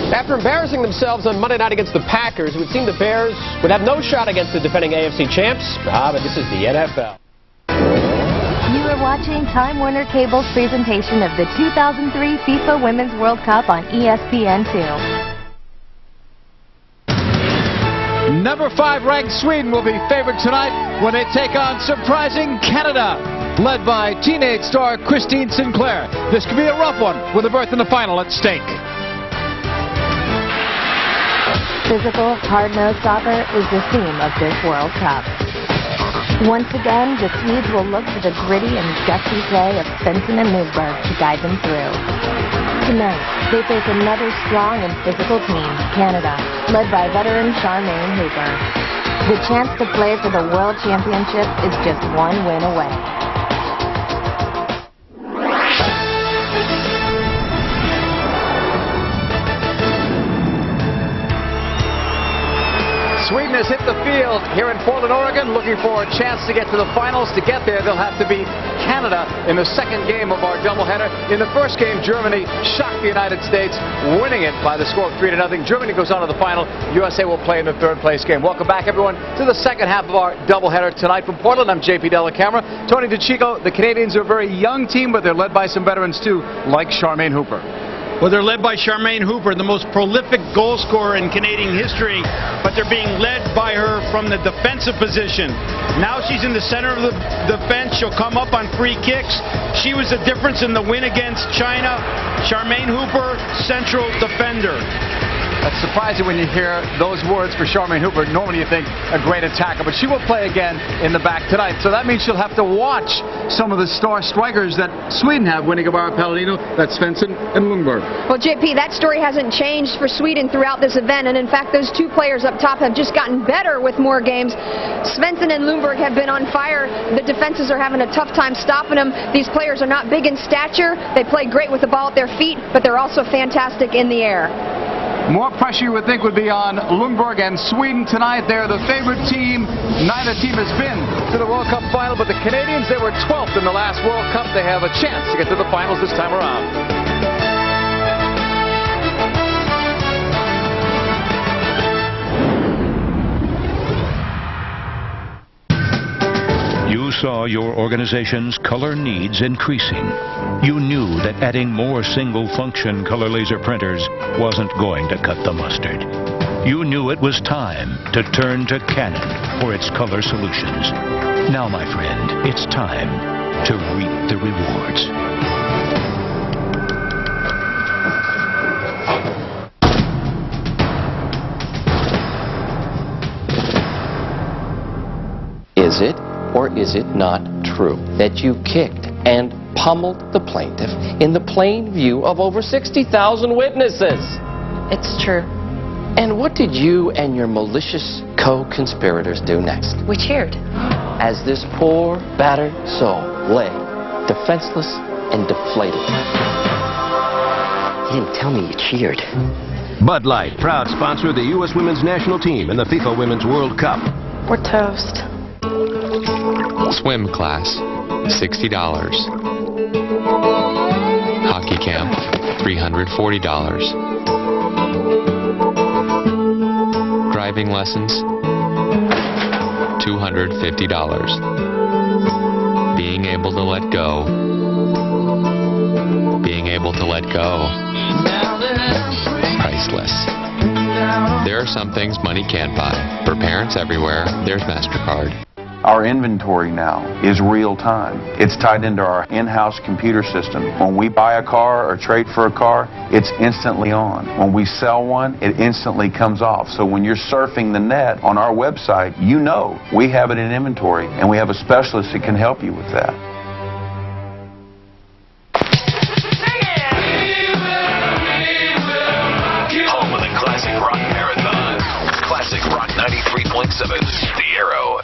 After embarrassing themselves on Monday night against the Packers, it would seem the Bears would have no shot against the defending AFC champs. But this is the NFL. You are watching Time Warner Cable's presentation of the 2003 FIFA Women's World Cup on ESPN2. Number 5 ranked Sweden will be favored tonight when they take on surprising Canada, led by teenage star Christine Sinclair. This could be a rough one with a berth in the final at stake. Physical, hard-nosed soccer is the theme of this World Cup. Once again, the Swedes will look to the gritty and gusty play of Svensson and Lundberg to guide them through. Tonight, they face another strong and physical team, Canada, led by veteran Charmaine Hooper. The chance to play for the World Championship is just one win away. Sweden has hit the field here in Portland, Oregon, looking for a chance to get to the finals. To get there, they'll have to beat Canada in the second game of our doubleheader. In the first game, Germany shocked the United States, winning it by the score of 3-0. Germany goes on to the final. USA will play in the third-place game. Welcome back, everyone, to the second half of our doubleheader tonight. From Portland, I'm JP Della Camera. Tony DeChico. The Canadians are a very young team, but they're led by some veterans, too, like Charmaine Hooper. Well, they're led by Charmaine Hooper, the most prolific goal scorer in Canadian history, but they're being led by her from the defensive position. Now she's in the center of the defense. She'll come up on free kicks. She was the difference in the win against China. Charmaine Hooper, central defender. That's surprising when you hear those words for Charmaine Hooper. Normally you think a great attacker, but she will play again in the back tonight. So that means she'll have to watch some of the star strikers that Sweden have, winning Guevara Palladino, that's Svensson and Lundberg. Well, JP, that story hasn't changed for Sweden throughout this event, and in fact, those two players up top have just gotten better with more games. Svensson and Lundberg have been on fire. The defenses are having a tough time stopping them. These players are not big in stature. They play great with the ball at their feet, but they're also fantastic in the air. More pressure you would think would be on Lundberg and Sweden tonight. They're the favorite team. Neither team has been to the World Cup final, but the Canadians, they were 12th in the last World Cup. They have a chance to get to the finals this time around. You saw your organization's color needs increasing. You knew that adding more single-function color laser printers wasn't going to cut the mustard. You knew it was time to turn to Canon for its color solutions. Now, my friend, it's time to reap the rewards. Is it or is it not true that you kicked and pummeled the plaintiff in the plain view of over 60,000 witnesses? It's true. And what did you and your malicious co-conspirators do next? We cheered. As this poor, battered soul lay, defenseless and deflated. You didn't tell me you cheered. Bud Light, proud sponsor of the U.S. women's national team in the FIFA Women's World Cup. We're toast. Swim class, $60. Hockey camp, $340. Driving lessons, $250. Being able to let go. Being able to let go. Priceless. There are some things money can't buy. For parents everywhere, there's MasterCard. Our inventory now is real time. It's tied into our in-house computer system. When we buy a car or trade for a car, it's instantly on. When we sell one, it instantly comes off. So when you're surfing the net on our website, you know we have it in inventory, and we have a specialist that can help you with that. Home of the Classic Rock Marathon. Classic Rock 93.7, The Arrow.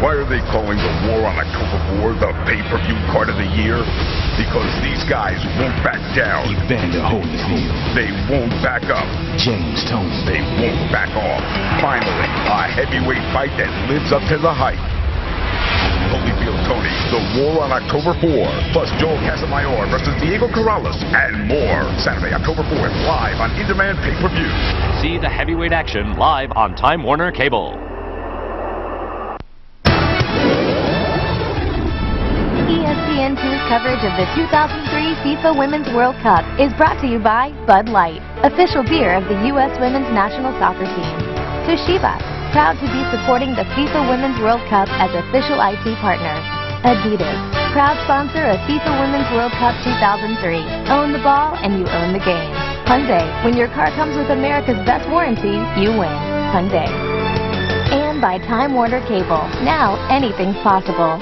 Why are they calling the War on October 4 the pay-per-view card of the year? Because these guys won't back down. Evander Holyfield. They won't back up. James Toney. They won't back off. Finally, a heavyweight fight that lives up to the hype. Holyfield Tony, the war on October 4, plus Joel Casamayor versus Diego Corrales, and more. Saturday, October 4th, live on in-demand pay-per-view. See the heavyweight action live on Time Warner Cable. ESPN2's coverage of the 2003 FIFA Women's World Cup is brought to you by Bud Light, official beer of the U.S. Women's National Soccer Team. Toshiba, proud to be supporting the FIFA Women's World Cup as official IT partner. Adidas, proud sponsor of FIFA Women's World Cup 2003. Own the ball and you own the game. Hyundai, when your car comes with America's best warranty, you win. Hyundai. And by Time Warner Cable. Now anything's possible.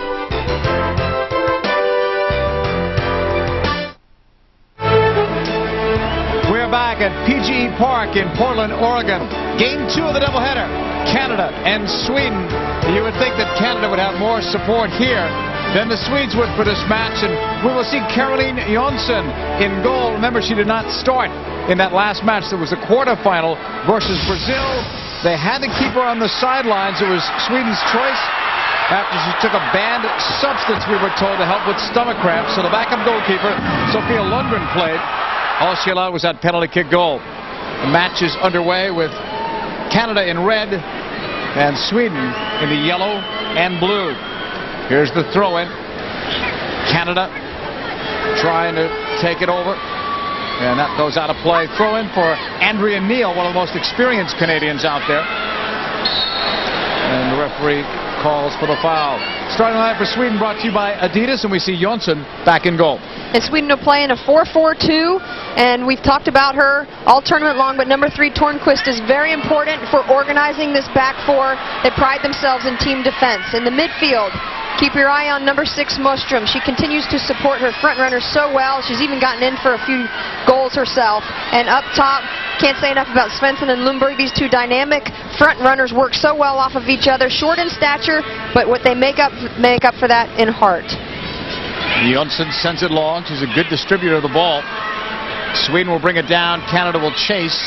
We're back at PGE Park in Portland, Oregon. Game 2 of the doubleheader, Canada and Sweden. You would think that Canada would have more support here than the Swedes would for this match, and we will see Caroline Jonsson in goal. Remember, she did not start in that last match. There was a quarterfinal versus Brazil. They had to keep her on the sidelines. It was Sweden's choice after she took a banned substance, we were told, to help with stomach cramps. So the backup goalkeeper, Sophia Lundgren, played. All she allowed was that penalty kick goal. The match is underway with Canada in red and Sweden in the yellow and blue. Here's the throw-in. Canada trying to take it over. And that goes out of play. Throw-in for Andrea Neal, one of the most experienced Canadians out there. And the referee calls for the foul. Starting line for Sweden brought to you by Adidas, and we see Jonsson back in goal. And Sweden will play in a 4-4-2, and we've talked about her all tournament long, but number 3, Tornquist, is very important for organizing this back four. They pride themselves in team defense. In the midfield, keep your eye on number 6, Mostrom. She continues to support her front runners so well. She's even gotten in for a few goals herself. And up top, can't say enough about Svensson and Lundberg. These two dynamic front runners work so well off of each other. Short in stature, but what they make up for that in heart. Jonsson sends it long. She's a good distributor of the ball. Sweden will bring it down. Canada will chase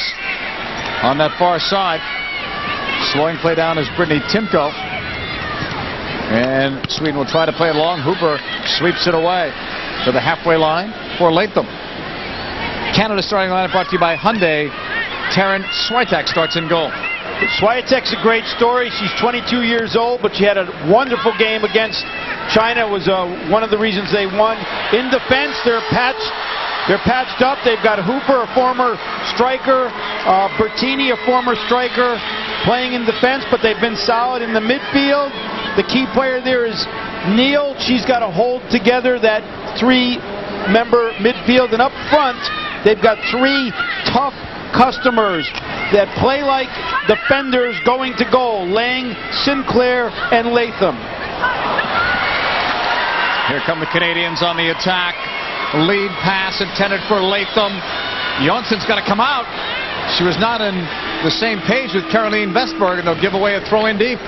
on that far side. Slowing play down is Brittany Timko. And Sweden will try to play it long. Hooper sweeps it away to the halfway line for Latham. Canada starting line brought to you by Hyundai. Taryn Swiatek starts in goal. Swiatek's a great story. She's 22 years old, but she had a wonderful game against China. It was one of the reasons they won. In defense, they're patched up. They've got Hooper, a former striker, Bertini, a former striker, playing in defense, but they've been solid in the midfield. The key player there is Neal. She's got to hold together that 3-member midfield. And up front, they've got 3 tough customers that play like defenders going to goal. Lang, Sinclair, and Latham. Here come the Canadians on the attack. Lead pass intended for Latham. Jonsson's got to come out. She was not in the same page with Caroline Vestberg, and they'll give away a throw-in deep.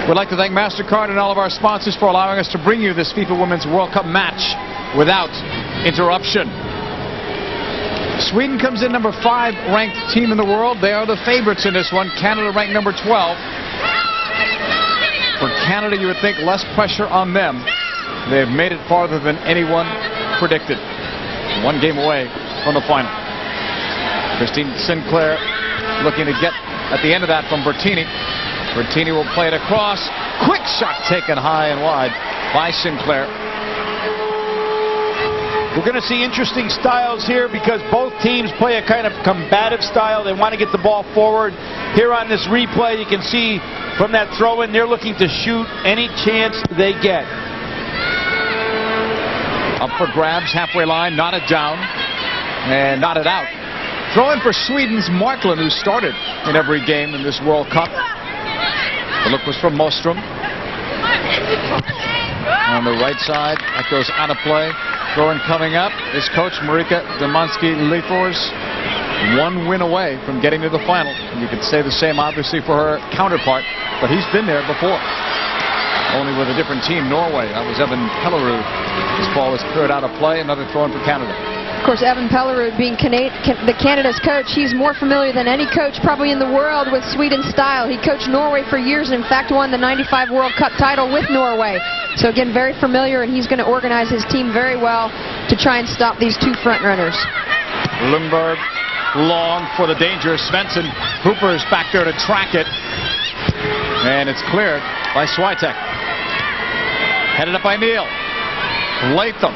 We'd like to thank MasterCard and all of our sponsors for allowing us to bring you this FIFA Women's World Cup match without interruption. Sweden comes in number 5 ranked team in the world. They are the favorites in this one. Canada ranked number 12. For Canada, you would think less pressure on them. They've made it farther than anyone predicted. 1 game away from the final. Christine Sinclair looking to get at the end of that from Bertini. Bertini will play it across. Quick shot taken high and wide by Sinclair. We're going to see interesting styles here because both teams play a kind of combative style. They want to get the ball forward. Here on this replay, you can see from that throw-in, they're looking to shoot any chance they get. Up for grabs, halfway line, knotted down, and knotted out. Throw-in for Sweden's Marklund, who started in every game in this World Cup. The look was from Mostrom. On the right side, that goes out of play. Throw-in coming up is coach Marika Demansky-Lefors. 1 win away from getting to the final. And you could say the same, obviously, for her counterpart, but he's been there before. Only with a different team, Norway. That was Evan Pellerud. This ball is cleared out of play. Another throw-in for Canada. Of course, Evan Pellerud being the Canada's coach, he's more familiar than any coach probably in the world with Sweden's style. He coached Norway for years and in fact won the '95 World Cup title with Norway. So again, very familiar, and he's going to organize his team very well to try and stop these two front runners. Lundberg long for the dangerous Svensson. Hooper is back there to track it. And it's cleared by Swiatek. Headed up by Neal. Latham.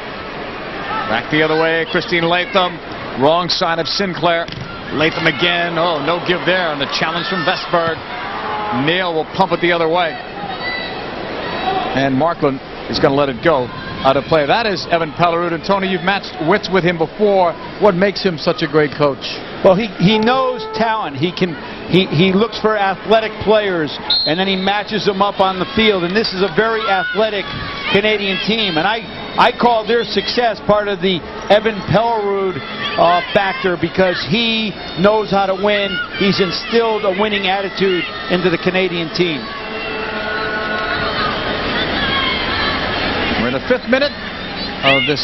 Back the other way, Christine Latham. Wrong side of Sinclair. Latham again. Oh, no give there on the challenge from Vestberg. Neal will pump it the other way. And Markland is going to let it go out of play. That is Evan Pellerud. And Tony, you've matched wits with him before. What makes him such a great coach? Well, he knows talent. He looks for athletic players, and then he matches them up on the field. And this is a very athletic Canadian team. And I call their success part of the Evan Pellerud factor, because he knows how to win. He's instilled a winning attitude into the Canadian team. We're in the 5th minute of this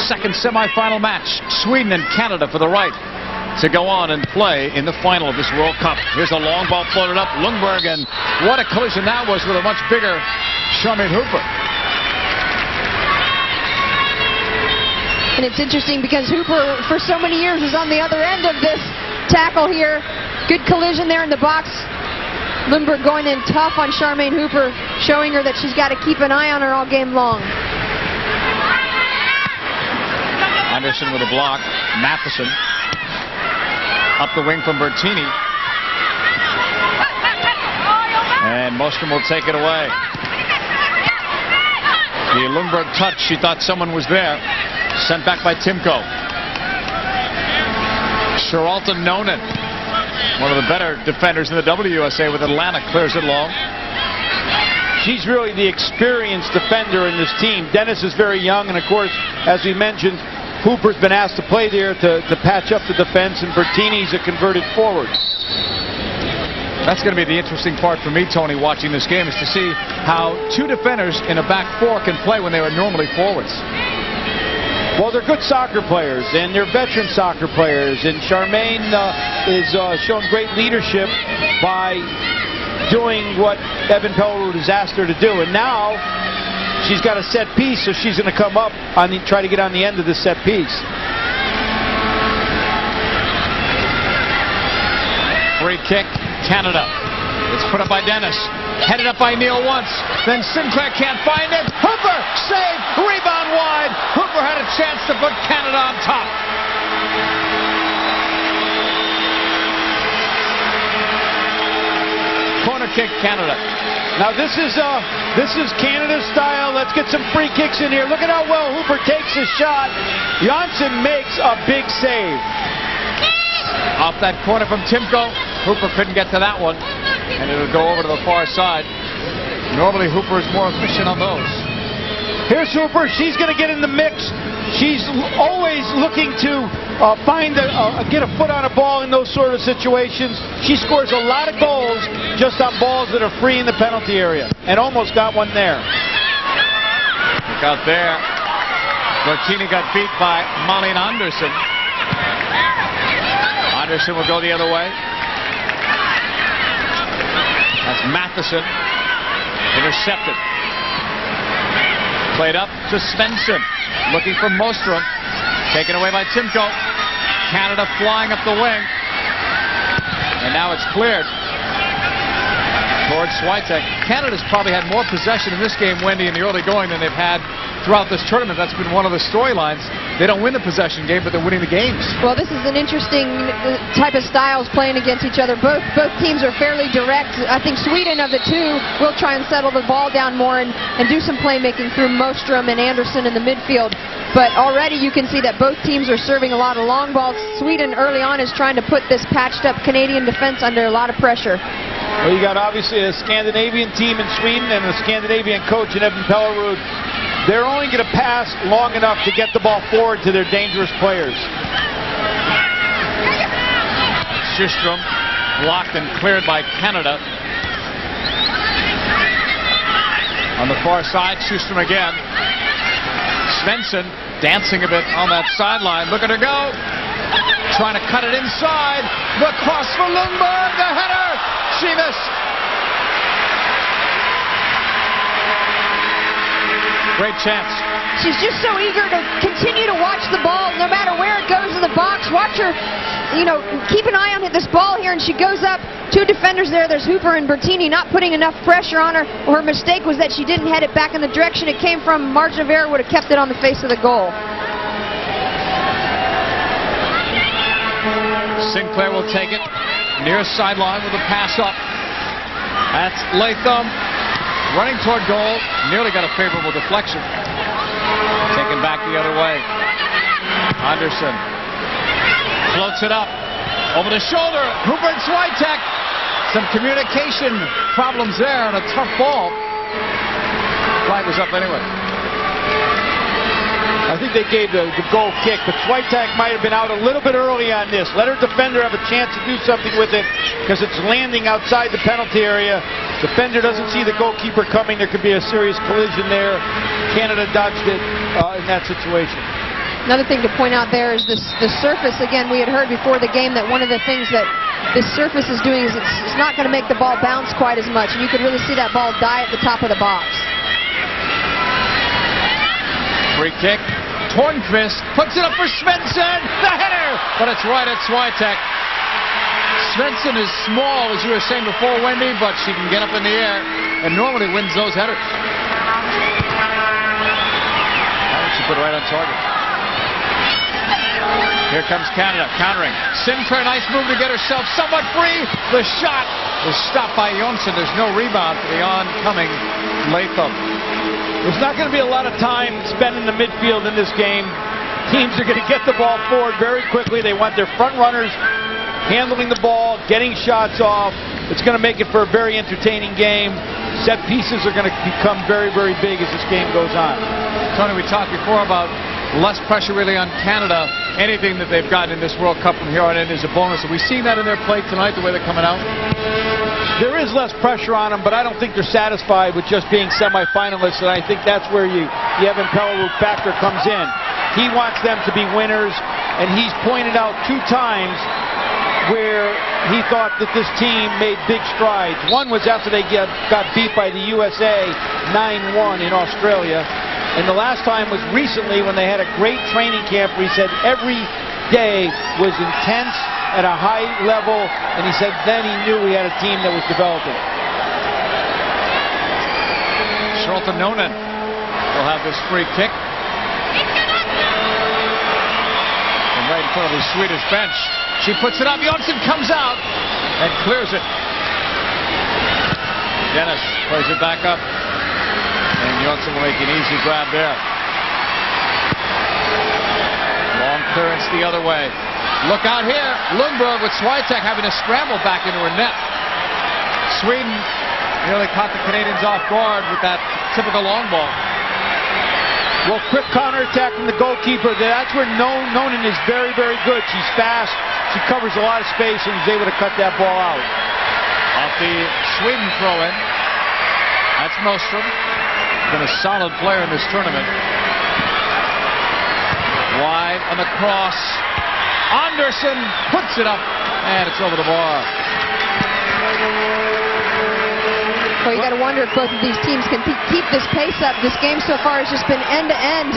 second semifinal match. Sweden and Canada for the right to go on and play in the final of this World Cup. Here's a long ball floated up. Lundberg, and what a collision that was with a much bigger Charmaine Hooper. And it's interesting because Hooper, for so many years, was on the other end of this tackle here. Good collision there in the box. Lundberg going in tough on Charmaine Hooper, showing her that she's got to keep an eye on her all game long. Anderson with a block. Matheson up the wing from Bertini. And Mostrom will take it away. The Lundberg touch, she thought someone was there. Sent back by Timko. Sheralta Nonen, one of the better defenders in the WWC with Atlanta, clears it long. She's really the experienced defender in this team. Dennis is very young, and of course, as we mentioned, Hooper's been asked to play there to patch up the defense, and Bertini's a converted forward. That's going to be the interesting part for me, Tony, watching this game, is to see how two defenders in a back four can play when they were normally forwards. Well, they're good soccer players, and they're veteran soccer players, and Charmaine is showing great leadership by doing what Evan Pellerud has asked her to do, and now she's got a set piece, so she's going to come up on try to get on the end of the set piece. Free kick, Canada. It's put up by Dennis. Headed up by Neal once. Then Sinclair can't find it. Hooper, save, rebound wide. Hooper had a chance to put Canada on top. Corner kick, Canada. Now this is Canada's style. Let's get some free kicks in here. Look at how well Hooper takes his shot. Janssen makes a big save. Off that corner from Timko. Hooper couldn't get to that one, and it'll go over to the far side. Normally Hooper is more efficient on those. Here's Hooper. She's going to get in the mix. She's always looking to get a foot on a ball in those sort of situations. She scores a lot of goals just on balls that are free in the penalty area, and almost got one there. Look out there. Bertini got beat by Malin Anderson. Anderson will go the other way. That's Matheson. Intercepted. Played up to Svensson. Looking for Mostrom. Taken away by Timko. Canada flying up the wing. And now it's cleared towards Swiatek. Canada's probably had more possession in this game, Wendy, in the early going than they've had throughout this tournament. That's been one of the storylines. They don't win the possession game, but they're winning the games. Well, this is an interesting type of styles playing against each other. Both teams are fairly direct. I think Sweden of the two will try and settle the ball down more and do some playmaking through Mostrom and Anderson in the midfield. But already you can see that both teams are serving a lot of long balls. Sweden early on is trying to put this patched up Canadian defense under a lot of pressure. Well, you got obviously a Scandinavian team in Sweden and a Scandinavian coach in Evan Pellerud. They're only going to pass long enough to get the ball forward to their dangerous players. Systrom blocked and cleared by Canada. On the far side, Systrom again. Svensson dancing a bit on that sideline. Look at her go. Trying to cut it inside. The cross for Lundberg. The header. She missed. Great chance. She's just so eager to continue to watch the ball, no matter where it goes in the box. Watch her, keep an eye on this ball here, and she goes up. Two defenders there. There's Hooper and Bertini not putting enough pressure on her. Her mistake was that she didn't head it back in the direction it came from. Margin of error would have kept it on the face of the goal. Sinclair will take it. Near sideline with a pass up. That's Latham. Running toward goal. Nearly got a favorable deflection. Taken back the other way. Anderson floats it up. Over the shoulder. Hooper and Swiatek. Some communication problems there on a tough ball. Flag was up anyway. I think they gave the goal kick, but Swiatek might have been out a little bit early on this. Let her defender have a chance to do something with it because it's landing outside the penalty area. Defender doesn't see the goalkeeper coming. There could be a serious collision there. Canada dodged it in that situation. Another thing to point out there is the surface. Again, we had heard before the game that one of the things that this surface is doing is it's not going to make the ball bounce quite as much, and you could really see that ball die at the top of the box. Free kick. Tornqvist puts it up for Svensson. The header! But it's right at Swiatek. Svensson is small, as you were saying before, Wendy, but she can get up in the air and normally wins those headers. She put it right on target. Here comes Canada, countering. Sinclair, nice move to get herself somewhat free. The shot was stopped by Jonsson. There's no rebound for the oncoming Latham. There's not going to be a lot of time spent in the midfield in this game. Teams are going to get the ball forward very quickly. They want their front runners handling the ball, getting shots off. It's going to make it for a very entertaining game. Set pieces are going to become very, very big as this game goes on. Tony, we talked before about less pressure really on Canada. Anything that they've gotten in this World Cup from here on in is a bonus. Have we seen that in their play tonight, the way they're coming out? There is less pressure on them, but I don't think they're satisfied with just being semifinalists, and I think that's where the Evan Pelleroux factor comes in. He wants them to be winners, and he's pointed out 2 times where he thought that this team made big strides. One was after they got beat by the USA 9-1 in Australia, and the last time was recently when they had a great training camp where he said every day was intense at a high level, and he said then he knew we had a team that was developing. Charlotte Nonen will have this free kick. And right in front of the Swedish bench. She puts it up. Jonsson comes out and clears it. Dennis plays it back up. And Jonsson will make an easy grab there. Long clearance the other way. Look out here. Lundberg with Swiatek having to scramble back into her net. Sweden nearly caught the Canadians off guard with that typical long ball. Well, quick counterattack from the goalkeeper. That's where Nonen is very, very good. She's fast. She covers a lot of space and is able to cut that ball out. Off the Sweden throw-in. That's Nostrom. Been a solid player in this tournament. Wide on the cross. Anderson puts it up, and it's over the bar. Well, you got to wonder if both of these teams can keep this pace up. This game so far has just been end-to-end.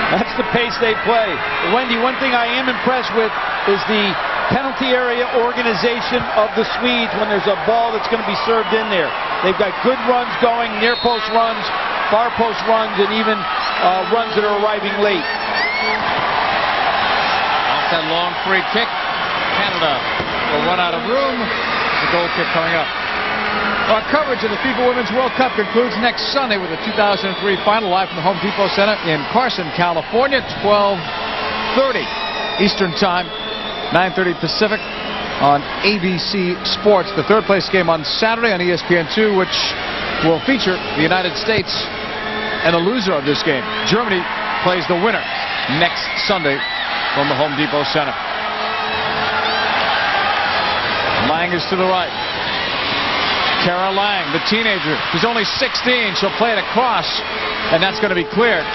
That's the pace they play. Wendy, one thing I am impressed with is the penalty area organization of the Swedes when there's a ball that's going to be served in there. They've got good runs going, near post runs, far post runs, and even runs that are arriving late. That long free kick. Canada will run out of room. The goal kick coming up. Our coverage of the FIFA Women's World Cup concludes next Sunday with the 2003 final live from the Home Depot Center in Carson, California, 12:30 Eastern Time, 9:30 Pacific on ABC Sports. The third place game on Saturday on ESPN2, which will feature the United States and the loser of this game. Germany plays the winner next Sunday from the Home Depot Center. Lang is to the right. Tara Lang, the teenager, she's only 16. She'll play it across, and that's going to be cleared.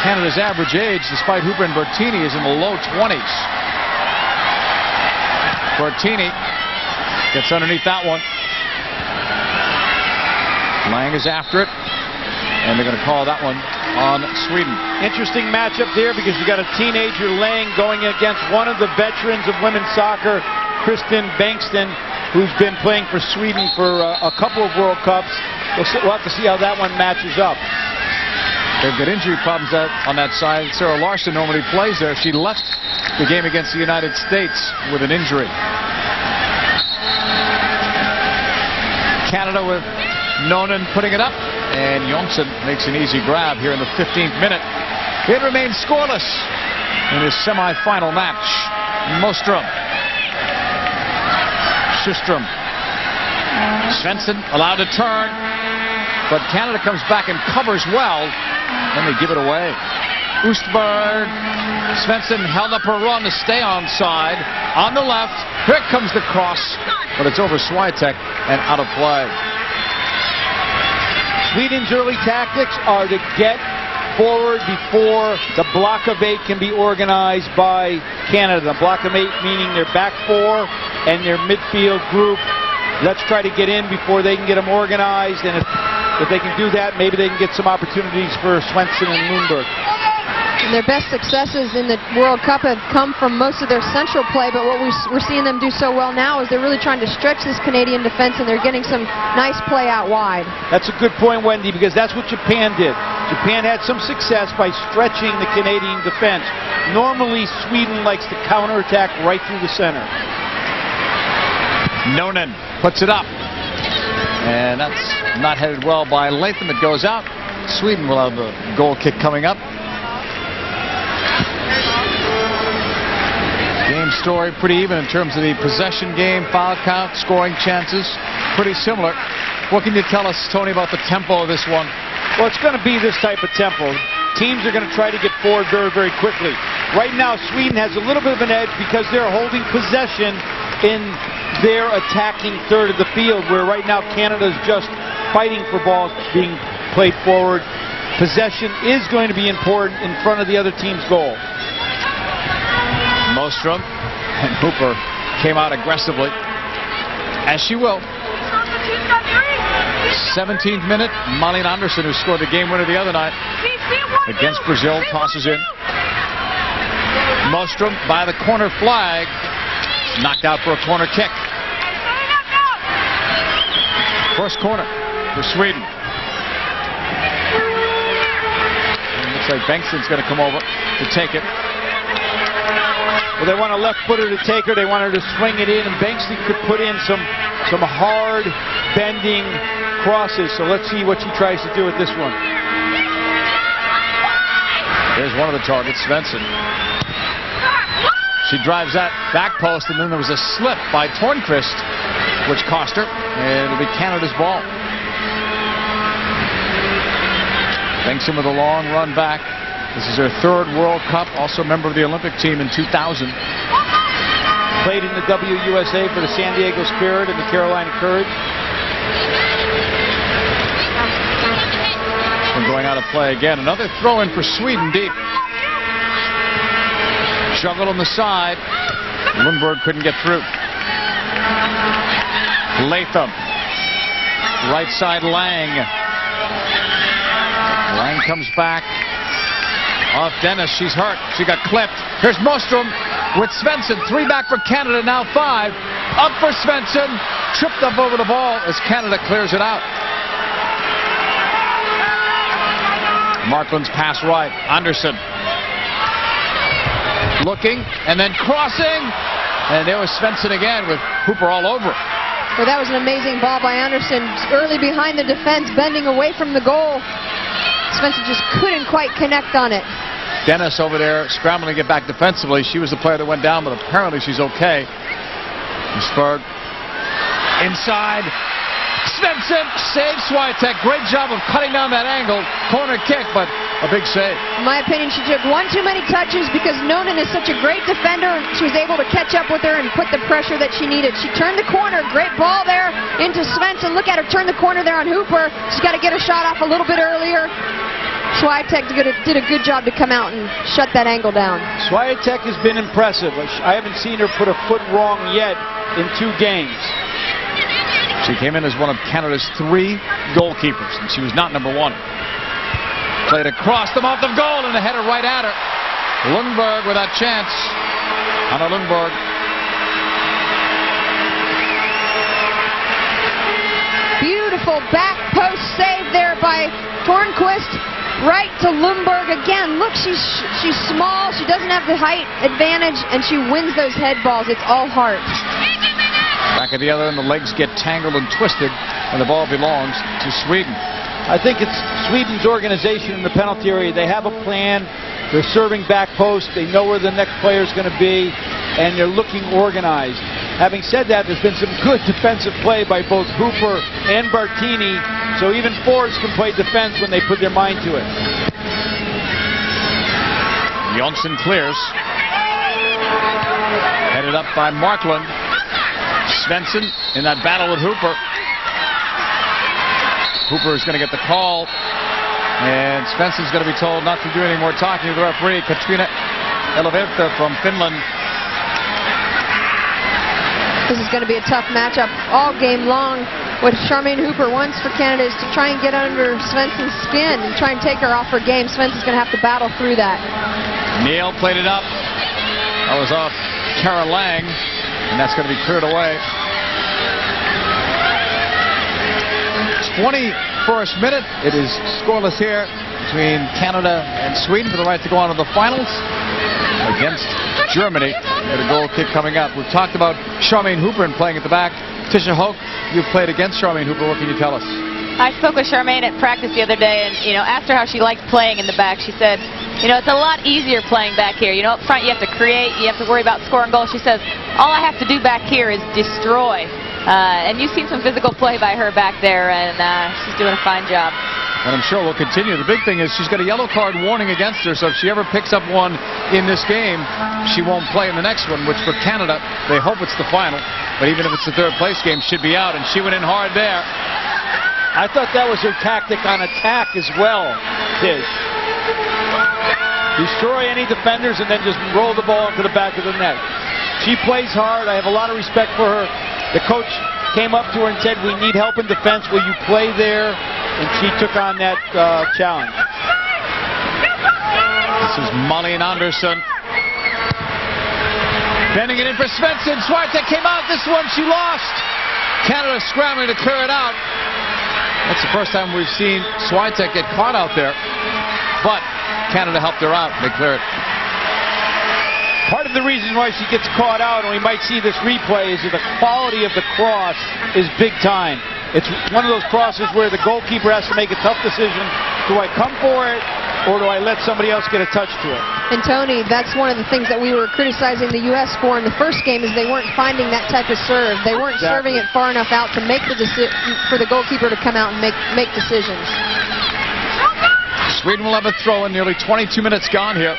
Canada's average age, despite Hooper and Bertini, is in the low 20s. Bertini gets underneath that one. Lang is after it, and they're going to call that one on Sweden. Interesting matchup there because you got a teenager Lang going against one of the veterans of women's soccer, Kristen Bengtsson, who's been playing for Sweden for a couple of World Cups. We'll have to see how that one matches up. They've got injury problems on that side. Sarah Larson normally plays there. She left the game against the United States with an injury. Canada with Nonen putting it up, and Jonsson makes an easy grab here in the 15th minute. It remains scoreless in his semi-final match. Mostrom. Systrom. Svensson allowed to turn, but Canada comes back and covers well. Then they give it away. Oostberg. Svensson held up her run to stay onside. On the left. Here comes the cross, but it's over Swiatek and out of play. Sweden's early tactics are to get forward before the block of 8 can be organized by Canada. The block of 8 meaning their back 4 and their midfield group. Let's try to get in before they can get them organized, and if they can do that, maybe they can get some opportunities for Svensson and Lundberg. And their best successes in the World Cup have come from most of their central play, but what we're seeing them do so well now is they're really trying to stretch this Canadian defense, and they're getting some nice play out wide. That's a good point, Wendy, because that's what Japan did. Japan had some success by stretching the Canadian defense. Normally, Sweden likes to counterattack right through the center. Nonen puts it up, and that's not headed well by Latham. It goes out. Sweden will have a goal kick coming up. Game story pretty even in terms of the possession game, foul count, scoring chances, pretty similar. What can you tell us, Tony, about the tempo of this one? Well, it's going to be this type of tempo. Teams are going to try to get forward very, very quickly. Right now, Sweden has a little bit of an edge because they're holding possession in their attacking third of the field, where right now Canada's just fighting for balls being played forward. Possession is going to be important in front of the other team's goal. Mostrom and Hooper came out aggressively, as she will. 17th minute, Malin Andersson, who scored the game winner the other night against Brazil, tosses in. Mostrom by the corner flag, knocked out for a corner kick. First corner for Sweden. And looks like Bengtsson's going to come over to take it. Well, they want a left footer to take her. They want her to swing it in, and Bengtsson could put in some hard bending crosses. So let's see what she tries to do with this one. There's one of the targets, Svensson. She drives that back post, and then there was a slip by Tornqvist, which cost her, and it'll be Canada's ball. Bengtsson with a long run back. This is her third World Cup, also a member of the Olympic team in 2000. Played in the WWC for the San Diego Spirit and the Carolina Courage. And going out of play again. Another throw in for Sweden deep. Juggle on the side. Lundberg couldn't get through. Latham. Right side Lang. Lang comes back. Off Dennis, she's hurt. She got clipped. Here's Mostrom with Svensson. 3 back for Canada, now 5. Up for Svensson. Tripped up over the ball as Canada clears it out. Markland's pass right. Andersson. Looking and then crossing. And there was Svensson again with Hooper all over it. Well, that was an amazing ball by Andersson. Early behind the defense, bending away from the goal. Svensson just couldn't quite connect on it. Dennis over there scrambling to get back defensively. She was the player that went down, but apparently she's okay. Spurg inside. Svensson saves Swiatek. Great job of cutting down that angle. Corner kick, but a big save. In my opinion, she took one too many touches because Nonen is such a great defender. She was able to catch up with her and put the pressure that she needed. She turned the corner. Great ball there into Svensson. Look at her turn the corner there on Hooper. She's got to get her shot off a little bit earlier. Swiatek did a good job to come out and shut that angle down. Swiatek has been impressive. I haven't seen her put a foot wrong yet in 2 games. She came in as one of Canada's 3 goalkeepers, and she was not number 1. Played across the mouth of goal, and a header right at her. Lundberg with that chance. Anna Lundberg. Beautiful back post save there by Tornquist. Right to Lundberg again. Look, she's small. She doesn't have the height advantage, and she wins those head balls. It's all heart. Back at the other end, the legs get tangled and twisted, and the ball belongs to Sweden. I think it's Sweden's organization in the penalty area. They have a plan. They're serving back post. They know where the next player is going to be, and they're looking organized. Having said that, there's been some good defensive play by both Hooper and Bartini, so even forwards can play defense when they put their mind to it. Jonsson clears. Headed up by Markland. Svensson in that battle with Hooper. Hooper is going to get the call, and Svensson's going to be told not to do any more talking to the referee. Katrina Eleverta from Finland. This is going to be a tough matchup all game long. What Charmaine Hooper wants for Canada is to try and get under Svensson's skin and try and take her off her game. Svensson's going to have to battle through that. Neal played it up. That was off Kara Lang, and that's going to be cleared away. 21st minute. It is scoreless here between Canada and Sweden for the right to go on to the finals against Germany. With a goal kick coming up. We've talked about Charmaine Hooper and playing at the back. Tisha Hoke, you've played against Charmaine Hooper. What can you tell us? I spoke with Charmaine at practice the other day, and asked her how she liked playing in the back. She said, it's a lot easier playing back here. Up front you have to create, you have to worry about scoring goals. She says, all I have to do back here is destroy. And you've seen some physical play by her back there, and she's doing a fine job. And I'm sure we'll continue. The big thing is she's got a yellow card warning against her, so if she ever picks up one in this game, she won't play in the next one, which for Canada, they hope it's the final. But even if it's the 3rd place game, she'd be out, and she went in hard there. I thought that was her tactic on attack as well, Tish. Destroy any defenders and then just roll the ball into the back of the net. She plays hard. I have a lot of respect for her. The coach came up to her and said, we need help in defense. Will you play there? And she took on that challenge. This is Malin Andersson. Bending it in for Svensson. Swiatek came out. This one she lost. Canada scrambling to clear it out. That's the first time we've seen Swiatek get caught out there. But Canada helped her out. They clear it. Part of the reason why she gets caught out, and we might see this replay, is that the quality of the cross is big time. It's one of those crosses where the goalkeeper has to make a tough decision. Do I come for it, or do I let somebody else get a touch to it? And Tony, that's one of the things that we were criticizing the U.S. for in the first game, is they weren't finding that type of serve. They weren't serving it far enough out to make the for the goalkeeper to come out and make decisions. Sweden will have a throw in. Nearly 22 minutes gone here.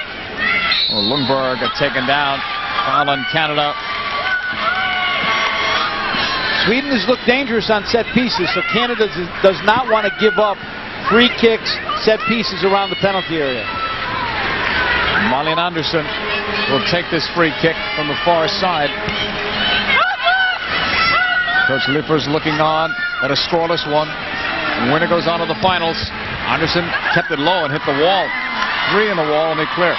Well, Lundberg got taken down. Foul on Canada. Sweden has looked dangerous on set pieces, so Canada does not want to give up free kicks, set pieces around the penalty area. Malin Andersson will take this free kick from the far side. Coach Lippers looking on at a scoreless one. The winner goes on to the finals. Andersson kept it low and hit the wall. 3 in the wall, and they clear.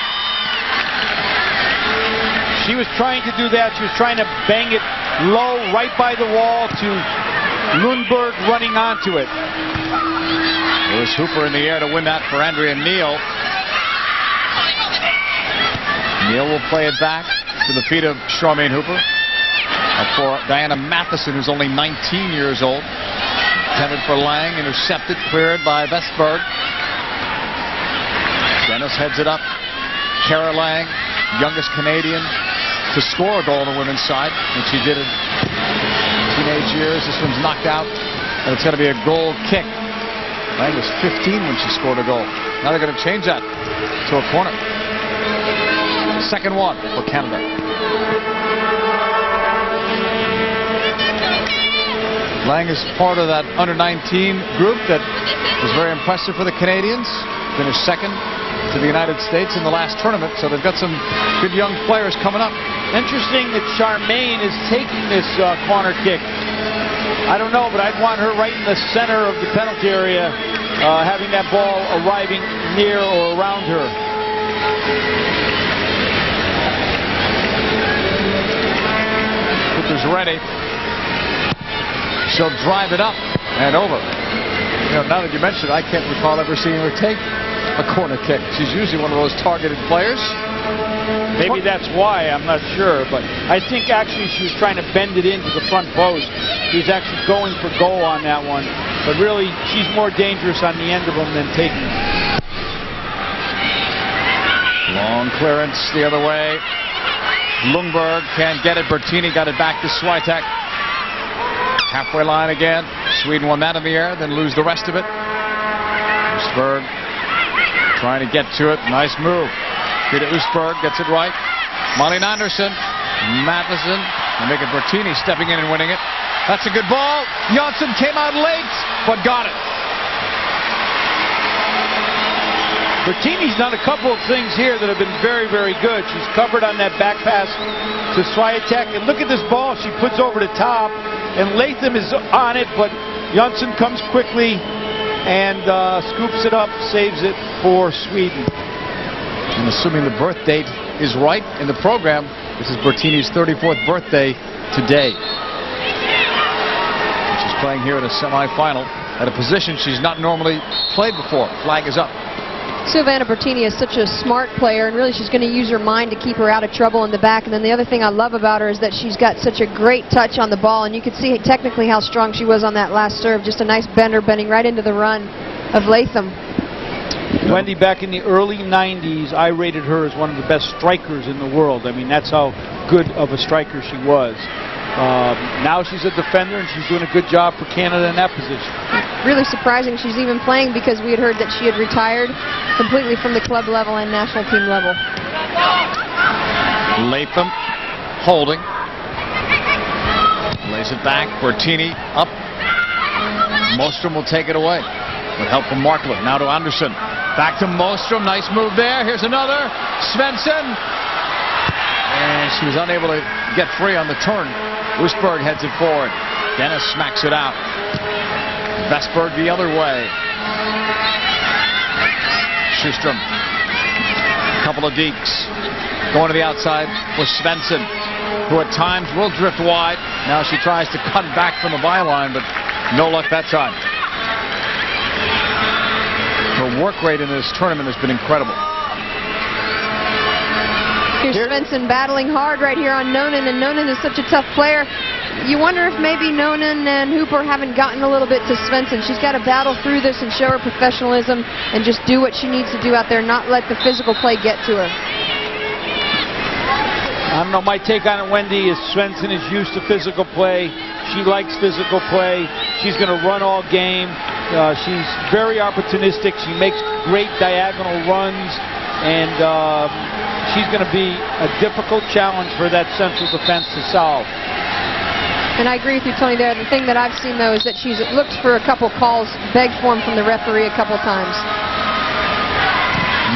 She was trying to do that. She was trying to bang it low right by the wall to Lundberg running onto it. There's Hooper in the air to win that for Andrea Neal. Neal will play it back to the feet of Charmaine Hooper. For Diana Matheson, who's only 19 years old. Intended for Lang, intercepted, cleared by Vestberg. Dennis heads it up. Kara Lang, youngest Canadian to score a goal on the women's side, and she did it in teenage years. This one's knocked out, and it's going to be a goal kick. Lang was 15 when she scored a goal. Now they're going to change that to a corner. Second one for Canada. Lang is part of that under-19 group that was very impressive for the Canadians. finished second to the United States in the last tournament, so they've got some good young players coming up. Interesting that Charmaine is taking this corner kick. I don't know, but I'd want her right in the center of the penalty area, having that ball arriving near or around her. Cooper's ready. She'll drive it up and over. You know, now that you mention it, I can't recall ever seeing her take a corner kick. She's usually one of those targeted players. Maybe that's why, I'm not sure, but I think actually she was trying to bend it into the front post. She was actually going for goal on that one, but really she's more dangerous on the end of them than taking them. Long clearance the other way. Lundberg can't get it. Bertini got it back to Swiatek. Halfway line again. Sweden won that in the air, then lose the rest of it. Usberg trying to get to it. Nice move. Peter Usberg gets it right. Malin Andersson. Matheson. And make it Bertini stepping in and winning it. That's a good ball. Jonsson came out late, but got it. Bertini's done a couple of things here that have been very, very good. She's covered on that back pass to Swiatek. And look at this ball she puts over the top. And Latham is on it, but Jonsson comes quickly and scoops it up, saves it for Sweden. And assuming the birth date is right in the program, this is Bertini's 34th birthday today. She's playing here in a semifinal at a position she's not normally played before. Flag is up. Silvana Bertini is such a smart player, and really she's going to use her mind to keep her out of trouble in the back. And then the other thing I love about her is that she's got such a great touch on the ball, and you could see technically how strong she was on that last serve. Just a nice bender, bending right into the run of Latham. Wendy, back in the early 90s, I rated her as one of the best strikers in the world. I mean, that's how good of a striker she was. Now she's a defender, and she's doing a good job for Canada in that position. Really surprising she's even playing, because we had heard that she had retired completely from the club level and national team level. Latham holding. Lays it back. Bertini up. Mostrom will take it away with help from Markland. Now to Andersson. Back to Mostrom. Nice move there. Here's another. Svensson. And she was unable to get free on the turn. Usberg heads it forward. Dennis smacks it out. Vestberg the other way. Schuström. Couple of dekes. Going to the outside for Svensson, who at times will drift wide. Now she tries to cut back from the byline, but no luck that time. Her work rate in this tournament has been incredible. Here's Svensson battling hard right here on Nonen, and Nonen is such a tough player. You wonder if maybe Nonen and Hooper haven't gotten a little bit to Svensson. She's got to battle through this and show her professionalism and just do what she needs to do out there, not let the physical play get to her. I don't know, my take on it, Wendy, is Svensson is used to physical play. She likes physical play. She's going to run all game. She's very opportunistic. She makes great diagonal runs, and she's going to be a difficult challenge for that central defense to solve. And I agree with you, Tony, there. The thing that I've seen, though, is that she's looked for a couple calls, begged for them from the referee a couple times.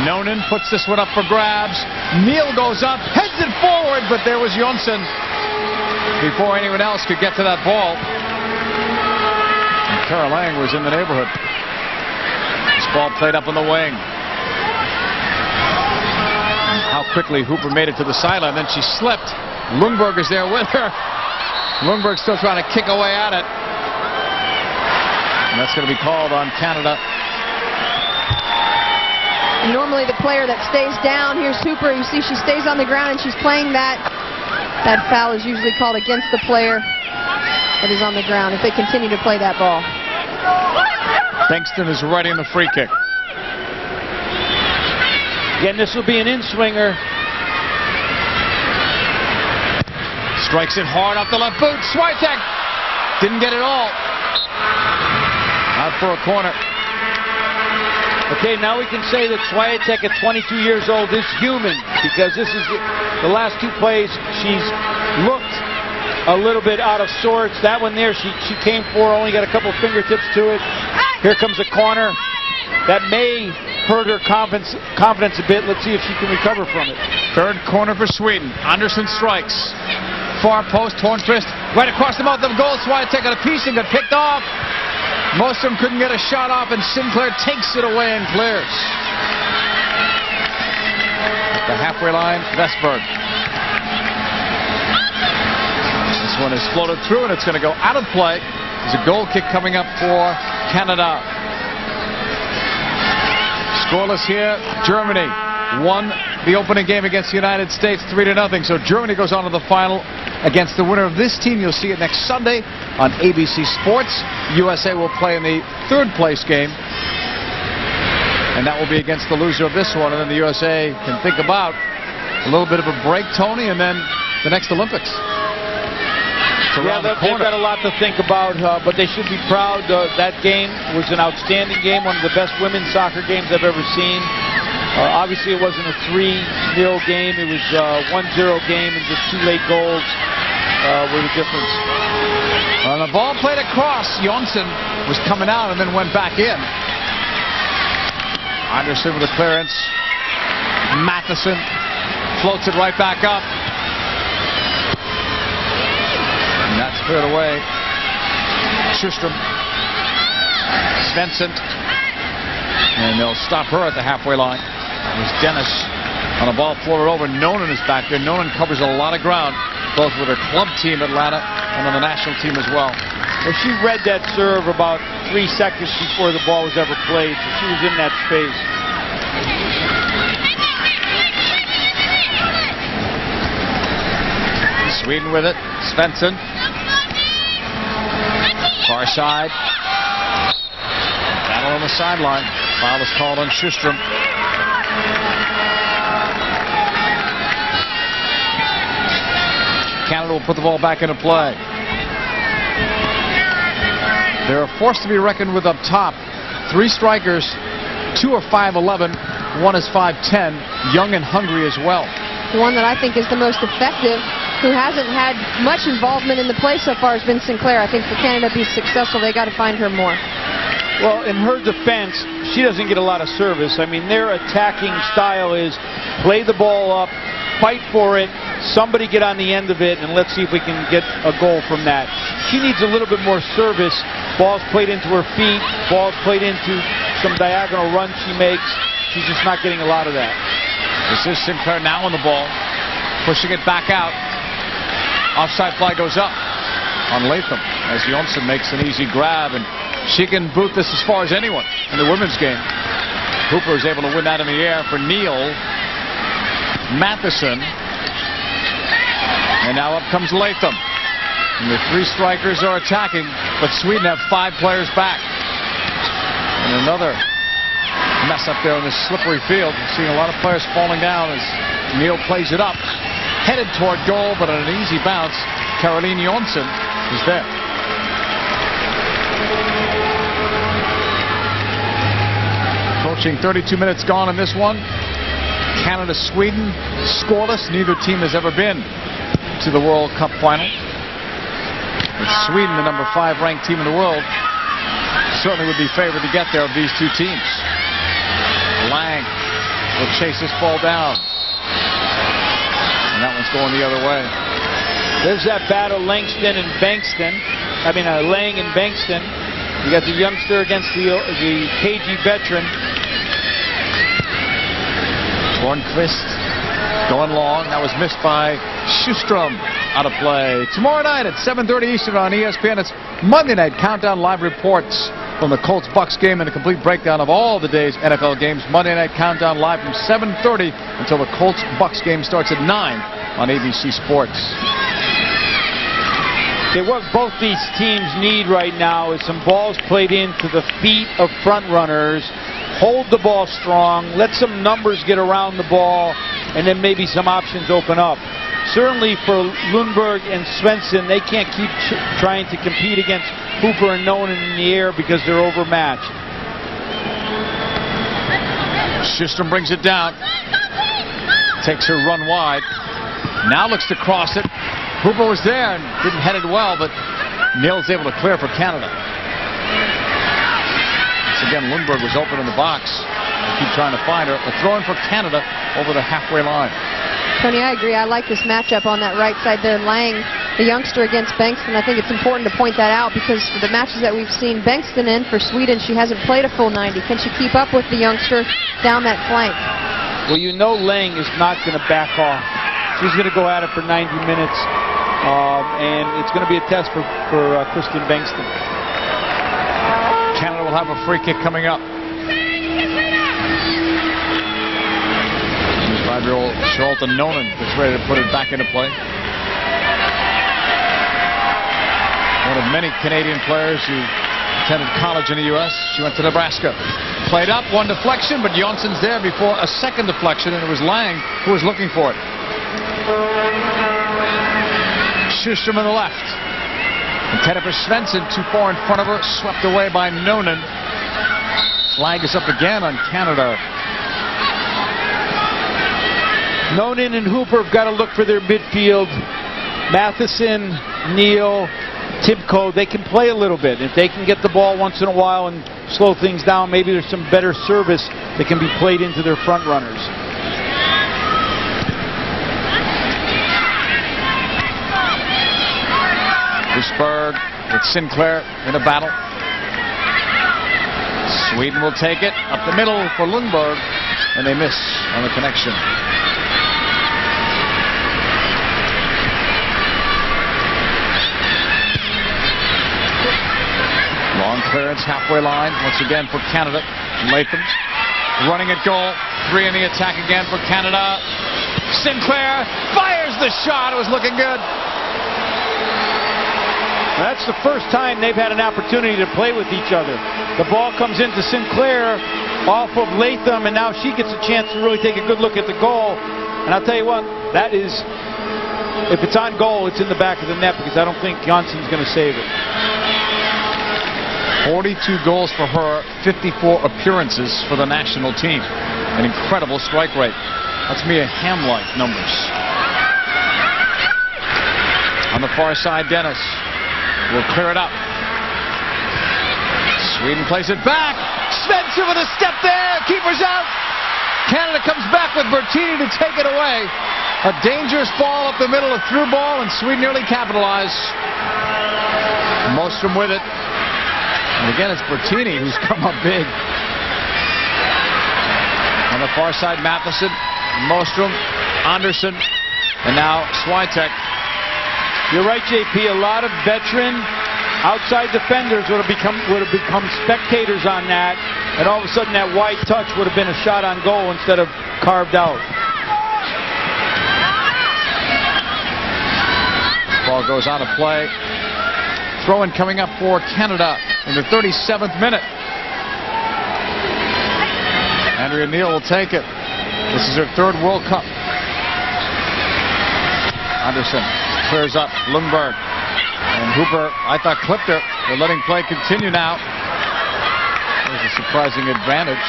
Nonen puts this one up for grabs. Neal goes up, heads it forward, but there was Jonsson before anyone else could get to that ball. And Tara Lang was in the neighborhood. This ball played up on the wing. How quickly Hooper made it to the sideline, then she slipped. Lundberg is there with her. Lundberg still trying to kick away at it. And that's going to be called on Canada. And normally the player that stays down, here's Hooper. You see she stays on the ground and she's playing that. That foul is usually called against the player that is on the ground if they continue to play that ball. Bankston is ready in the free kick. Again, this will be an in-swinger. Strikes it hard off the left boot. Swiatek didn't get it all. Out for a corner. Okay, now we can say that Swiatek at 22 years old is human, because this is the last two plays she's looked a little bit out of sorts. That one there she came for, only got a couple fingertips to it. Here comes a corner that may hurt her confidence a bit. Let's see if she can recover from it. Third corner for Sweden. Anderson strikes. Far post, Tornqvist right across the mouth of goal. Swire taking a piece and got picked off. Most of them couldn't get a shot off, and Sinclair takes it away and clears. At the halfway line, Vestberg. This one is floated through, and it's going to go out of play. There's a goal kick coming up for Canada. Scoreless here. Germany won the opening game against the United States 3-0. So Germany goes on to the final against the winner of this team. You'll see it next Sunday on ABC Sports. USA will play in the third place game, and that will be against the loser of this one. And then the USA can think about a little bit of a break, Tony, and then the next Olympics. Yeah, they've got a lot to think about, but they should be proud. That game was an outstanding game, one of the best women's soccer games I've ever seen. Obviously, it wasn't a 3-0 game. It was a 1-0 game, and just 2 late goals were the difference. The ball played across. Jonsson was coming out and then went back in. Anderson with a clearance. Matheson floats it right back up. And that's cleared away. Sjöström. Svensson. And they'll stop her at the halfway line. It was Dennis on a ball floated over. Nolan is back there. Nolan covers a lot of ground, both with her club team, Atlanta, and on the national team as well. Well, she read that serve about 3 seconds before the ball was ever played, so she was in that space. Sweden with it. Svensson. Far side. Battle on the sideline. Foul is called on Sjöström. Canada will put the ball back into play. They're a force to be reckoned with up top. 3 strikers, 2 are 5'11", 1 is 5'10", young and hungry as well. The one that I think is the most effective, who hasn't had much involvement in the play so far, has been Sinclair. I think for Canada to be successful, they got to find her more. Well, in her defense, she doesn't get a lot of service. I mean, their attacking style is play the ball up, fight for it, somebody get on the end of it, and let's see if we can get a goal from that. She needs a little bit more service. Balls played into her feet, balls played into some diagonal runs she makes. She's just not getting a lot of that. This is Sinclair now on the ball, pushing it back out. Offside flag goes up on Latham as Jonsson makes an easy grab, and she can boot this as far as anyone in the women's game. Hooper is able to win that in the air for Neal. Matheson. And now up comes Latham. And the 3 strikers are attacking, but Sweden have 5 players back. And another mess up there in this slippery field. We're seeing a lot of players falling down as Neal plays it up. Headed toward goal, but on an easy bounce, Caroline Jonsson is there. Approaching 32 minutes gone in this one. Canada, Sweden, scoreless. Neither team has ever been to the World Cup final. With Sweden, the number 5 ranked team in the world, certainly would be favored to get there of these 2 teams. Lang will chase this ball down. And that one's going the other way. There's that battle, Langston and Bankston. I mean, Lang and Bankston. You got the youngster against the cagey veteran. Tornqvist going long. That was missed by Sjöström. Out of play. Tomorrow night at 7:30 Eastern on ESPN. It's Monday Night Countdown, live reports from the Colts-Bucks game and a complete breakdown of all the day's NFL games. Monday Night Countdown live from 7:30 until the Colts-Bucks game starts at 9 on ABC Sports. Okay, what both these teams need right now is some balls played into the feet of front runners. Hold the ball strong, let some numbers get around the ball, and then maybe some options open up. Certainly for Lundberg and Svensson, they can't keep trying to compete against Hooper and Nolan in the air because they're overmatched. Sjöström brings it down. Takes her run wide. Now looks to cross it. Hooper was there and didn't head it well, but Neal's able to clear for Canada. Once again, Lundberg was open in the box. keep trying to find her. A throw in for Canada over the halfway line. Tony, I agree. I like this matchup on that right side there. Lang, the youngster against Bengtsson. I think it's important to point that out because for the matches that we've seen Bengtsson in for Sweden, she hasn't played a full 90. Can she keep up with the youngster down that flank? Well, you know Lang is not going to back off. She's going to go at it for 90 minutes, and it's going to be a test for Kristen Bengtsson. Canada will have a free kick coming up. 5-year-old Charlton Nolan is ready to put it back into play. One of many Canadian players who attended college in the U.S. She went to Nebraska. Played up, one deflection, but Jonsson's there before a second deflection, and it was Lang who was looking for it. Schuster on the left. Intended for Svensson, too far in front of her, swept away by Nolan. Flag is up again on Canada. Nolan and Hooper have got to look for their midfield. Matheson, Neal, Tibko, they can play a little bit. If they can get the ball once in a while and slow things down, maybe there's some better service that can be played into their front runners. Duisberg with Sinclair in a battle. Sweden will take it up the middle for Lundberg, and they miss on the connection. Long clearance, halfway line, once again for Canada. Latham running at goal. 3 in the attack again for Canada. Sinclair fires the shot. It was looking good. That's the first time they've had an opportunity to play with each other. The ball comes into Sinclair off of Latham, and now she gets a chance to really take a good look at the goal. And I'll tell you what, that is, if it's on goal, it's in the back of the net because I don't think Jonsson's going to save it. 42 goals for her, 54 appearances for the national team. An incredible strike rate. That's Mia Hamm-like numbers. On the far side, Dennis will clear it up. Sweden plays it back. Svensson with a step there. Keeper's out. Canada comes back with Bertini to take it away. A dangerous ball up the middle, a through ball, and Sweden nearly capitalized. Mostrom with it. And again, it's Bertini who's come up big. On the far side, Matheson, Mostrom, Anderson, and now Swiatek. You're right, JP. A lot of veteran outside defenders would have become spectators on that, and all of a sudden that wide touch would have been a shot on goal instead of carved out. Ball goes on to play. Throw-in coming up for Canada in the 37th minute. Andrea Neal will take it. This is her 3rd World Cup. Anderson clears up. Lundberg and Hooper, I thought, clipped her. They're letting play continue now. There's a surprising advantage.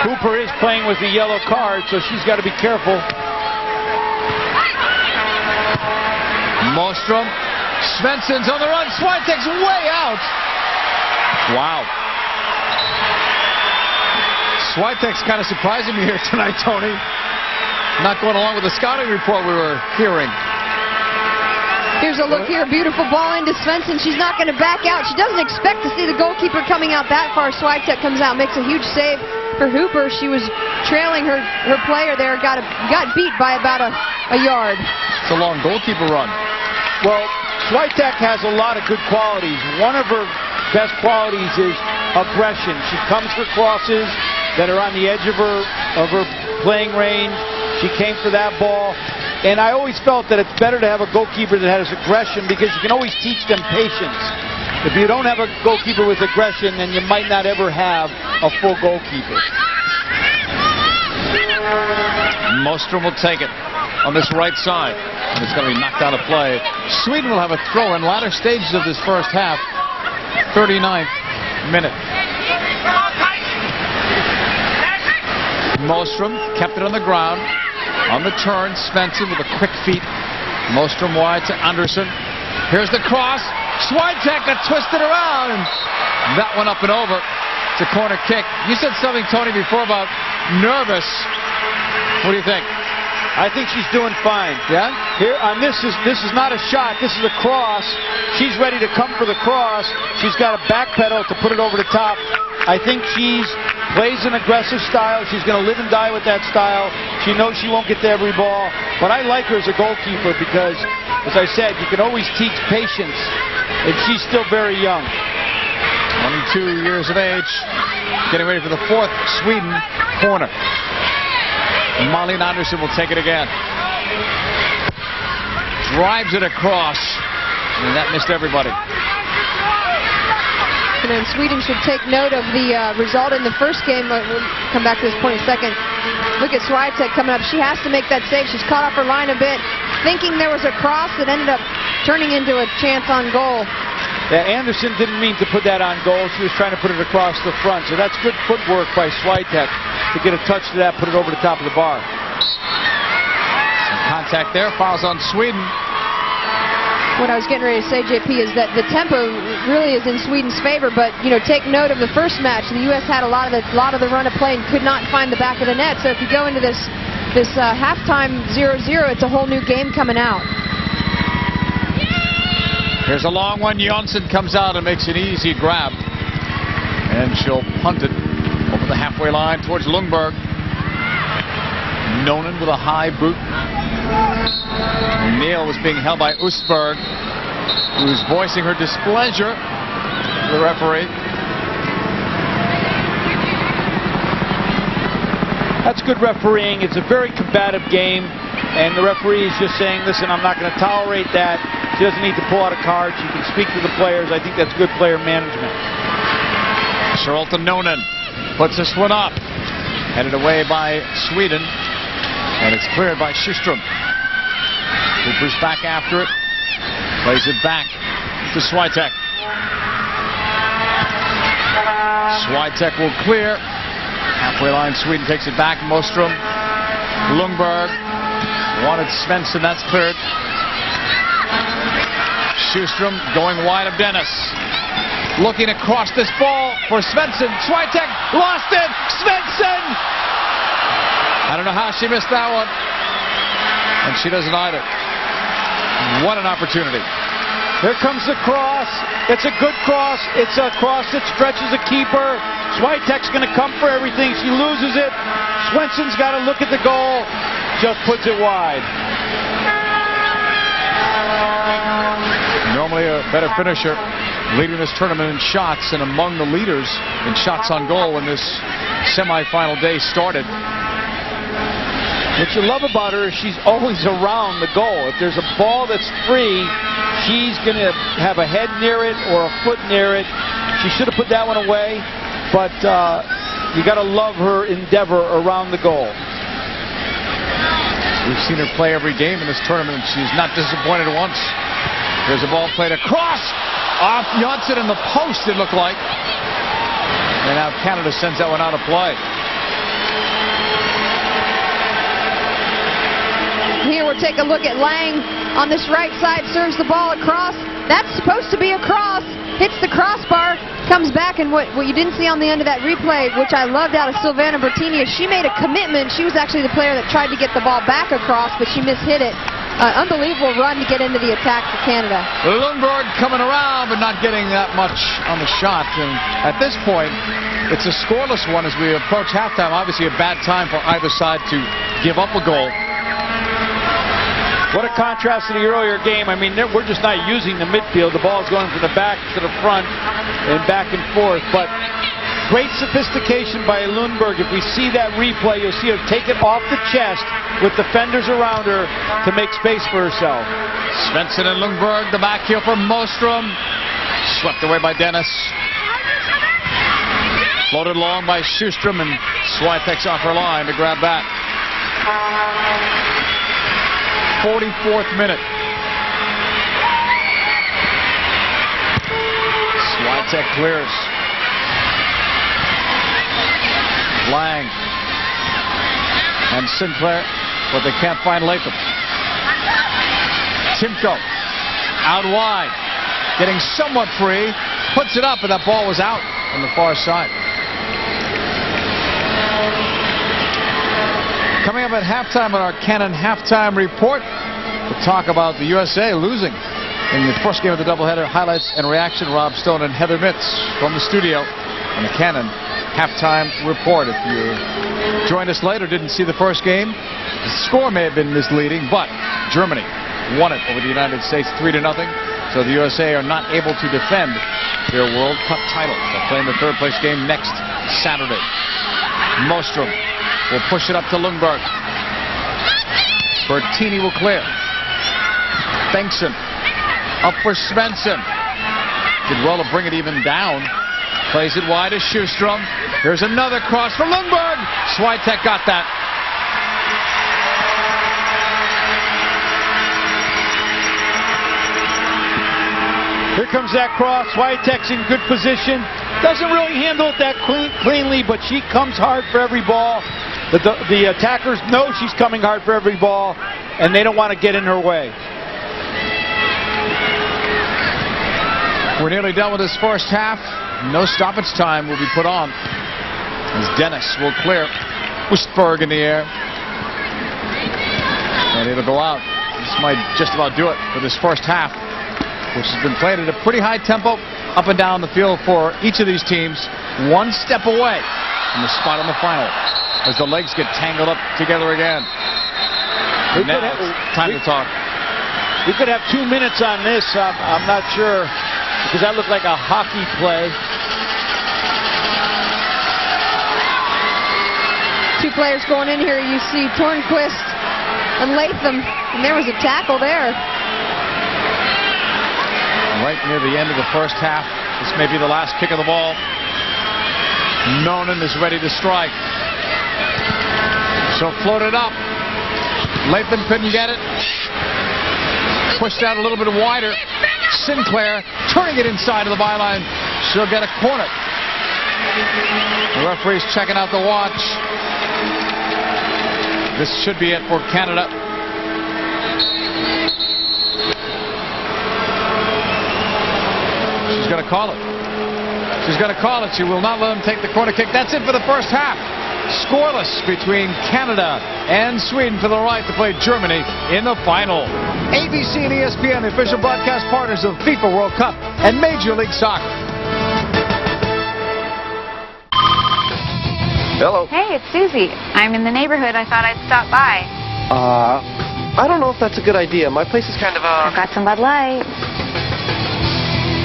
Hooper is playing with the yellow card, so she's got to be careful. Mostrom. Svensson's on the run. Swiatek's way out. Wow. Swiatek's kind of surprising me here tonight, Tony. Not going along with the scouting report we were hearing. Here's a look here. Beautiful ball into Svensson. She's not going to back out. She doesn't expect to see the goalkeeper coming out that far. Swiatek comes out, makes a huge save for Hooper. She was trailing her player there. Got beat by about a yard. It's a long goalkeeper run. Well, Swiatek has a lot of good qualities. One of her best qualities is aggression. She comes for crosses that are on the edge of her playing range. She came for that ball. And I always felt that it's better to have a goalkeeper that has aggression because you can always teach them patience. If you don't have a goalkeeper with aggression, then you might not ever have a full goalkeeper. Mostrom will take it on this right side. And it's going to be knocked out of play. Sweden will have a throw in latter stages of this first half. 39th minute. Mostrom kept it on the ground. On the turn, Svensson with a quick feet. Mostrom wide to Anderson. Here's the cross. Swiatek got twisted around. That one up and over. It's a corner kick. You said something, Tony, before about nervous. What do you think? I think she's doing fine. Yeah? Here on this is not a shot. This is a cross. She's ready to come for the cross. She's got a back pedal to put it over the top. I think she's plays an aggressive style. She's going to live and die with that style. She knows she won't get to every ball. But I like her as a goalkeeper because, as I said, you can always teach patience. And she's still very young. 22 years of age. Getting ready for the fourth Sweden corner. Malin Andersson will take it again. Drives it across. And that missed everybody. And Sweden should take note of the result in the first game. We'll come back to this point in a second. Look at Swiatek coming up. She has to make that save. She's caught off her line a bit, thinking there was a cross that ended up turning into a chance on goal. Yeah, Anderson didn't mean to put that on goal. She was trying to put it across the front. So that's good footwork by Swiatek to get a touch to that, put it over the top of the bar. Some contact there. Fouls on Sweden. What I was getting ready to say, JP, is that the tempo really is in Sweden's favor. But take note of the first match. The U.S. had a lot of the run of play and could not find the back of the net. So if you go into this halftime 0-0, it's a whole new game coming out. Here's a long one. Jonsson comes out and makes an easy grab. And she'll punt it over the halfway line towards Lundberg. Nonen with a high boot. Neal was being held by Östberg, who's voicing her displeasure to the referee. That's good refereeing. It's a very combative game, and the referee is just saying, listen, I'm not going to tolerate that. She doesn't need to pull out a card. She can speak to the players. I think that's good player management. Charlotte Nonen puts this one up. Headed away by Sweden, and it's cleared by Sjöström. Cooper's back after it. Plays it back to Swiatek. Swiatek will clear. Halfway line, Sweden takes it back. Mostrom. Lundberg. Wanted Svensson. That's cleared. Sjöström going wide of Dennis. Looking across this ball for Svensson. Swiatek lost it. Svensson! I don't know how she missed that one. And she doesn't either. What an opportunity. Here comes the cross. It's a good cross. It's a cross that stretches a keeper. Swiatek's going to come for everything. She loses it. Svensson's got to look at the goal. Just puts it wide. Normally a better finisher, leading this tournament in shots and among the leaders in shots on goal when this semifinal day started. What you love about her is she's always around the goal. If there's a ball that's free, she's going to have a head near it or a foot near it. She should have put that one away, but you got to love her endeavor around the goal. We've seen her play every game in this tournament, and she's not disappointed once. There's a ball played across off Jonsson in the post, it looked like. And now Canada sends that one out of play. Here we'll take a look at Lang on this right side, serves the ball across. That's supposed to be a cross. Hits the crossbar, comes back, and what you didn't see on the end of that replay, which I loved out of Silvana Bertini, is she made a commitment. She was actually the player that tried to get the ball back across, but she mishit it. Unbelievable run to get into the attack for Canada. Lundberg coming around, but not getting that much on the shot. And at this point, it's a scoreless one as we approach halftime. Obviously a bad time for either side to give up a goal. What a contrast to the earlier game. I mean, we're just not using the midfield. The ball's going from the back to the front and back and forth. But great sophistication by Lundberg. If we see that replay, you'll see her take it off the chest with defenders around her to make space for herself. Svensson and Lundberg, the back heel for Mostrom. Swept away by Dennis. Floated along by Sjöström, and Swiatek's off her line to grab that. 44th minute. Swiatek clears. Lang and Sinclair, but they can't find Latham. Timko out wide, getting somewhat free. puts it up, and that ball was out on the far side. Coming up at halftime on our Canon halftime report, we'll talk about the USA losing in the first game of the doubleheader. Highlights and reaction, Rob Stone and Heather Mitz from the studio on the Canon halftime report. If you joined us late or didn't see the first game, the score may have been misleading, but Germany won it over the United States 3-0. So the USA are not able to defend their World Cup title. They'll play in the third place game next Saturday. Mostrom will push it up to Lundberg. Bertini will clear. Bengtsson up for Svensson. Did well to bring it even down. Plays it wide to Sjöström. Here's another cross for Lundberg. Swiatek got that. Here comes that cross. Swiatek's in good position. Doesn't really handle it that cleanly, but she comes hard for every ball. The attackers know she's coming hard for every ball, and they don't want to get in her way. We're nearly done with this first half. No stoppage time will be put on as Dennis will clear. Wustberg in the air. And it'll go out. This might just about do it for this first half, which has been played at a pretty high tempo up and down the field for each of these teams. One step away from the spot on the final as the legs get tangled up together again. Now it's time to talk. We could have 2 minutes on this. I'm not sure, because that looked like a hockey play. Two players going in here. You see Tornquist and Latham, and there was a tackle there. Right near the end of the first half. This may be the last kick of the ball. Nonen is ready to strike. So floated up. Latham couldn't get it. Pushed out a little bit wider. Sinclair turning it inside of the byline. She'll get a corner. The referee's checking out the watch. This should be it for Canada. She's going to call it. She's going to call it. She will not let them take the corner kick. That's it for the first half. Scoreless between Canada and Sweden for the right to play Germany in the final. ABC and ESPN, the official broadcast partners of FIFA World Cup and Major League Soccer. Hello. Hey, it's Susie. I'm in the neighborhood. I thought I'd stop by. I don't know if that's a good idea. My place is kind of I've got some Bud Light.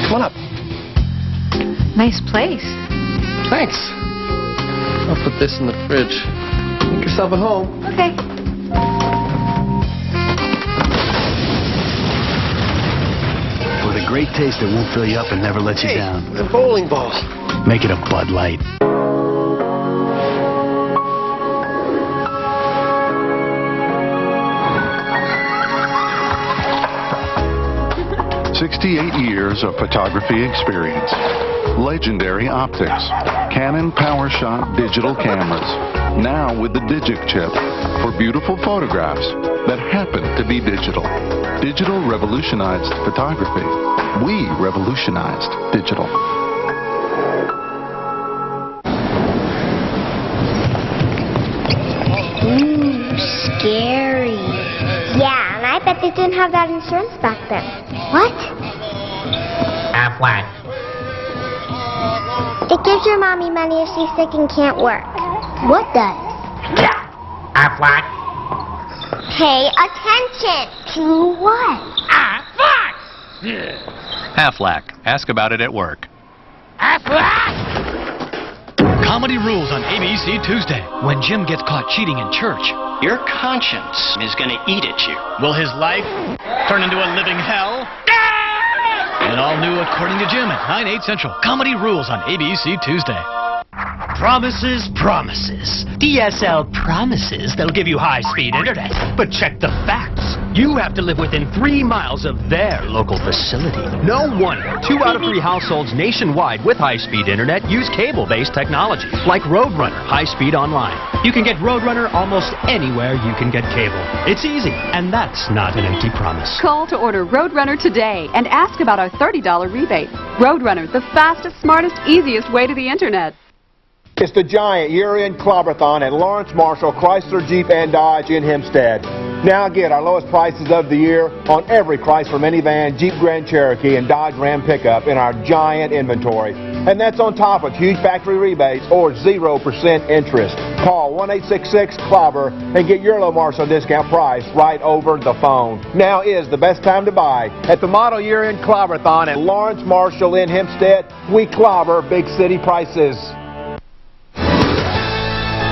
Come on up. Nice place. Thanks. I'll put this in the fridge. Make yourself at home. Okay. With a great taste that won't fill you up and never let you down. The bowling ball. Make it a Bud Light. Years of photography experience. Legendary optics. Canon PowerShot digital cameras. Now with the Digic chip for beautiful photographs that happen to be digital. Digital revolutionized photography. We revolutionized digital. Ooh, scary. Yeah, and I bet they didn't have that insurance back then. What? Flat. It gives your mommy money if she's sick and can't work. What does? Flat. Pay attention. To what? Flat. Aflac. Ask about it at work. Comedy rules on ABC Tuesday. When Jim gets caught cheating in church, your conscience is going to eat at you. will his life turn into a living hell? And all new According to Jim at 9/8 Central. Comedy rules on ABC Tuesday. Promises, promises. DSL promises they'll give you high-speed internet. But check the facts. You have to live within 3 miles of their local facility. No wonder 2 out of 3 households nationwide with high-speed internet use cable-based technology, like Roadrunner high-speed online. You can get Roadrunner almost anywhere you can get cable. It's easy, and that's not an empty promise. Call to order Roadrunner today and ask about our $30 rebate. Roadrunner, the fastest, smartest, easiest way to the internet. It's the giant year-end Clobber-thon at Lawrence Marshall Chrysler Jeep and Dodge in Hempstead. Now get our lowest prices of the year on every Chrysler minivan, Jeep Grand Cherokee, and Dodge Ram pickup in our giant inventory. And that's on top of huge factory rebates or 0% interest. Call 1-866-CLOBBER and get your low Marshall discount price right over the phone. Now is the best time to buy. At the model year-end Clobber-thon at Lawrence Marshall in Hempstead, we clobber big city prices.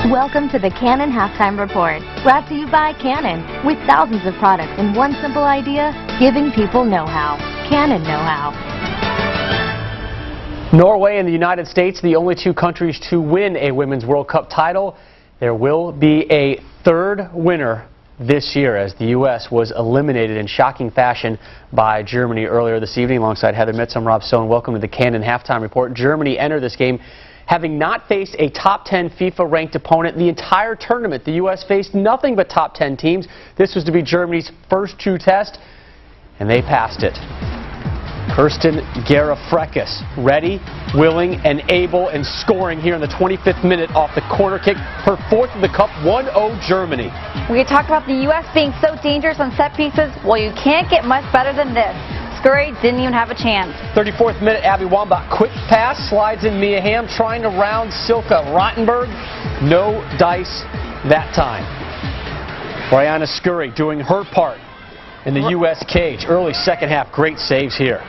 Welcome to the Canon Halftime Report, brought to you by Canon, with thousands of products and one simple idea, giving people know-how. Canon know-how. Norway and the United States, the only 2 countries to win a Women's World Cup title. There will be a 3rd winner this year, as the U.S. was eliminated in shocking fashion by Germany earlier this evening. Alongside Heather Mitz, I'm Rob Stone. Welcome to the Canon Halftime Report. Germany entered this game having not faced a top 10 FIFA-ranked opponent the entire tournament. The U.S. faced nothing but top 10 teams. This was to be Germany's first true test, and they passed it. Kirsten Gerafrekis, ready, willing, and able, and scoring here in the 25th minute off the corner kick. Her 4th of the cup, 1-0 Germany. We talk about the U.S. being so dangerous on set pieces. Well, you can't get much better than this. Scurry didn't even have a chance. 34th minute, Abby Wambach, quick pass, slides in Mia Hamm, trying to round Silke Rottenberg. No dice that time. Brianna Scurry doing her part in the U.S. cage. Early second half, great saves here.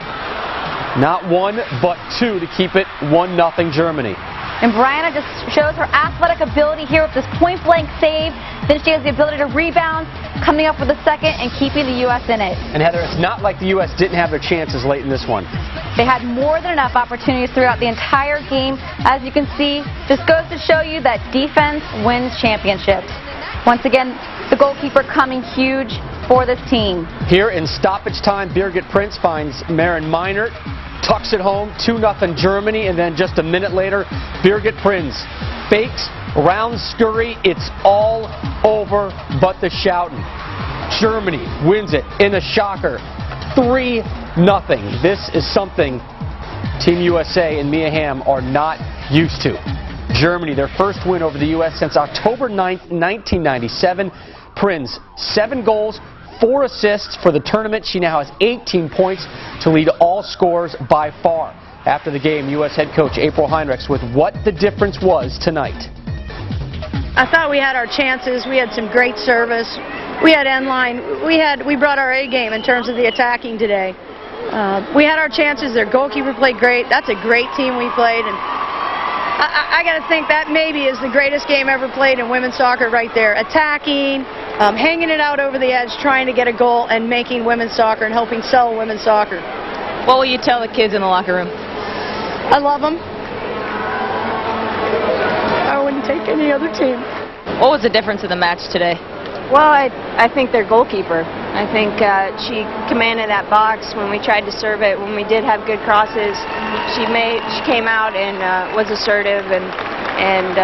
Not 1, but 2 to keep it 1-0 Germany. And Brianna just shows her athletic ability here with this point-blank save. Then she has the ability to rebound, coming up with a second and keeping the U.S. in it. And Heather, it's not like the U.S. didn't have their chances late in this one. They had more than enough opportunities throughout the entire game. As you can see, just goes to show you that defense wins championships. Once again, the goalkeeper coming huge for this team. Here in stoppage time, Birgit Prinz finds Maren Meinert, tucks it home, 2-0 Germany, and then just a minute later, Birgit Prinz fakes, rounds Scurry, it's all over but the shouting. Germany wins it in a shocker, 3-0. This is something Team USA and Mia Hamm are not used to. Germany, their first win over the U.S. since October 9th, 1997. Prinz, 7 goals, 4 assists for the tournament. She now has 18 points to lead all scorers by far. After the game, U.S. head coach April Heinrichs with what the difference was tonight. I thought we had our chances. We had some great service. We had end line. We brought our A game in terms of the attacking today. We had our chances. Their goalkeeper played great. That's a great team we played, and I got to think that maybe is the greatest game ever played in women's soccer right there. Attacking, hanging it out over the edge, trying to get a goal, and making women's soccer and helping sell women's soccer. What will you tell the kids in the locker room? I love them. I wouldn't take any other team. What was the difference in the match today? Well, I think their goalkeeper. I think she commanded that box when we tried to serve it. When we did have good crosses, she came out and was assertive, and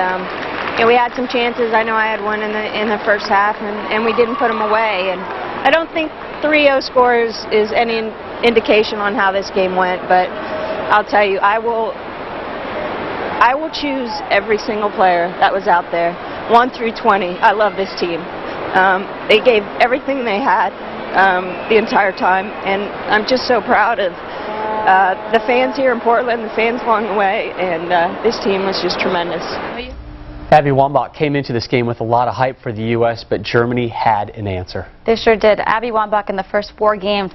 we had some chances. I know I had one in the first half, and we didn't put them away. And I don't think 3-0 score is any indication on how this game went, but I'll tell you, I will choose every single player that was out there, 1 through 20. I love this team. They gave everything they had the entire time, and I'm just so proud of the fans here in Portland, the fans along the way, and this team was just tremendous. Abby Wambach came into this game with a lot of hype for the U.S., but Germany had an answer. They sure did. Abby Wambach in the first 4 games,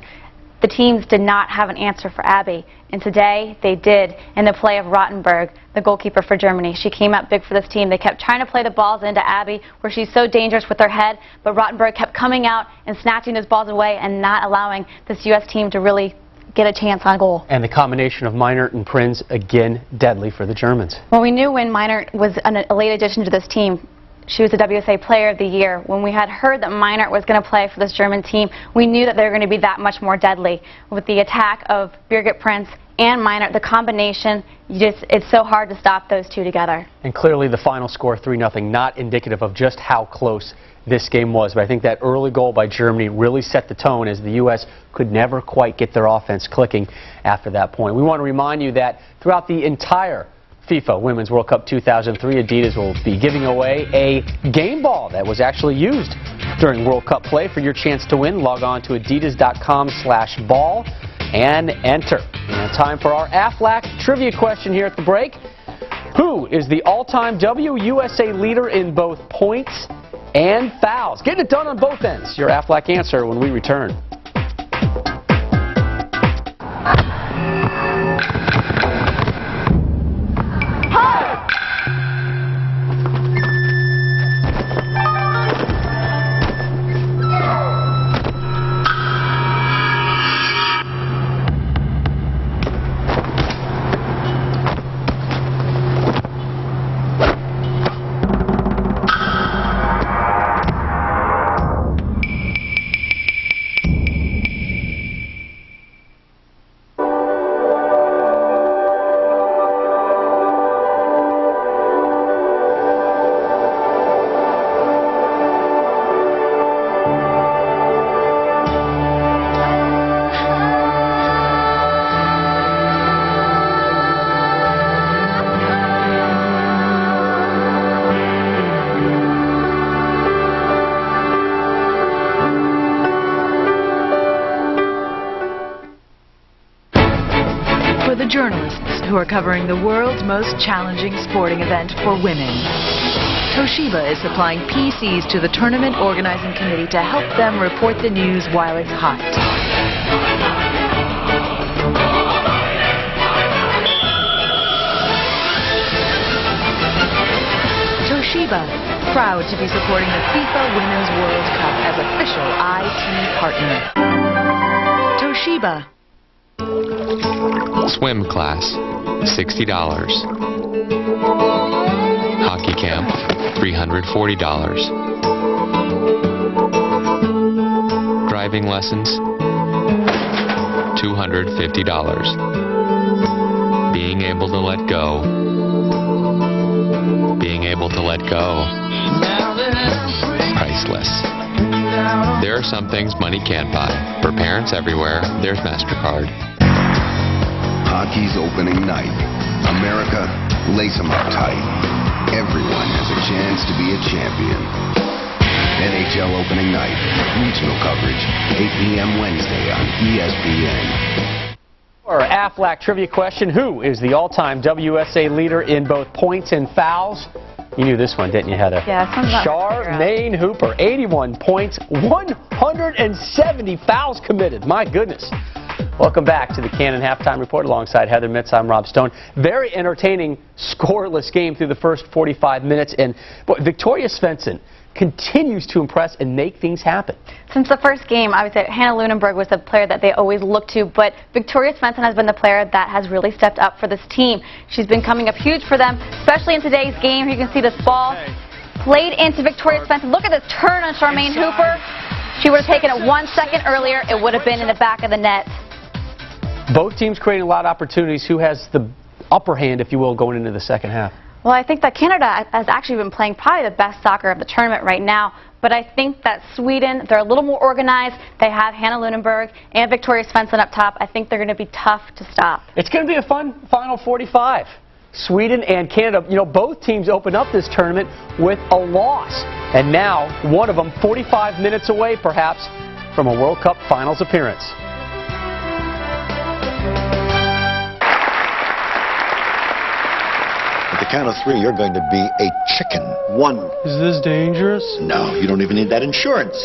the teams did not have an answer for Abby, and today they did in the play of Rottenberg, the goalkeeper for Germany. She came out big for this team. They kept trying to play the balls into Abby, where she's so dangerous with her head, but Rottenberg kept coming out and snatching those balls away and not allowing this U.S. team to really get a chance on goal. And the combination of Meinert and Prinz, again, deadly for the Germans. Well, we knew when Meinert was a late addition to this team, she was the WWC Player of the Year. When we had heard that Meinert was going to play for this German team, we knew that they were going to be that much more deadly. With the attack of Birgit Prinz and Meinert, the combination, it's so hard to stop those two together. And clearly the final score, 3-0, not indicative of just how close this game was. But I think that early goal by Germany really set the tone, as the U.S. could never quite get their offense clicking after that point. We want to remind you that throughout the entire FIFA Women's World Cup 2003, Adidas will be giving away a game ball that was actually used during World Cup play. For your chance to win, log on to adidas.com/ball and enter. And time for our AFLAC trivia question here at the break. Who is the all-time WUSA leader in both points and fouls? Getting it done on both ends. Your AFLAC answer when we return. For the journalists who are covering the world's most challenging sporting event for women, Toshiba is supplying PCs to the tournament organizing committee to help them report the news while it's hot. Toshiba, proud to be supporting the FIFA Women's World Cup as official IT partner. Toshiba. Swim class, $60. Hockey camp, $340. Driving lessons, $250. Being able to let go. Being able to let go. Priceless. There are some things money can't buy. For parents everywhere, there's MasterCard. Hockey's opening night. America, lace 'em up tight. Everyone has a chance to be a champion. NHL opening night. Regional coverage, 8 p.m. Wednesday on ESPN. Our AFLAC trivia question: who is the all-time WUSA leader in both points and fouls? You knew this one, didn't you, Heather? Yeah, Charmaine Hooper, 81 points, 170 fouls committed. My goodness. Welcome back to the Cannon Halftime Report alongside Heather Mitz. I'm Rob Stone. Very entertaining, scoreless game through the first 45 minutes. And boy, Victoria Svensson continues to impress and make things happen. Since the first game, I would say Hannah Lunenburg was the player that they always look to, but Victoria Svensson has been the player that has really stepped up for this team. She's been coming up huge for them, especially in today's game. You can see this ball played into Victoria Svensson. Look at this turn on Charmaine Hooper. She would have taken it 1 second earlier. It would have been in the back of the net. Both teams creating a lot of opportunities. Who has the upper hand, if you will, going into the second half? Well, I think that Canada has actually been playing probably the best soccer of the tournament right now. But I think that Sweden, they're a little more organized. They have Hannah Lunenburg and Victoria Svensson up top. I think they're going to be tough to stop. It's going to be a fun final 45. Sweden and Canada, you know, both teams opened up this tournament with a loss. And now, one of them 45 minutes away, perhaps, from a World Cup Finals appearance. At the count of 3, you're going to be a chicken. 1. Is this dangerous? No, you don't even need that insurance.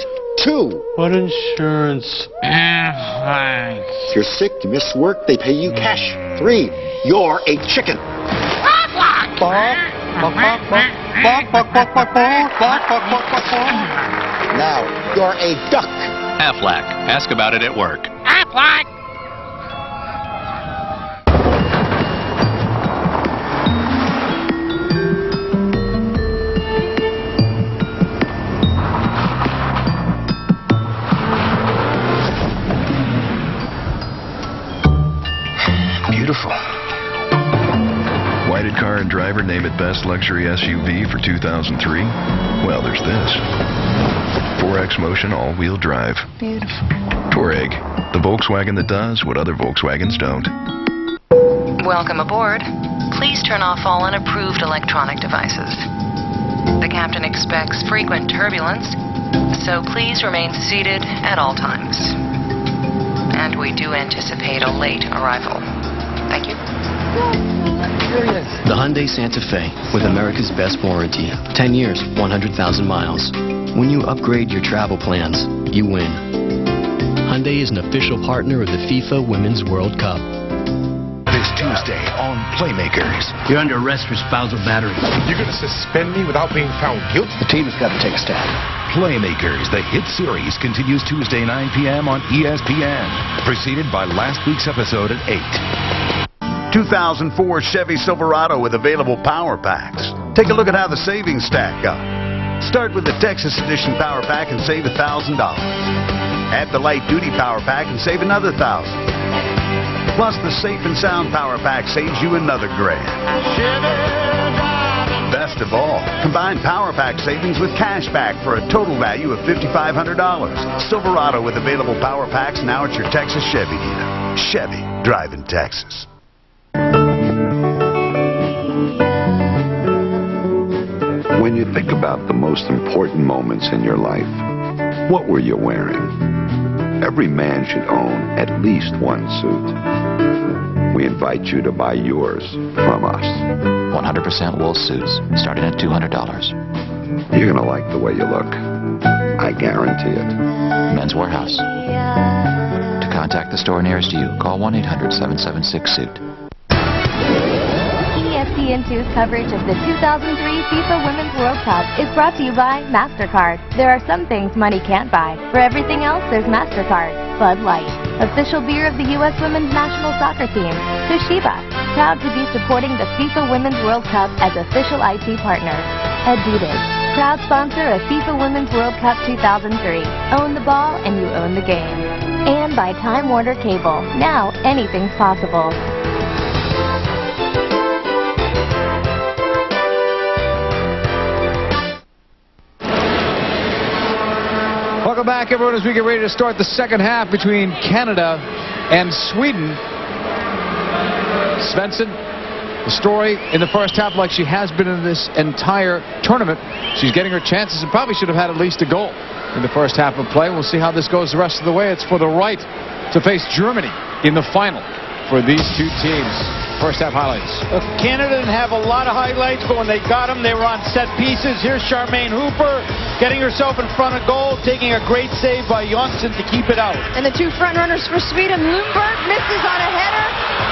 2. What insurance? If you're sick, you miss work, they pay you cash. 3. You're a chicken. Now, you're a duck. AFLAC. Ask about it at work. AFLAC! driver name it best luxury SUV for 2003? Well, there's this. 4X Motion all-wheel drive. Beautiful. Touareg, the Volkswagen that does what other Volkswagens don't. Welcome aboard. Please turn off all unapproved electronic devices. The captain expects frequent turbulence, so please remain seated at all times. And we do anticipate a late arrival. Thank you. The Hyundai Santa Fe, with America's best warranty. 10 years, 100,000 miles. When you upgrade your travel plans, you win. Hyundai is an official partner of the FIFA Women's World Cup. This Tuesday on Playmakers. You're under arrest for spousal battery. You're going to suspend me without being found guilty? The team has got to take a stand. Playmakers, the hit series, continues Tuesday 9 p.m. on ESPN. Preceded by last week's episode at 8. 2004 Chevy Silverado with available power packs. Take a look at how the savings stack up. Start with the Texas Edition Power Pack and save $1,000. Add the Light Duty Power Pack and save another $1,000. Plus the Safe and Sound Power Pack saves you another $1,000. Best of all, combine Power Pack savings with cash back for a total value of $5,500. Silverado with available Power Packs now at your Texas Chevy dealer. Chevy, driving Texas. When you think about the most important moments in your life, what were you wearing? Every man should own at least one suit. We invite you to buy yours from us. 100% wool suits, starting at $200. You're going to like the way you look. I guarantee it. Men's Warehouse. To contact the store nearest you, call 1-800-776-SUIT. ESPN2's coverage of the 2003 FIFA Women's World Cup is brought to you by MasterCard. There are some things money can't buy. For everything else, there's MasterCard. Bud Light, official beer of the U.S. Women's National Soccer Team. Toshiba, proud to be supporting the FIFA Women's World Cup as official IT partner. Adidas, proud sponsor of FIFA Women's World Cup 2003. Own the ball and you own the game. And by Time Warner Cable. Now, anything's possible. Welcome back, everyone, as we get ready to start the second half between Canada and Sweden. Svensson, the story in the first half, like she has been in this entire tournament. She's getting her chances and probably should have had at least a goal in the first half of play. We'll see how this goes the rest of the way. It's for the right to face Germany in the final for these two teams. First half highlights. Canada didn't have a lot of highlights, but when they got them, they were on set pieces. Here's Charmaine Hooper getting herself in front of goal, taking a great save by Jonsson to keep it out. And the two front runners for Sweden, Lundberg misses on a header,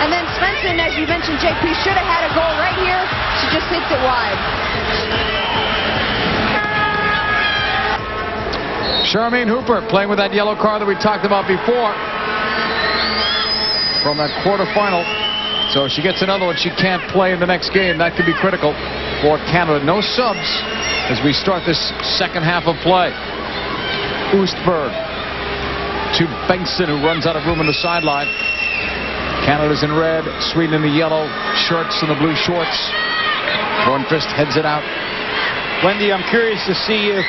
and then Svensson, as you mentioned, JP, should have had a goal right here. She just hits it wide. Charmaine Hooper playing with that yellow card that we talked about before from that quarterfinal. So if she gets another one, she can't play in the next game. That could be critical for Canada. No subs as we start this second half of play. Oostberg to Bengtsson, who runs out of room on the sideline. Canada's in red, Sweden in the yellow shirts and the blue shorts. Hornqvist heads it out. Wendy, I'm curious to see if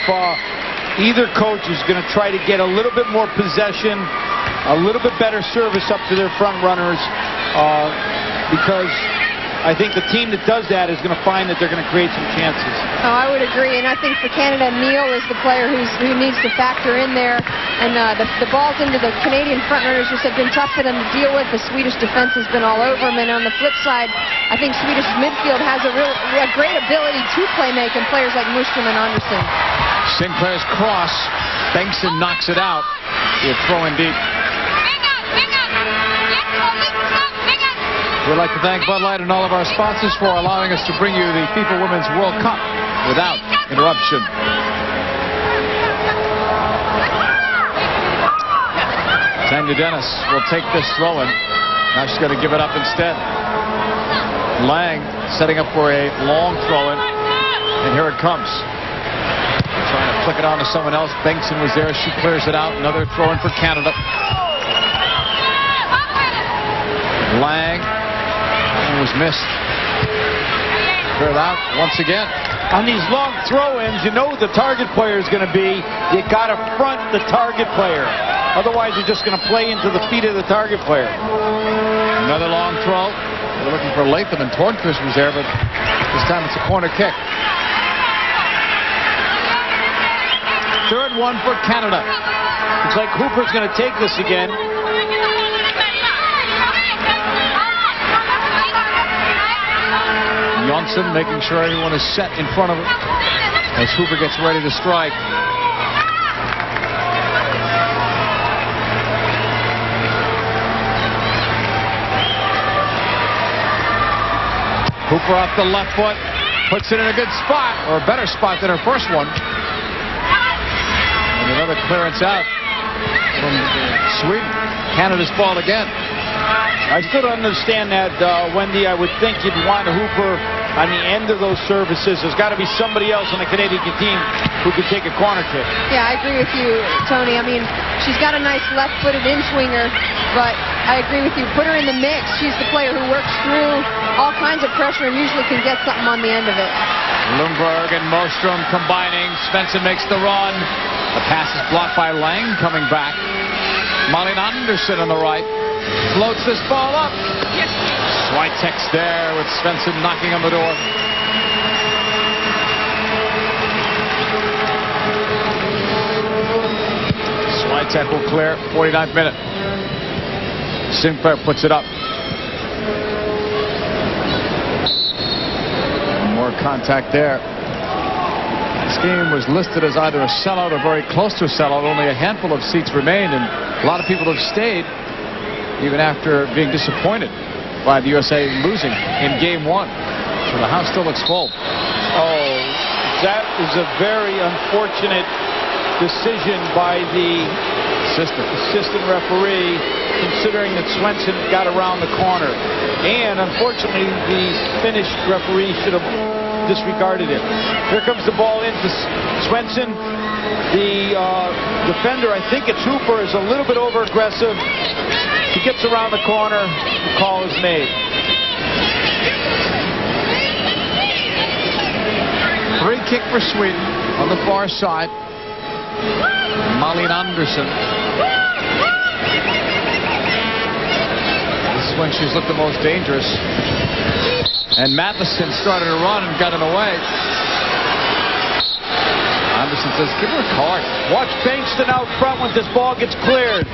either coach is going to try to get a little bit more possession, a little bit better service up to their front runners, because I think the team that does that is going to find that they're going to create some chances. Oh, I would agree, and I think for Canada, Neal is the player who needs to factor in there, and the balls into the Canadian front runners just have been tough for them to deal with. The Swedish defense has been all over them, and on the flip side, I think Swedish midfield has a great ability to play make, and players like Muström and Andersson. Sinclair's cross, Bengtsson knocks it out. We're throwing deep. We'd like to thank Bud Light and all of our sponsors for allowing us to bring you the FIFA Women's World Cup without interruption. Tanya Dennis will take this throw-in. Now she's going to give it up instead. Lang setting up for a long throw-in, and here it comes. Trying to flick it on to someone else. Bengtsson was there. She clears it out. Another throw-in for Canada. Lang was missed. Cleared out once again. On these long throw-ins, you know who the target player is going to be. You got to front the target player. Otherwise, you're just going to play into the feet of the target player. Another long throw. They're looking for Latham, and Tornquist was there, but this time it's a corner kick. Third one for Canada. Looks like Hooper's going to take this again. Johnson making sure everyone is set in front of him as Hooper gets ready to strike. Hooper off the left foot, puts it in a good spot, or a better spot than her first one. And another clearance out from Sweden. Canada's ball again. I still don't understand that, Wendy. I would think you'd want Hooper on the end of those services. There's got to be somebody else on the Canadian team who could take a corner kick. Yeah, I agree with you, Tony. I mean, she's got a nice left-footed in-swinger, but I agree with you. Put her in the mix. She's the player who works through all kinds of pressure and usually can get something on the end of it. Lundberg and Mostrom combining. Svensson makes the run. The pass is blocked by Lang coming back. Malin Andersson on the right. Floats this ball up. Swiatek's there with Svensson knocking on the door. Swiatek will clear. 49th minute. Sinclair puts it up. More contact there. This game was listed as either a sellout or very close to a sellout. Only a handful of seats remained, and a lot of people have stayed even after being disappointed by the USA losing in Game 1. So the house still looks full. Oh, that is a very unfortunate decision by the assistant referee, considering that Svensson got around the corner. And unfortunately, the Finnish referee should have disregarded it. Here comes the ball in to Svensson. The defender, I think it's Hooper, is a little bit over-aggressive. He gets around the corner. The call is made. Free kick for Sweden on the far side. Malin Andersson. This is when she's looked the most dangerous. And Matheson started to run and got him away. Anderson says, give her a card. Watch Bankston out front when this ball gets cleared.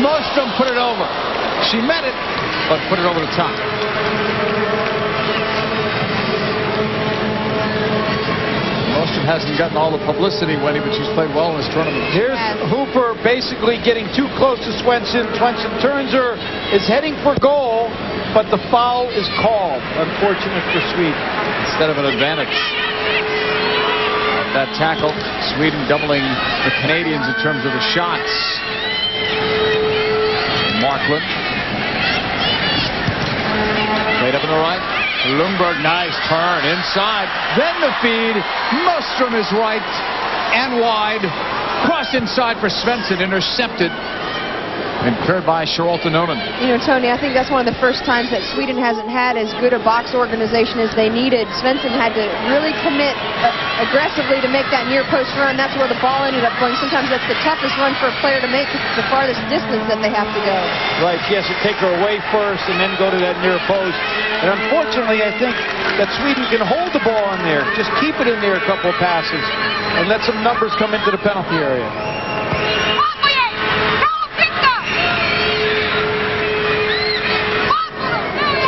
Mostrom put it over. She met it, but put it over the top. Mostrom hasn't gotten all the publicity, Wendy, but she's played well in this tournament. Here's Hooper basically getting too close to Svensson. Svensson turns her, is heading for goal, but the foul is called. Unfortunate for Sweden. Instead of an advantage. That tackle, Sweden doubling the Canadians in terms of the shots. Markland. Played up on the right. Lundberg, nice turn inside. Then the feed. Mostrom is right and wide. Cross inside for Svensson, intercepted. And cleared by Charlotte Nonen. You know, Tony, I think that's one of the first times that Sweden hasn't had as good a box organization as they needed. Svensson had to really commit aggressively to make that near post run. That's where the ball ended up going. Sometimes that's the toughest run for a player to make. It's the farthest distance that they have to go. Right, she has to take her away first and then go to that near post. And unfortunately, I think that Sweden can hold the ball in there. Just keep it in there a couple of passes and let some numbers come into the penalty area.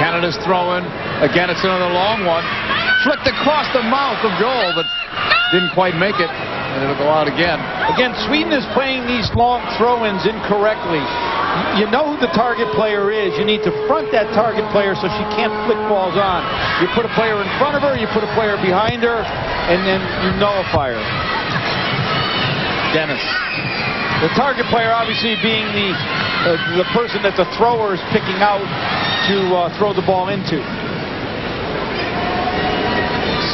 Canada's throwing. Again, it's another long one. Flicked across the mouth of goal, but didn't quite make it. And it'll go out again. Again, Sweden is playing these long throw-ins incorrectly. You know who the target player is. You need to front that target player so she can't flick balls on. You put a player in front of her, you put a player behind her, and then you nullify her. Dennis. The target player obviously being the person that the thrower is picking out to throw the ball into.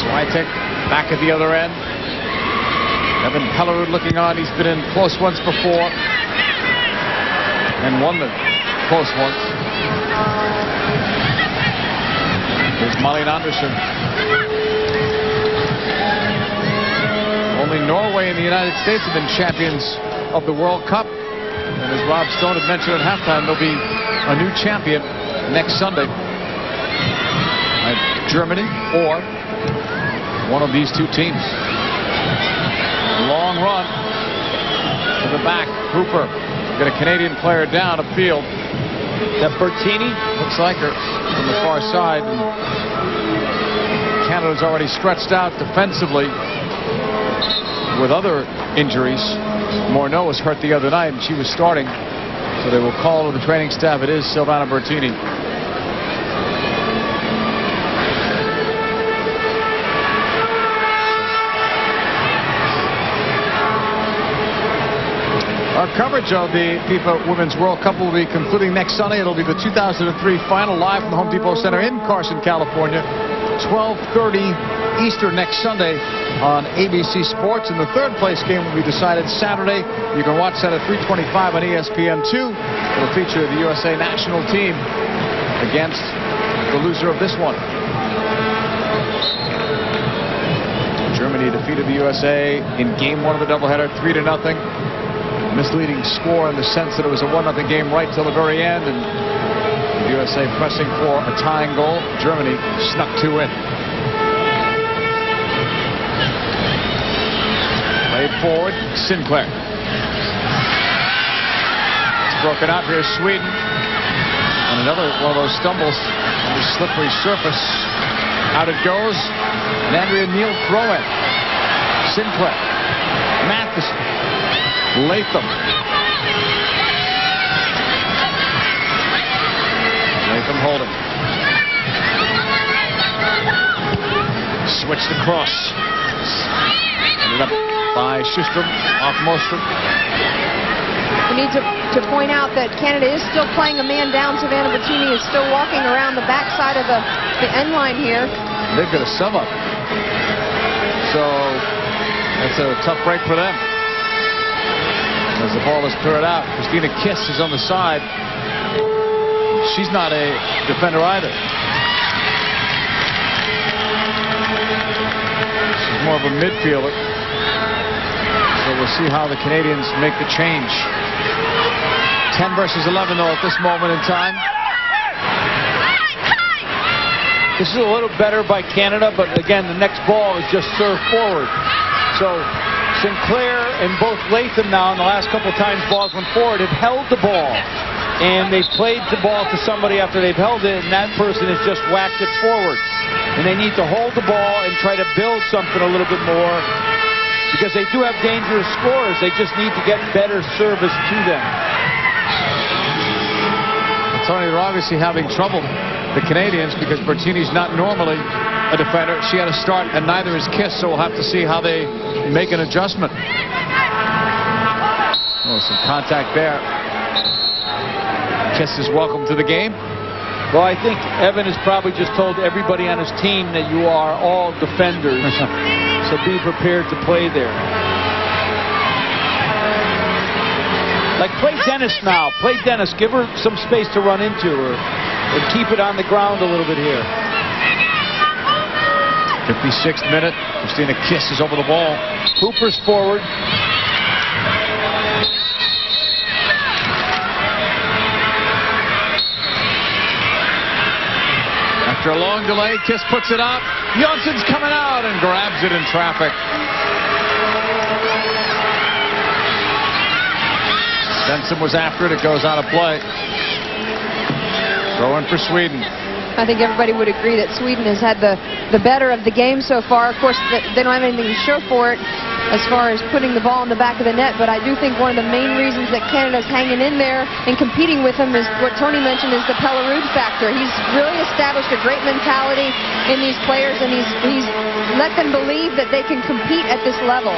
Swiatek back at the other end. Evan Pellerud looking on. He's been in close ones before and won the close ones. Here's Malin Andersson. Only Norway and the United States have been champions of the World Cup. And as Rob Stone had mentioned at halftime, there'll be a new champion next Sunday. Germany or one of these two teams. Long run to the back. Hooper got a Canadian player down upfield. That Bertini? Looks like her from the far side. And Canada's already stretched out defensively with other injuries. Morneau was hurt the other night and she was starting. So they will call to the training staff. It is Silvana Bertini. Our coverage of the FIFA Women's World Cup will be concluding next Sunday. It'll be the 2003 final live from the Home Depot Center in Carson, California. 12:30 Eastern next Sunday on ABC Sports. And the third place game will be decided Saturday. You can watch that at 3:25 on ESPN2. It'll feature the USA national team against the loser of this one. Germany defeated the USA in game one of the doubleheader 3-0. Misleading score in the sense that it was a 1-0 game right till the very end, and the USA pressing for a tying goal. Germany snuck two in. Played forward, Sinclair. It's broken out here, Sweden. And another one of those stumbles on the slippery surface. Out it goes. And Andrea Neal throw it. Sinclair. Matheson. Latham. Latham holding. Switched across. Ended up by Sjostrom off Mostrom. We need to point out that Canada is still playing a man down. Silvana Bertini is still walking around the backside of the end line here. They've got a sum up. So that's a tough break for them. As the ball is cleared out, Christina Kiss is on the side. She's not a defender either. She's more of a midfielder. So we'll see how the Canadians make the change. 10 versus 11 though at this moment in time. This is a little better by Canada, but again, the next ball is just served forward. So Sinclair and both Latham now in the last couple of times balls went forward have held the ball. And they've played the ball to somebody after they've held it, and that person has just whacked it forward. And they need to hold the ball and try to build something a little bit more, because they do have dangerous scorers. They just need to get better service to them. Tony, they're obviously having trouble, the Canadians, because Bertini's not normally a defender. She had a start, and neither is Kiss, so we'll have to see how they make an adjustment. Oh, some contact there. Kiss is welcome to the game. Well, I think Evan has probably just told everybody on his team that you are all defenders, so be prepared to play there. Like, play Dennis now. Play Dennis. Give her some space to run into her and keep it on the ground a little bit here. 56th minute. Christina Kiss is over the ball. Hooper's forward. After a long delay, Kiss puts it up. Jonsson's coming out and grabs it in traffic. Svensson was after it. It goes out of play. Throw in for Sweden. I think everybody would agree that Sweden has had the better of the game so far. Of course, they don't have anything to show for it as far as putting the ball in the back of the net, but I do think one of the main reasons that Canada's hanging in there and competing with them is what Tony mentioned, is the Pellerud factor. He's really established a great mentality in these players, and he's let them believe that they can compete at this level.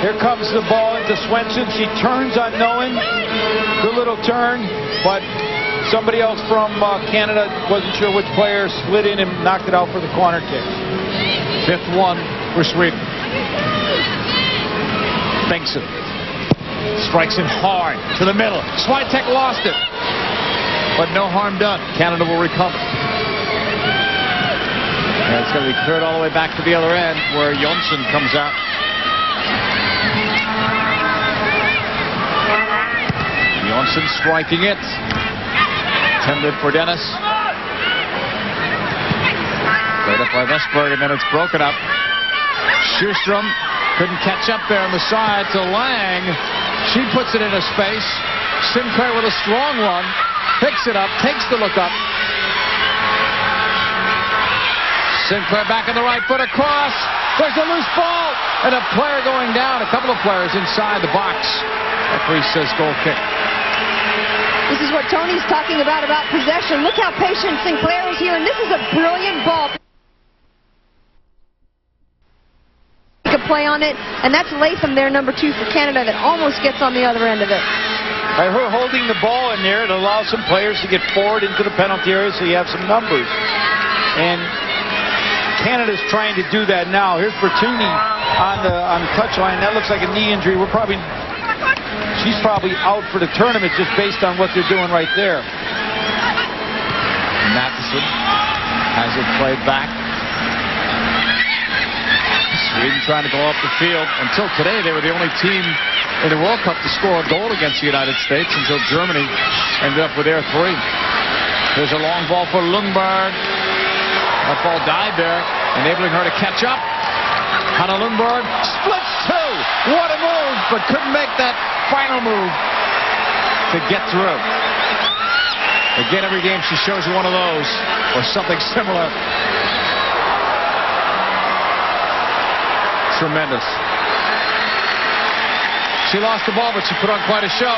Here comes the ball into Svensson. She turns unknowing. Good little turn, but somebody else from Canada, wasn't sure which player, slid in and knocked it out for the corner kick. 5th one for Sweden. Bengtsson strikes it hard to the middle. Swiatek lost it, but no harm done. Canada will recover. And it's going to be cleared all the way back to the other end where Jonsson comes out. Jonsson striking it. Intended for Dennis. Played up by Westberg, and then it's broken up. Sjöström couldn't catch up there on the side to Lang. She puts it into space. Sinclair with a strong run. Picks it up, takes the look up. Sinclair back on the right foot across. There's a loose ball. And a player going down. A couple of players inside the box. Referee says goal kick. This is what Tony's talking about possession. Look how patient Sinclair is here, and this is a brilliant ball. A play on it, and that's Latham there, number 2 for Canada, that almost gets on the other end of it. By her holding the ball in there, it allows some players to get forward into the penalty area, so you have some numbers. And Canada's trying to do that now. Here's Bertuni on the touchline. That looks like a knee injury. She's probably out for the tournament just based on what they're doing right there. Matheson has it played back. Sweden trying to go up the field. Until today, they were the only team in the World Cup to score a goal against the United States until Germany ended up with their 3. There's a long ball for Lundberg. That ball died there, enabling her to catch up. Hanna Lundberg splits 2. What a move, but couldn't make that final move to get through. Again, every game she shows you one of those or something similar. Tremendous. She lost the ball, but she put on quite a show.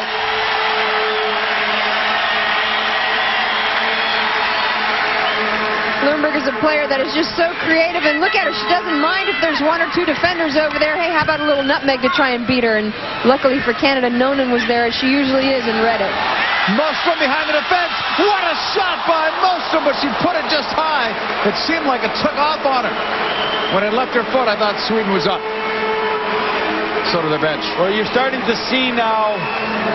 Lundberg is a player that is just so creative, and look at her. She doesn't mind if there's 1 or 2 defenders over there. Hey, how about a little nutmeg to try and beat her? And luckily for Canada, Nonen was there, as she usually is, and read it. Mostrom behind the defense. What a shot by Mostrom, but she put it just high. It seemed like it took off on her. When it left her foot, I thought Sweden was up. So to the bench. Well, you're starting to see now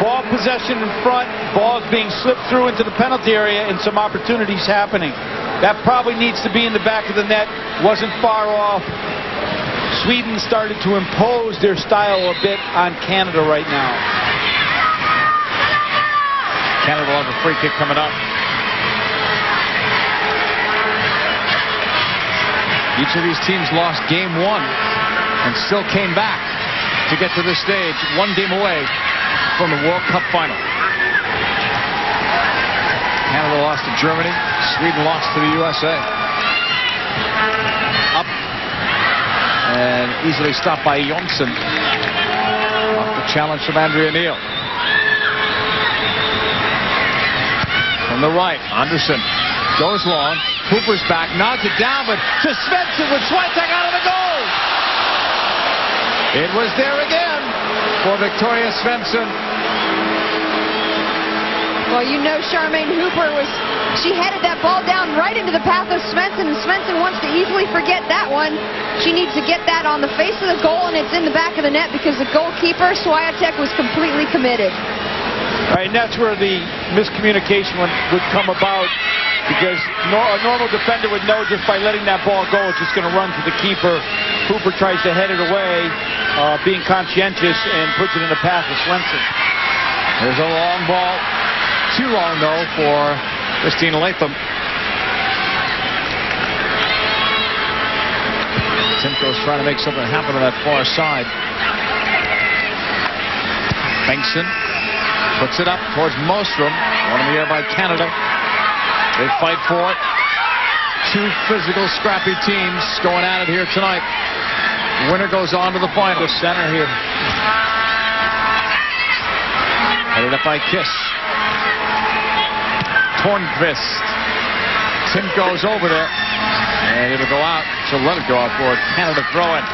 ball possession in front, balls being slipped through into the penalty area, and some opportunities happening. That probably needs to be in the back of the net. Wasn't far off. Sweden started to impose their style a bit on Canada right now. Canada will have a free kick coming up. Each of these teams lost game 1 and still came back to get to this stage, 1 game away from the World Cup final. Canada lost to Germany. Sweden lost to the USA. Up and easily stopped by Jonsson. Off the challenge from Andrea Neal. From the right, Anderson goes long. Hooper's back, nods it down, but to Svensson with Swiatek out of the goal. It was there again for Victoria Svensson. Well, you know Charmaine Hooper she headed that ball down right into the path of Svensson, and Svensson wants to easily forget that one. She needs to get that on the face of the goal, and it's in the back of the net because the goalkeeper, Swiatek, was completely committed. Right, and that's where the miscommunication would come about, because a normal defender would know just by letting that ball go, it's just going to run to the keeper. Hooper tries to head it away, being conscientious, and puts it in the path of Svensson. There's a long ball. Too long, though, for Christine Latham. Simcoe's trying to make something happen on that far side. Bengtsson puts it up towards Mostrom. One in the air by Canada. They fight for it. 2 physical, scrappy teams going at it here tonight. The winner goes on to the final. The center here. Headed up by Kiss. Tornqvist. Tim goes over there. And it'll go out. She'll let it go out for it. Canada throw in.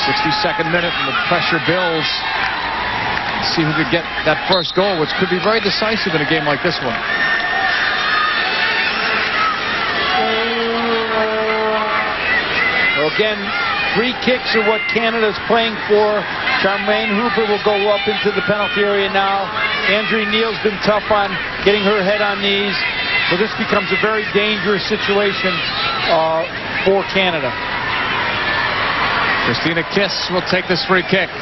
62nd minute and the pressure builds. See who could get that first goal, which could be very decisive in a game like this one. Well, again, free kicks are what Canada's playing for. Charmaine Hooper will go up into the penalty area now. Andrea Neal's been tough on getting her head on knees. So this becomes a very dangerous situation for Canada. Christina Kiss will take this free kick.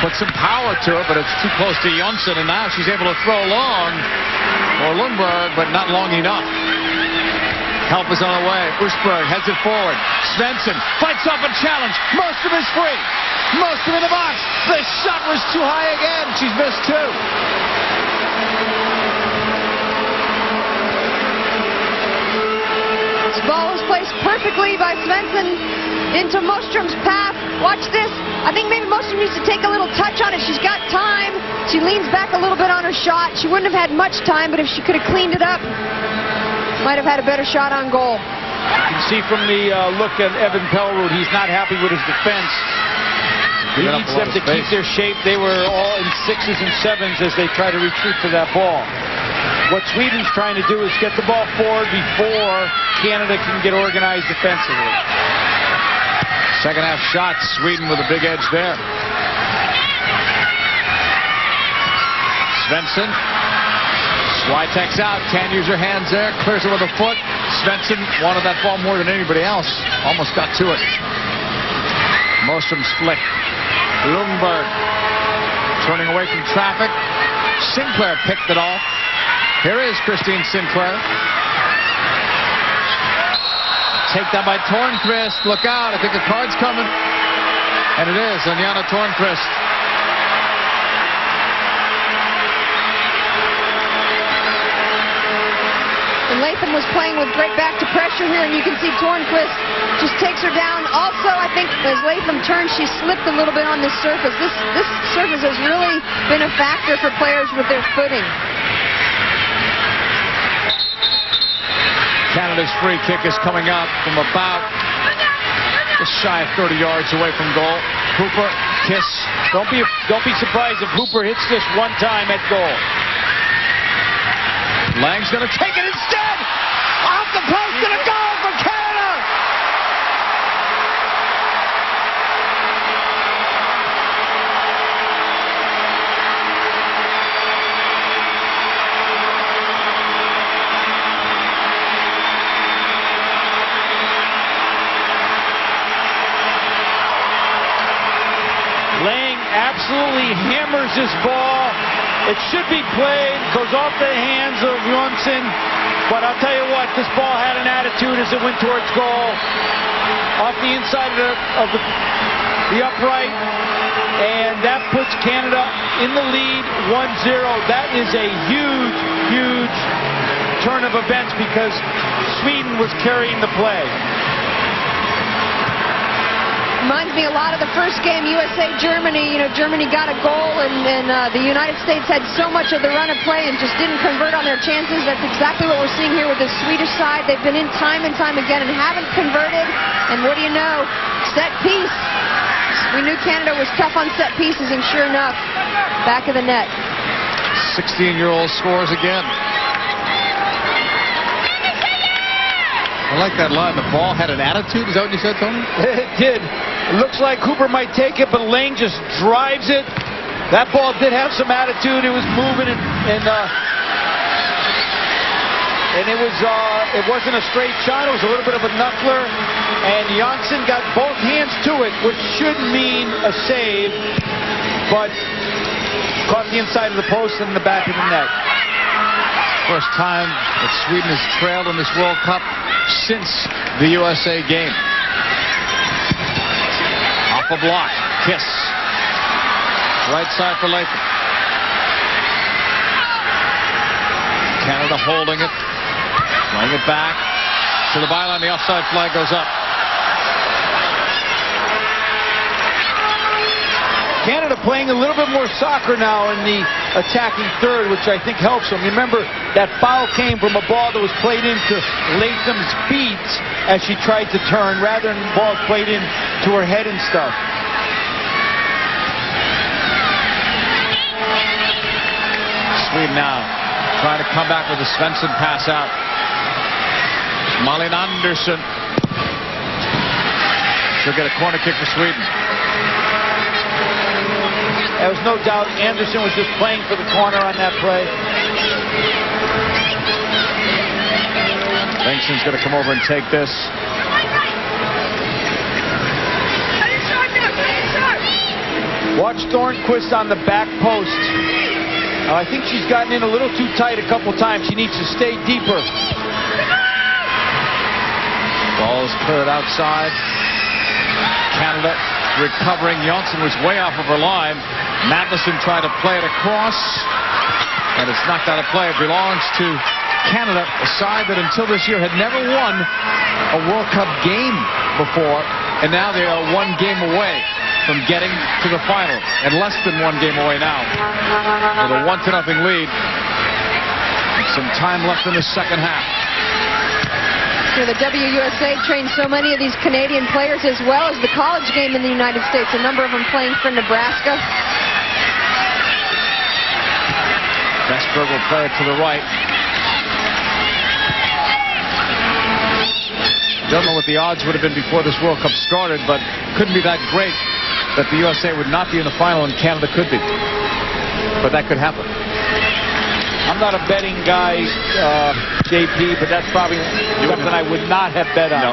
Put some power to it, but it's too close to Jonsson, and now she's able to throw long for Lundberg, but not long enough. Help is on the way. Oostberg heads it forward. Svensson fights off a challenge. Mostrom is free. Mostrom in the box. The shot was too high again. She's missed two. This ball was placed perfectly by Svensson into Mostrom's path. Watch this. I think maybe Mostrom needs to take a little touch on it. She's got time. She leans back a little bit on her shot. She wouldn't have had much time, but if she could have cleaned it up, might have had a better shot on goal. You can see from the look at Evan Pelrud, he's not happy with his defense. He needs them to keep their shape. They were all in 6s and 7s as they try to retreat to that ball. What Sweden's trying to do is get the ball forward before Canada can get organized defensively. Second half shot, Sweden with a big edge there. Svensson. Swiatek's out, can't use her hands there, clears it with a foot. Svensson wanted that ball more than anybody else. Almost got to it. Mostrom's flick. Lundberg turning away from traffic. Sinclair picked it off. Here is Christine Sinclair. Takedown by Tornqvist. Look out, I think the card's coming. And it is on Jana Tornqvist. And Latham was playing with great back to pressure here, and you can see Tornqvist just takes her down. Also, I think as Latham turned, she slipped a little bit on this surface. This surface has really been a factor for players with their footing. Canada's free kick is coming up from about just shy of 30 yards away from goal. Hooper, Kiss. Don't be surprised if Hooper hits this one time at goal. Lang's going to take it instead. Off the post and a goal for Canada. Lang absolutely hammers this ball. It should be played, goes off the hands of Jonsson, but I'll tell you what, this ball had an attitude as it went towards goal. Off the inside of the upright, and that puts Canada in the lead 1-0. That is a huge, huge turn of events because Sweden was carrying the play. Reminds me a lot of the first game, USA-Germany. You know, Germany got a goal, and the United States had so much of the run of play and just didn't convert on their chances. That's exactly what we're seeing here with the Swedish side. They've been in time and time again and haven't converted. And what do you know? Set piece. We knew Canada was tough on set pieces, and sure enough, back of the net. 16-year-old scores again. I like that line. The ball had an attitude. Is that what you said, Tony? It did. It looks like Hooper might take it, but Lang just drives it. That ball did have some attitude. It was moving, and it wasn't a straight shot. It was a little bit of a knuckler, and Jonsson got both hands to it, which should mean a save, but caught the inside of the post and the back of the net. First time that Sweden has trailed in this World Cup since the USA game. Off a block. Kiss. Right side for Latham. Canada holding it. Playing it back to the byline. The offside flag goes up. Canada playing a little bit more soccer now in the attacking third, which I think helps them. Remember, that foul came from a ball that was played into Latham's feet as she tried to turn, rather than balls played into her head and stuff. Sweden now trying to come back with a Svensson pass out. Malin Andersson. She'll get a corner kick for Sweden. There was no doubt Anderson was just playing for the corner on that play. Bengtson's going to come over and take this. Watch Thornquist on the back post. I think she's gotten in a little too tight a couple times. She needs to stay deeper. Ball is cleared outside. Canada recovering. Johnson was way off of her line. Madison tried to play it across, and it's knocked out of play. It belongs to Canada, a side that until this year had never won a World Cup game before, and now they are one game away from getting to the final, and less than one game away now, with a 1-0 lead, and some time left in the second half. You know, the WWC trains so many of these Canadian players, as well as the college game in the United States. A number of them playing for Nebraska. Vestberg will play it to the right. Don't know what the odds would have been before this World Cup started, but couldn't be that great that the USA would not be in the final and Canada could be. But that could happen. I'm not a betting guy, JP, but that's probably something I would not have bet on. No.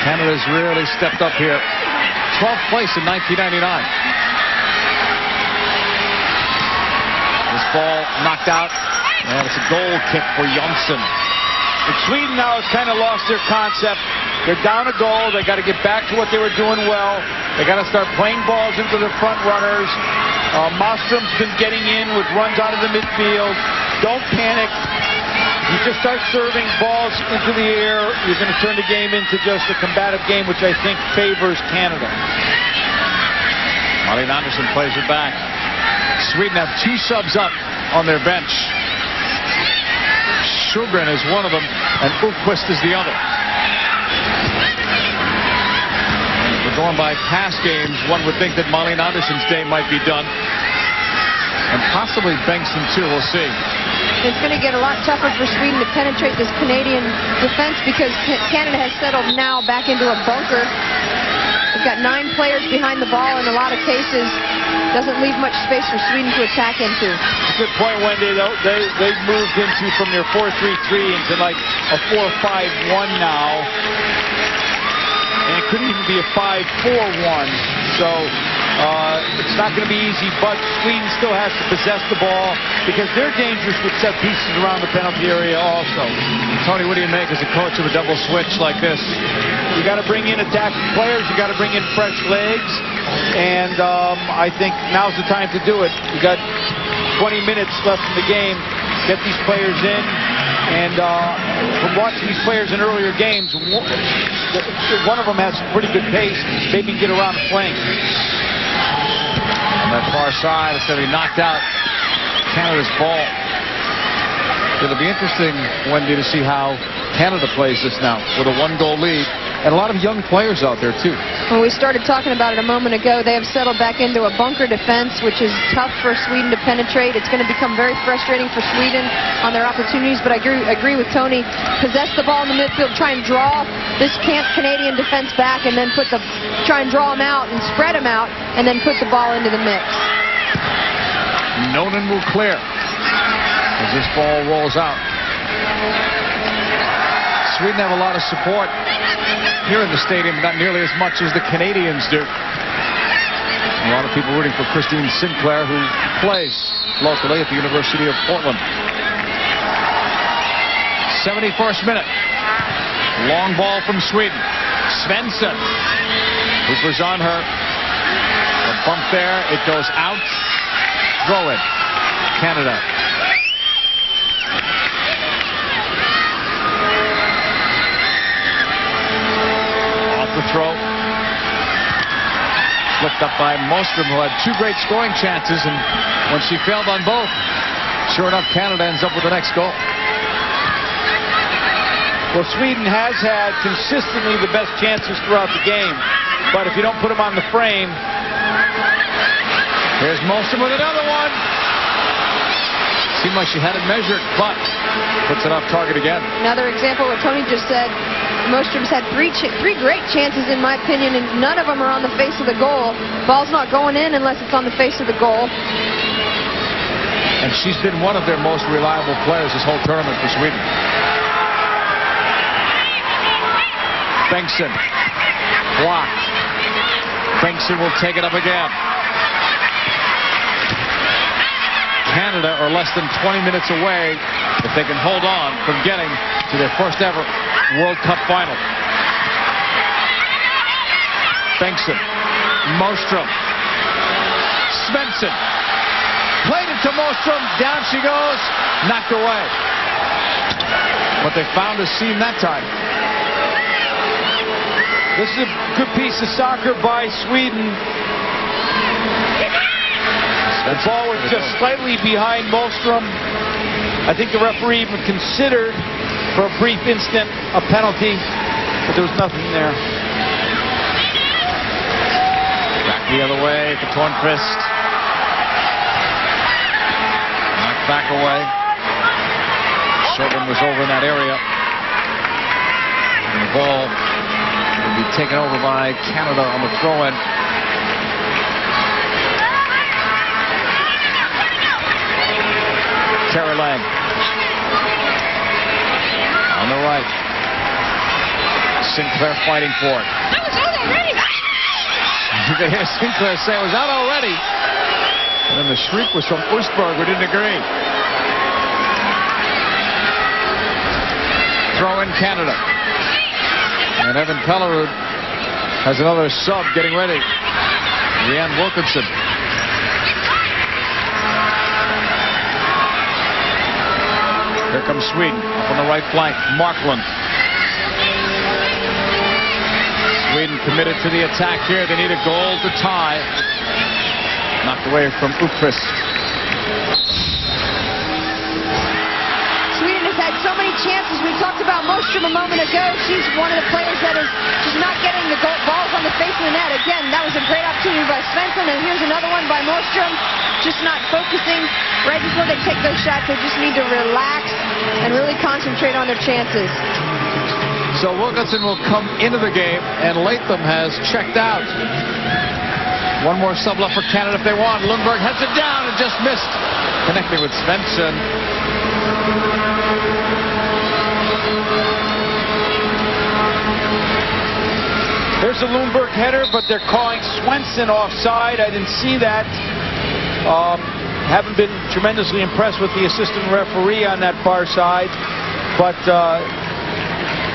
Canada's really stepped up here. 12th place in 1999. This ball knocked out, and it's a goal kick for Johnson. And Sweden now has kind of lost their concept. They're down a goal. They got to get back to what they were doing well. They got to start playing balls into their front runners. Mostrom's been getting in with runs out of the midfield. Don't panic. You just start serving balls into the air, you're going to turn the game into just a combative game, which I think favors Canada. Malin Andersson plays it back. Sweden have 2 subs up on their bench. Sjögren is one of them, and Ulfqvist is the other. We're going by past games. One would think that Malin Andersson's day might be done. And possibly Bengtsson, too. We'll see. It's going to get a lot tougher for Sweden to penetrate this Canadian defense because Canada has settled now back into a bunker. They've got 9 players behind the ball in a lot of cases. Doesn't leave much space for Sweden to attack into. Good point, Wendy. They've moved into from their 4-3-3 into like a 4-5-1 now. And it could even be a 5-4-1. So it's not going to be easy, but Sweden still has to possess the ball because they're dangerous with set pieces around the penalty area also. Tony, what do you make as a coach of a double switch like this? You got to bring in attacking players. You got to bring in fresh legs. And I think now's the time to do it. You got 20 minutes left in the game. Get these players in. And from watching these players in earlier games, one of them has some pretty good pace. Maybe get around the flank. On that far side, it's going to be knocked out. Canada's ball. It'll be interesting, Wendy, to see how Canada plays this now with a 1-goal lead. And a lot of young players out there, too. Well, we started talking about it a moment ago. They have settled back into a bunker defense, which is tough for Sweden to penetrate. It's going to become very frustrating for Sweden on their opportunities, but I agree with Tony. Possess the ball in the midfield, try and draw this Canadian defense back, and then try and draw them out and spread them out, and then put the ball into the mix. Nonen will clear as this ball rolls out. Sweden have a lot of support here in the stadium, not nearly as much as the Canadians do. A lot of people rooting for Christine Sinclair, who plays locally at the University of Portland. 71st minute. Long ball from Sweden. Svensson. Hooper's on her. A bump there. It goes out. Throw it. Canada. The throw. Flipped up by Mostrom, who had 2 great scoring chances, and when she failed on both, sure enough, Canada ends up with the next goal. Well, Sweden has had consistently the best chances throughout the game, but if you don't put them on the frame. Here's Mostrom with another one. Seemed like she had it measured, but puts it off target again. Another example of what Tony just said. Mostrom's had three great chances, in my opinion, and none of them are on the face of the goal. Ball's not going in unless it's on the face of the goal. And she's been one of their most reliable players this whole tournament for Sweden. Bengtsson. Blocked. Bengtsson will take it up again. Canada are less than 20 minutes away if they can hold on from getting to their first ever World Cup final. Bengtsson. Mostrom. Svensson. Played it to Mostrom. Down she goes. Knocked away. But they found a seam that time. This is a good piece of soccer by Sweden. The ball was just slightly behind Mostrom. I think the referee even considered for a brief instant a penalty, but there was nothing there. Back the other way for Tornqvist. Knocked back away. Sherwin was over in that area. And the ball will be taken over by Canada on the throw-in. Terry Lang on the right. Sinclair fighting for it. You can hear Sinclair say it was out already. And then the shriek was from Oostberg, who didn't agree. Throw in Canada. And Evan Pellerud has another sub getting ready. Leanne Wilkinson. Here comes Sweden up on the right flank. Markland. Sweden committed to the attack here. They need a goal to tie. Knocked away from Uqvist. Sweden has had so many chances. We talked about Mostrom a moment ago. She's one of the players that is just not getting the balls on the face of the net. Again, that was a great opportunity by Svensson, and here's another one by Mostrom. Just not focusing right before they take those shots. They just need to relax and really concentrate on their chances. So Wilkinson will come into the game, and Latham has checked out. One more sub left for Canada if they want. Lundberg heads it down and just missed. Connecting with Svensson. There's a Lundberg header, but they're calling Svensson offside. I didn't see that. Haven't been tremendously impressed with the assistant referee on that far side. But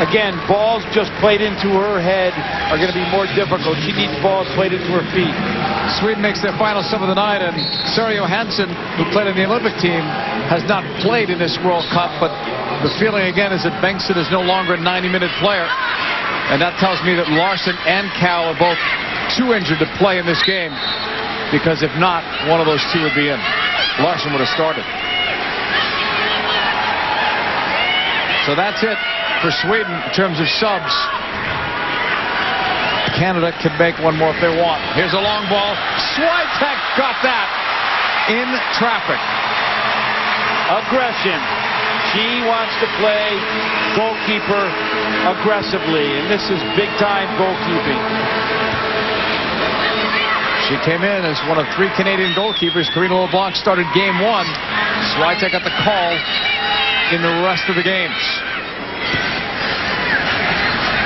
again, balls just played into her head are going to be more difficult. She needs balls played into her feet. Sweden makes their final sub of the night, and Sari Johansson, who played in the Olympic team, has not played in this World Cup, but the feeling again is that Bengtsson is no longer a 90-minute player. And that tells me that Larson and Cal are both too injured to play in this game, because if not, one of those two would be in. Larson would have started. So that's it for Sweden in terms of subs. Canada can make one more if they want. Here's a long ball. Swiatek got that in traffic. Aggression. She wants to play goalkeeper aggressively, and this is big-time goalkeeping. She came in as one of 3 Canadian goalkeepers. Karina LeBlanc started game 1. Swiatek got the call in the rest of the games.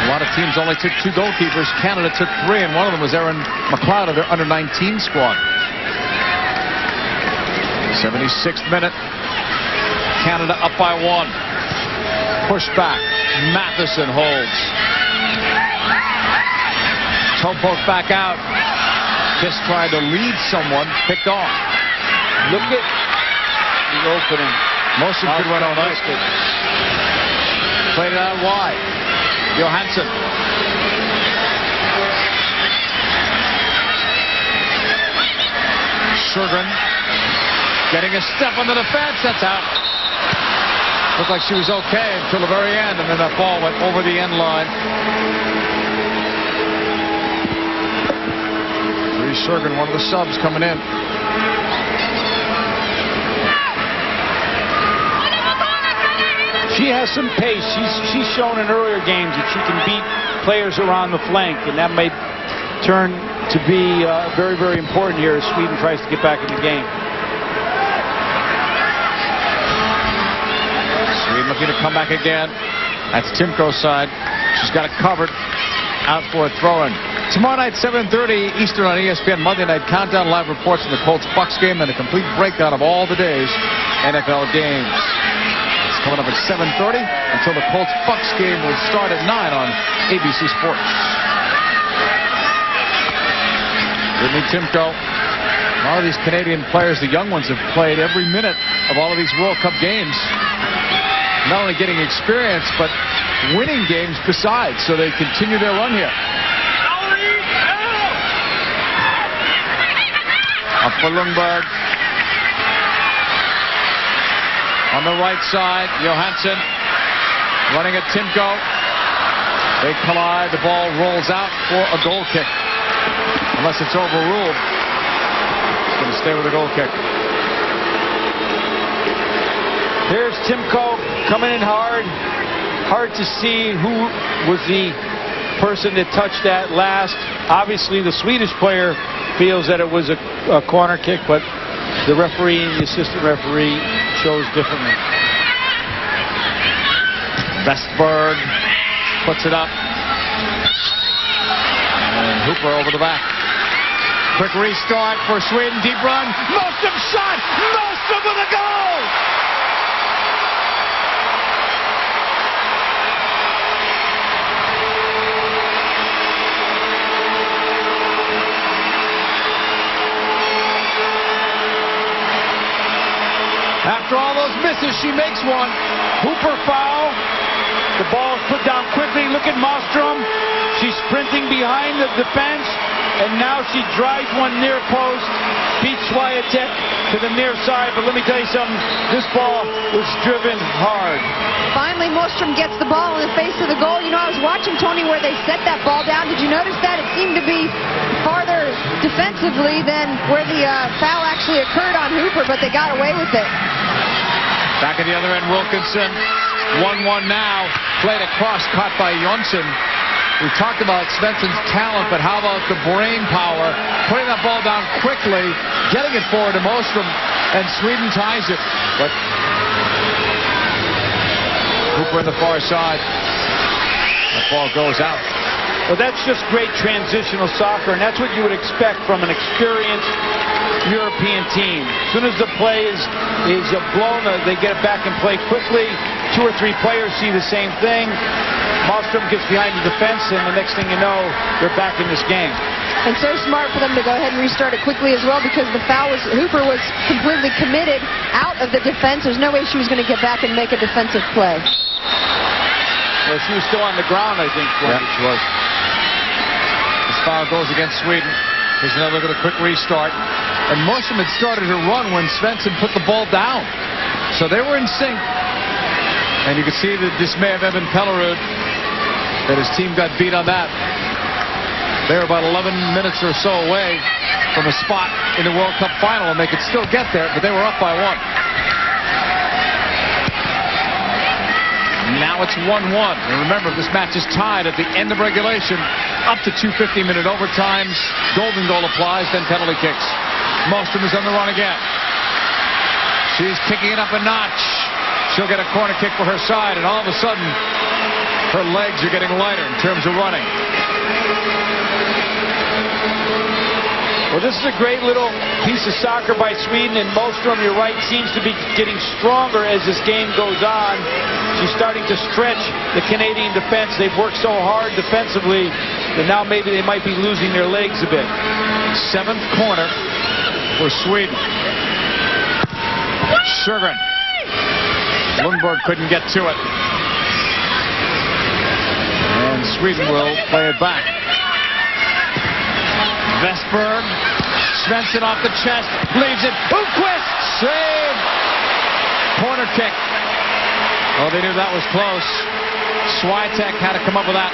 A lot of teams only took 2 goalkeepers. Canada took 3, and one of them was Erin McLeod of their under-19 squad. 76th minute. Canada up by 1. Push back. Matheson holds. Toe poke back out. Kiss tried to lead someone. Picked off. Look at the opening. Motion could run all night. Played it out wide. Johansson. Sjögren getting a step on the defense. That's out. Looked like she was okay until the very end, and then that ball went over the end line. Sjögren, one of the subs coming in. She she has some pace. She's shown in earlier games that she can beat players around the flank, and that may turn to be very, very important here as Sweden tries to get back in the game. Sweden looking to come back again. That's Timko's side. She's got it covered. Out for a throw-in. Tomorrow night, 7:30 Eastern on ESPN. Monday Night Countdown. Live reports from the Colts-Bucks game and a complete breakdown of all the day's NFL games. It's coming up at 7:30 until the Colts-Bucks game will start at 9 on ABC Sports. Whitney Timko. A lot of these Canadian players, the young ones, have played every minute of all of these World Cup games. Not only getting experience, but winning games besides, so they continue their run here. Up for Lundberg. On the right side, Johansson running at Timko. They collide. The ball rolls out for a goal kick. Unless it's overruled, it's going to stay with a goal kick. Here's Timko coming in hard. Hard to see who was the person that touched that last. Obviously, the Swedish player feels that it was a corner kick, but the referee and the assistant referee chose differently. Westberg puts it up. And Hooper over the back. Quick restart for Sweden. Deep run. Mostrom shot. Mostrom with a goal. After all those misses, she makes one. Hooper foul. The ball is put down quickly. Look at Mostrom. She's sprinting behind the defense, and now she drives one near post, beats Swiatek to the near side. But let me tell you something, this ball was driven hard. Finally, Mostrom gets the ball in the face of the goal. You know, I was watching, Tony, where they set that ball down. Did you notice that? It seemed to be farther defensively than where the foul actually occurred on Hooper, but they got away with it. Back at the other end, Wilkinson. 1-1 now. Played across, caught by Jonsson. We talked about Svensson's talent, but how about the brain power? Putting that ball down quickly, getting it forward to Mostrom, and Sweden ties it. But Hooper on the far side. That ball goes out. Well, that's just great transitional soccer, and that's what you would expect from an experienced European team. As soon as the play is blown, they get it back and play quickly. 2 or 3 players see the same thing. Mostrom gets behind the defense, and the next thing you know, they're back in this game. And so smart for them to go ahead and restart it quickly as well, because the foul was, Hooper was completely committed out of the defense. There's no way she was going to get back and make a defensive play. Well, she was still on the ground, I think. Yeah, she was. This foul goes against Sweden. Here's another look at a quick restart. And Mostrom had started her run when Svensson put the ball down. So they were in sync. And you can see the dismay of Evan Pellerud that his team got beat on that. They were about 11 minutes or so away from a spot in the World Cup final, and they could still get there, but they were up by 1. Now it's 1-1. And remember, this match is tied at the end of regulation, up to 2 50-minute overtimes. Golden goal applies, then penalty kicks. Mostrom is on the run again. She's kicking it up a notch. She'll get a corner kick for her side, and all of a sudden, her legs are getting lighter in terms of running. Well, this is a great little piece of soccer by Sweden, and Mostrom, you're right, seems to be getting stronger as this game goes on. She's starting to stretch the Canadian defense. They've worked so hard defensively that now maybe they might be losing their legs a bit. 7th corner for Sweden. Sjögren. Lundberg couldn't get to it. And Sweden will play it back. Westberg. Svensson off the chest. Leaves it. Boomquist. Save. Corner kick. Oh, they knew that was close. Swiatek had to come up with that.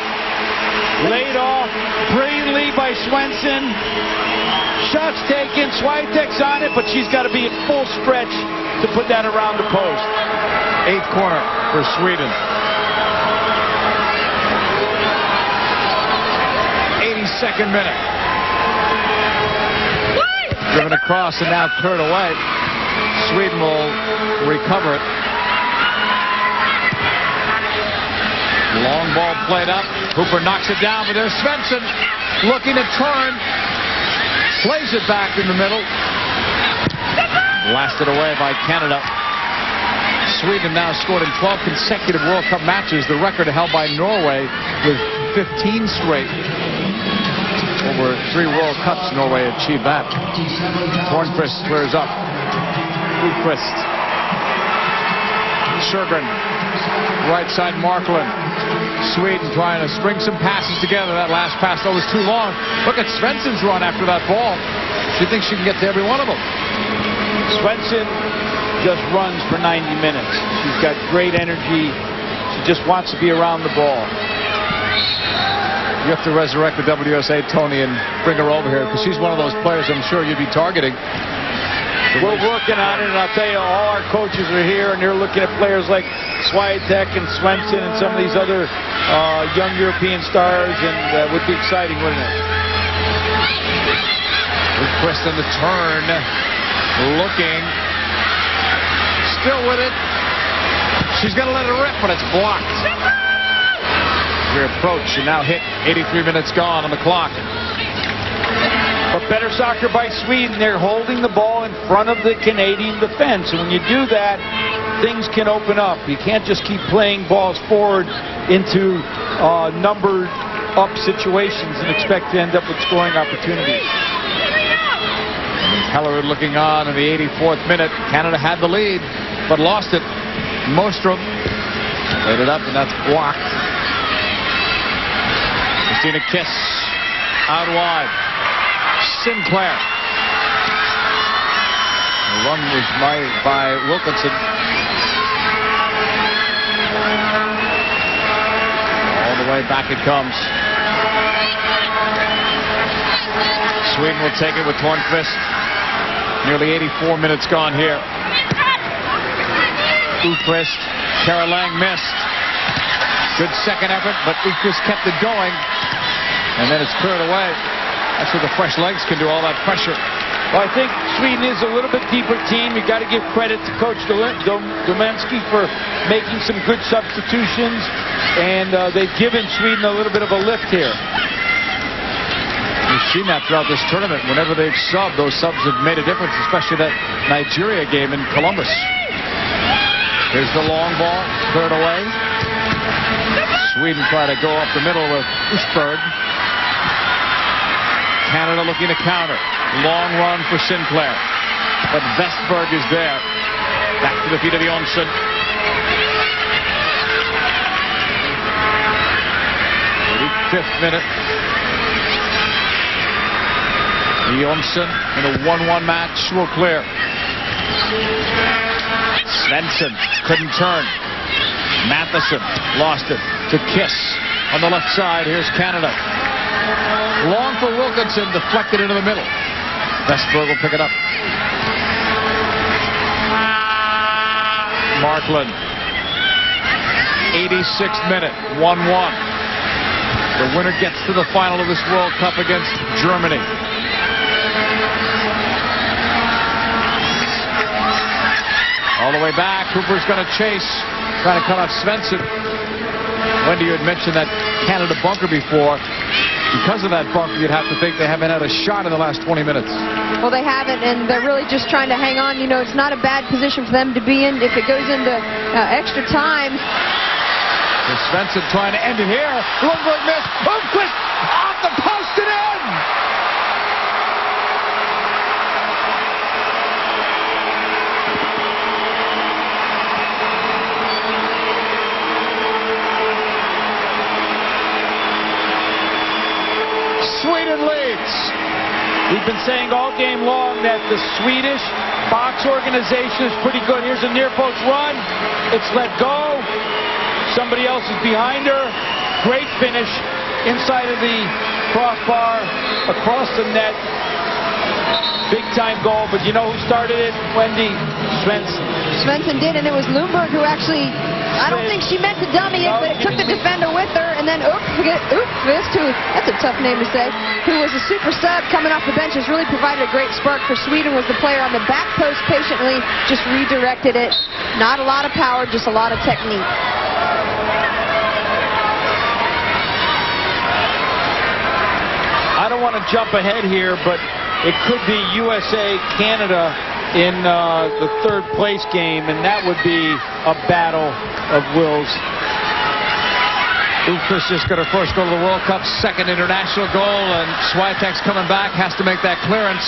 Laid off brilliantly by Svensson. Shots taken. Swiatek's on it, but she's got to be at full stretch to put that around the post. Eighth corner for Sweden. 82nd minute. Driven across and now cleared away. Sweden will recover it. Long ball played up. Hooper knocks it down, but there's Svensson looking to turn. Plays it back in the middle. Blasted away by Canada. Sweden now scored in 12 consecutive World Cup matches. The record held by Norway with 15 straight. Over 3 World Cups, Norway achieved that. Tornqvist clears up. Uqvist. Sjögren. Right side Marklund. Sweden trying to string some passes together. That last pass, though, was too long. Look at Svensson's run after that ball. She thinks she can get to every one of them. Svensson just runs for 90 minutes. She's got great energy. She just wants to be around the ball. You have to resurrect the WWC, Tony, and bring her over here, because she's one of those players I'm sure you'd be targeting. We're working on it, and I'll tell you, all our coaches are here, and they're looking at players like Swiatek and Svensson and some of these other young European stars, and it would be exciting, wouldn't it? Uqvist in the turn, looking, still with it. She's going to let it rip, but it's blocked. Your approach, and now hit. 83 minutes gone on the clock. But better soccer by Sweden. They're holding the ball in front of the Canadian defense. And when you do that, things can open up. You can't just keep playing balls forward into numbered up situations and expect to end up with scoring opportunities. Heller looking on in the 84th minute. Canada had the lead, but lost it. Mostrom laid it up, and that's blocked. Christina Kiss out wide. Sinclair. The run was made by Wilkinson. All the way back it comes. Sweden will take it with Tornqvist. Nearly 84 minutes gone here. Uqvist. Kara Lang missed. Good second effort, but Uqvist kept it going. And then it's cleared away. That's what the fresh legs can do, all that pressure. Well, I think Sweden is a little bit deeper team. You got to give credit to Coach Domensky for making some good substitutions, and they've given Sweden a little bit of a lift here. We've seen that throughout this tournament. Whenever they've subbed, those subs have made a difference, especially that Nigeria game in Columbus. Here's the long ball, cleared away. Sweden try to go up the middle with Østberg. Canada looking to counter. Long run for Sinclair. But Vestberg is there. Back to the feet of Jonsson. Fifth minute. Jonsson in a 1-1 match will clear. Svensson couldn't turn. Matheson lost it to Kiss on the left side. Here's Canada. Long for Wilkinson, deflected into the middle. Vestberg will pick it up. Marklund. 86th minute, 1-1. The winner gets to the final of this World Cup against Germany. All the way back, Cooper's going to chase, trying to cut off Svensson. Wendy, you had mentioned that Canada bunker before. Because of that bunker, you'd have to think they haven't had a shot in the last 20 minutes. Well, they haven't, and they're really just trying to hang on. You know, it's not a bad position for them to be in if it goes into extra time. So Svensson trying to end it here. Lundberg missed. Lundqvist off the post and in! Sweden leads. We've been saying all game long that the Swedish box organization is pretty good. Here's a near post run. It's let go. Somebody else is behind her. Great finish inside of the crossbar, across the net. big-time goal, but you know who started it, Wendy? Svensson. Svensson did, and it was Lundberg who actually, I don't think she meant to dummy it, but it took the defender with her, and then Oopfist, who, that's a tough name to say, who was a super sub coming off the bench, has really provided a great spark for Sweden, was the player on the back post patiently, just redirected it. Not a lot of power, just a lot of technique. I don't want to jump ahead here, but it could be USA-Canada in the third place game, and that would be a battle of wills. Oopfist is going to first go to the World Cup, second international goal, and Swiatek's coming back, has to make that clearance.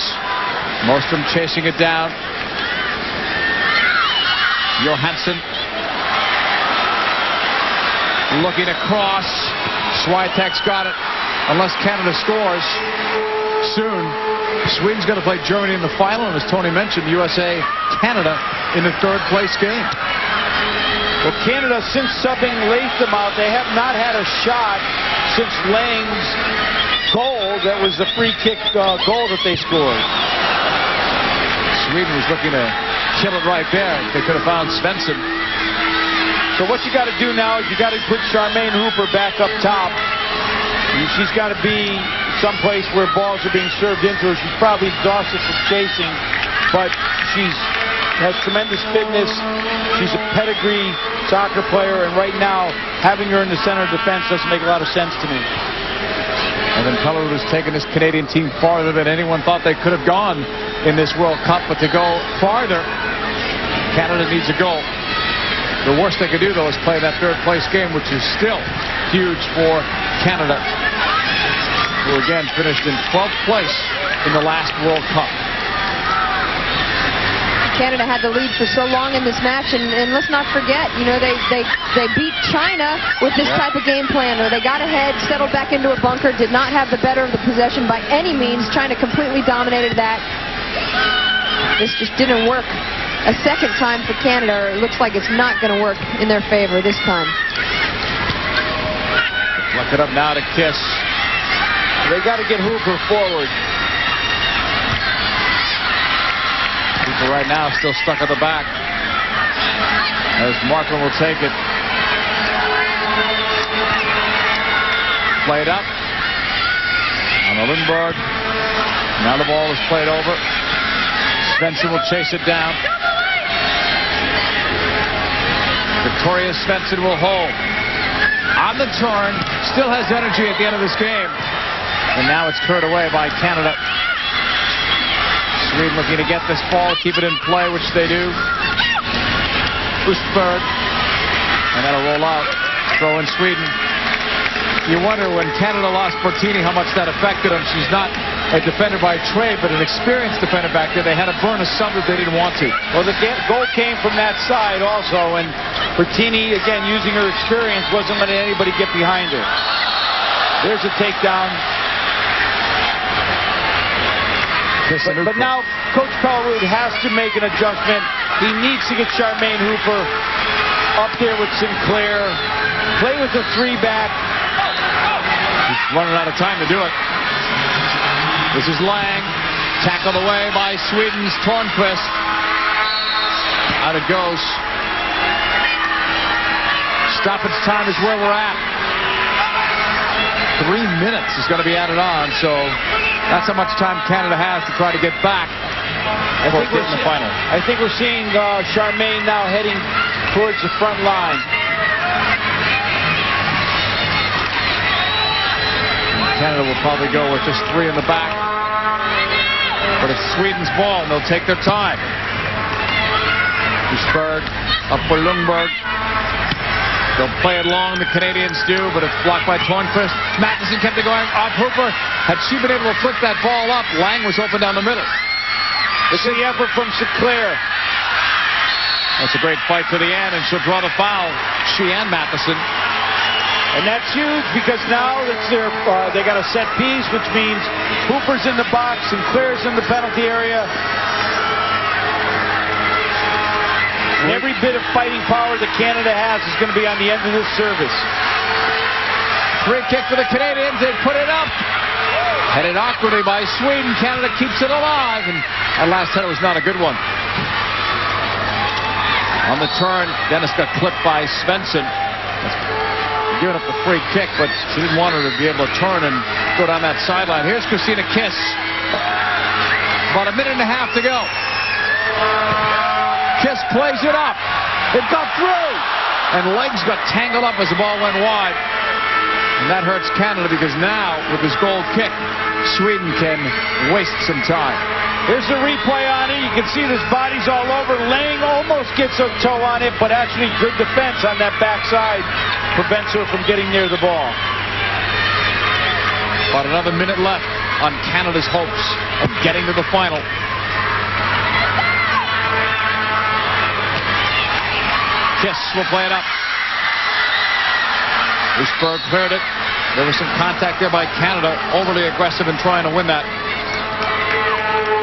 Mostrom chasing it down. Johansson looking across. Swiatek's got it. Unless Canada scores soon, Sweden's going to play Germany in the final, and as Tony mentioned, USA-Canada in the third place game. Well, Canada, since subbing Latham out, they have not had a shot since Lang's goal. That was the free kick goal that they scored. Sweden was looking to kill it right there. They could have found Svensson. So what you got to do now is you got to put Charmaine Hooper back up top. She's got to be someplace where balls are being served into her. She's probably exhausted from chasing, but she has tremendous fitness. She's a pedigree soccer player, and right now, having her in the center of defense doesn't make a lot of sense to me. And then Pellerud has taken this Canadian team farther than anyone thought they could have gone in this World Cup, but to go farther, Canada needs a goal. The worst they could do, though, is play that third place game, which is still huge for Canada, who again finished in 12th place in the last World Cup. Canada had the lead for so long in this match, and let's not forget, you know, they beat China with this type of game plan, where they got ahead, settled back into a bunker, did not have the better of the possession by any means. China completely dominated that. This just didn't work a second time for Canada, or it looks like it's not going to work in their favor this time. Look it up now to Kiss. They got to get Hooper forward. Hooper right now still stuck at the back, as Markman will take it. Played up on the Lundberg. Now the ball is played over. Svensson will chase it down. Victoria Svensson will hold. On the turn, still has energy at the end of this game. And now it's cleared away by Canada. Sweden looking to get this ball, keep it in play, which they do. Oostberg. And that'll roll out. Throw in Sweden. You wonder when Canada lost Bertini how much that affected him. She's not a defender by trade, but an experienced defender back there. They had to burn a sub that they didn't want to. Well, the goal came from that side also, and Bertini, again, using her experience, wasn't letting anybody get behind her. There's a takedown. But now, Coach Pellerud has to make an adjustment. He needs to get Charmaine Hooper up there with Sinclair. Play with the three-back. He's running out of time to do it. This is Lang, tackled away by Sweden's Tornquist. Out it goes. Stoppage time is where we're at. 3 minutes is going to be added on, so that's how much time Canada has to try to get back. I think we're in the final. I think we're seeing Charmaine now heading towards the front line. Canada will probably go with just 3 in the back. But it's Sweden's ball, and they'll take their time. Oostberg up for Lundberg. They'll play it long, the Canadians do, but it's blocked by Tornquist. Matheson kept it going off Hooper. Had she been able to flick that ball up, Lang was open down the middle. It's the effort from Sinclair. That's a great fight to the end, and she'll draw the foul. She and Matheson. And that's huge because now it's they got a set piece, which means Hooper's in the box, Sinclair's in the penalty area. And every bit of fighting power that Canada has is going to be on the end of this service. Free kick for the Canadians. They put it up. Headed awkwardly by Sweden. Canada keeps it alive, and that last header was not a good one. On the turn, Dennis got clipped by Svensson. Giving up the free kick, but she didn't want her to be able to turn and go down that sideline. Here's Christina Kiss. About a minute and a half to go. Kiss plays it up. It got through. And legs got tangled up as the ball went wide. And that hurts Canada because now, with this goal kick, Sweden can waste some time. Here's the replay on it. You can see this body's all over. Lang almost gets a toe on it, but actually good defense on that backside prevents her from getting near the ball. About another minute left on Canada's hopes of getting to the final. Kiss will play it up. Usberg cleared it. There was some contact there by Canada, overly aggressive in trying to win that.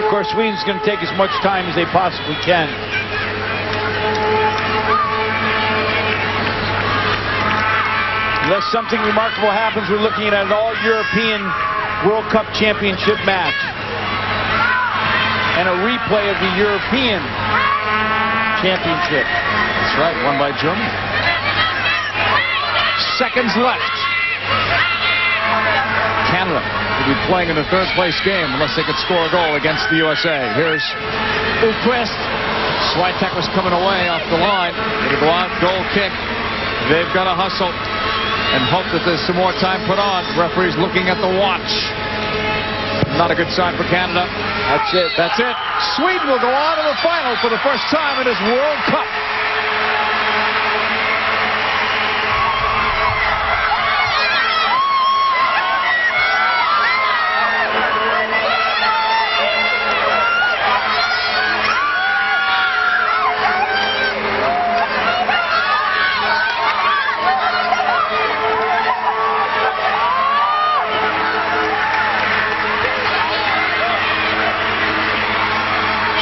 Of course, Sweden's going to take as much time as they possibly can. Unless something remarkable happens, we're looking at an all-European World Cup Championship match. And a replay of the European Championship. That's right, won by Germany. Seconds left. Canada will be playing in the third-place game unless they could score a goal against the USA. Here's Uquist. Swiatek was coming away off the line. It'll go out, goal kick. They've got to hustle and hope that there's some more time put on. Referee's looking at the watch. Not a good sign for Canada. That's it. That's it. Sweden will go on to the final for the first time in this World Cup.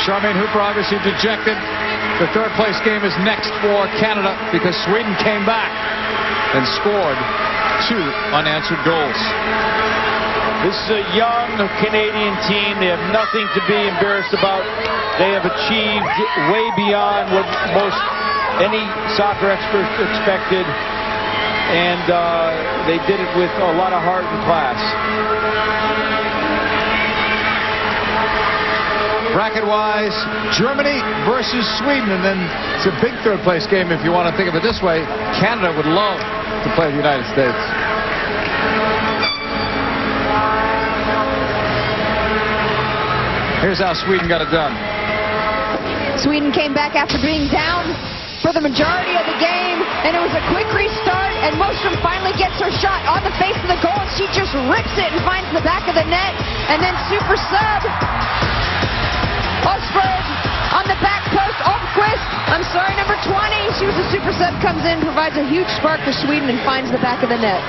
Charmaine Hooper obviously dejected. The third-place game is next for Canada because Sweden came back and scored 2 unanswered goals. This is a young Canadian team. They have nothing to be embarrassed about. They have achieved way beyond what most any soccer expert expected. And they did it with a lot of heart and class. Bracket-wise, Germany versus Sweden, and then it's a big third-place game if you want to think of it this way. Canada would love to play the United States. Here's how Sweden got it done. Sweden came back after being down for the majority of the game, and it was a quick restart, and Mostrom finally gets her shot on the face of the goal, and she just rips it and finds the back of the net, and then super sub. Usberg on the back post. Number 20. She was a super sub, comes in, provides a huge spark for Sweden, and finds the back of the net.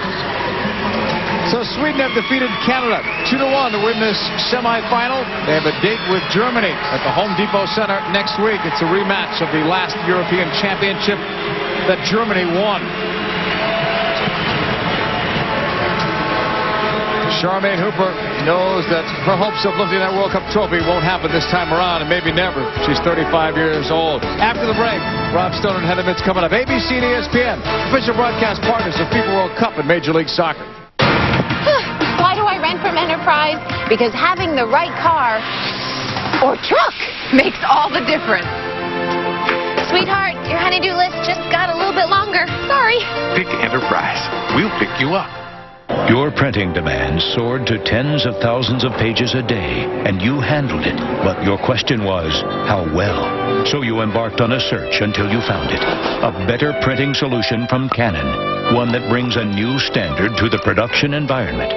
So Sweden have defeated Canada 2-1 to win this semifinal. They have a date with Germany at the Home Depot Center next week. It's a rematch of the last European Championship that Germany won. Charmaine Hooper knows that her hopes of lifting that World Cup trophy won't happen this time around, and maybe never. She's 35 years old. After the break, Rob Stone and Heather Mitz coming up. ABC and ESPN, official broadcast partners of FIFA World Cup and Major League Soccer. Why do I rent from Enterprise? Because having the right car or truck makes all the difference. Sweetheart, your honey-do list just got a little bit longer. Sorry. Pick Enterprise. We'll pick you up. Your printing demands soared to tens of thousands of pages a day, and you handled it. But your question was, how well? So you embarked on a search until you found it. A better printing solution from Canon. One that brings a new standard to the production environment.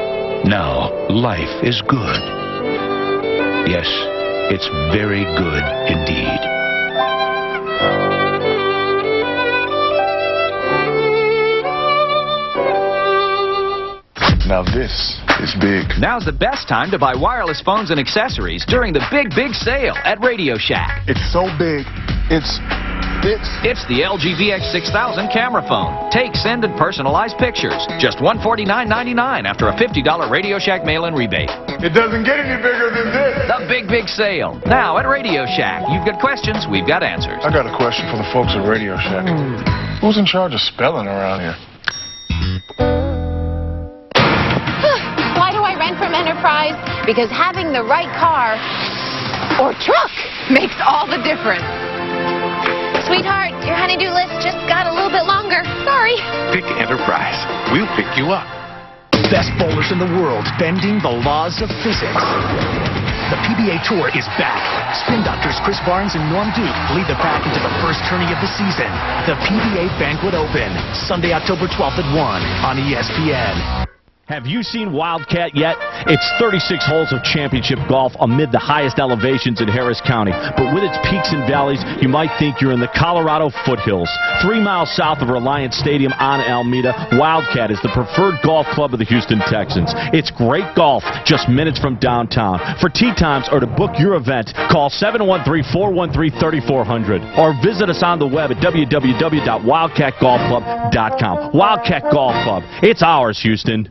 Now, life is good. Yes, it's very good indeed. Now this is big. Now's the best time to buy wireless phones and accessories during the big sale at Radio Shack. It's so big. It's the LG VX6000 camera phone. Take, send, and personalize pictures. Just $149.99 after a $50 Radio Shack mail-in rebate. It doesn't get any bigger than this. The big, big sale. Now at Radio Shack. You've got questions, we've got answers. I got a question for the folks at Radio Shack. Who's in charge of spelling around here? Why do I rent from Enterprise? Because having the right car or truck makes all the difference. Sweetheart, your honey-do list just got a little bit longer. Sorry. Pick Enterprise. We'll pick you up. Best bowlers in the world bending the laws of physics. The PBA Tour is back. Spin doctors Chris Barnes and Norm Duke lead the pack into the first tourney of the season. The PBA Banquet Open, Sunday, October 12th at 1 on ESPN. Have you seen Wildcat yet? It's 36 holes of championship golf amid the highest elevations in Harris County. But with its peaks and valleys, you might think you're in the Colorado foothills. 3 miles south of Reliance Stadium on Alameda, Wildcat is the preferred golf club of the Houston Texans. It's great golf just minutes from downtown. For tee times or to book your event, call 713-413-3400 or visit us on the web at www.wildcatgolfclub.com. Wildcat Golf Club. It's ours, Houston.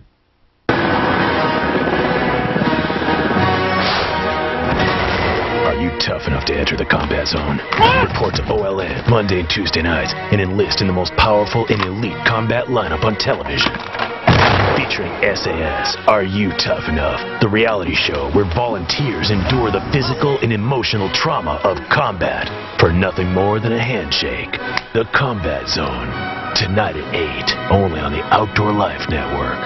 Are you tough enough to enter the combat zone? Report to OLN Monday and Tuesday nights and enlist in the most powerful and elite combat lineup on television. Featuring SAS, Are You Tough Enough? The reality show where volunteers endure the physical and emotional trauma of combat for nothing more than a handshake. The Combat Zone. Tonight at 8, only on the Outdoor Life Network.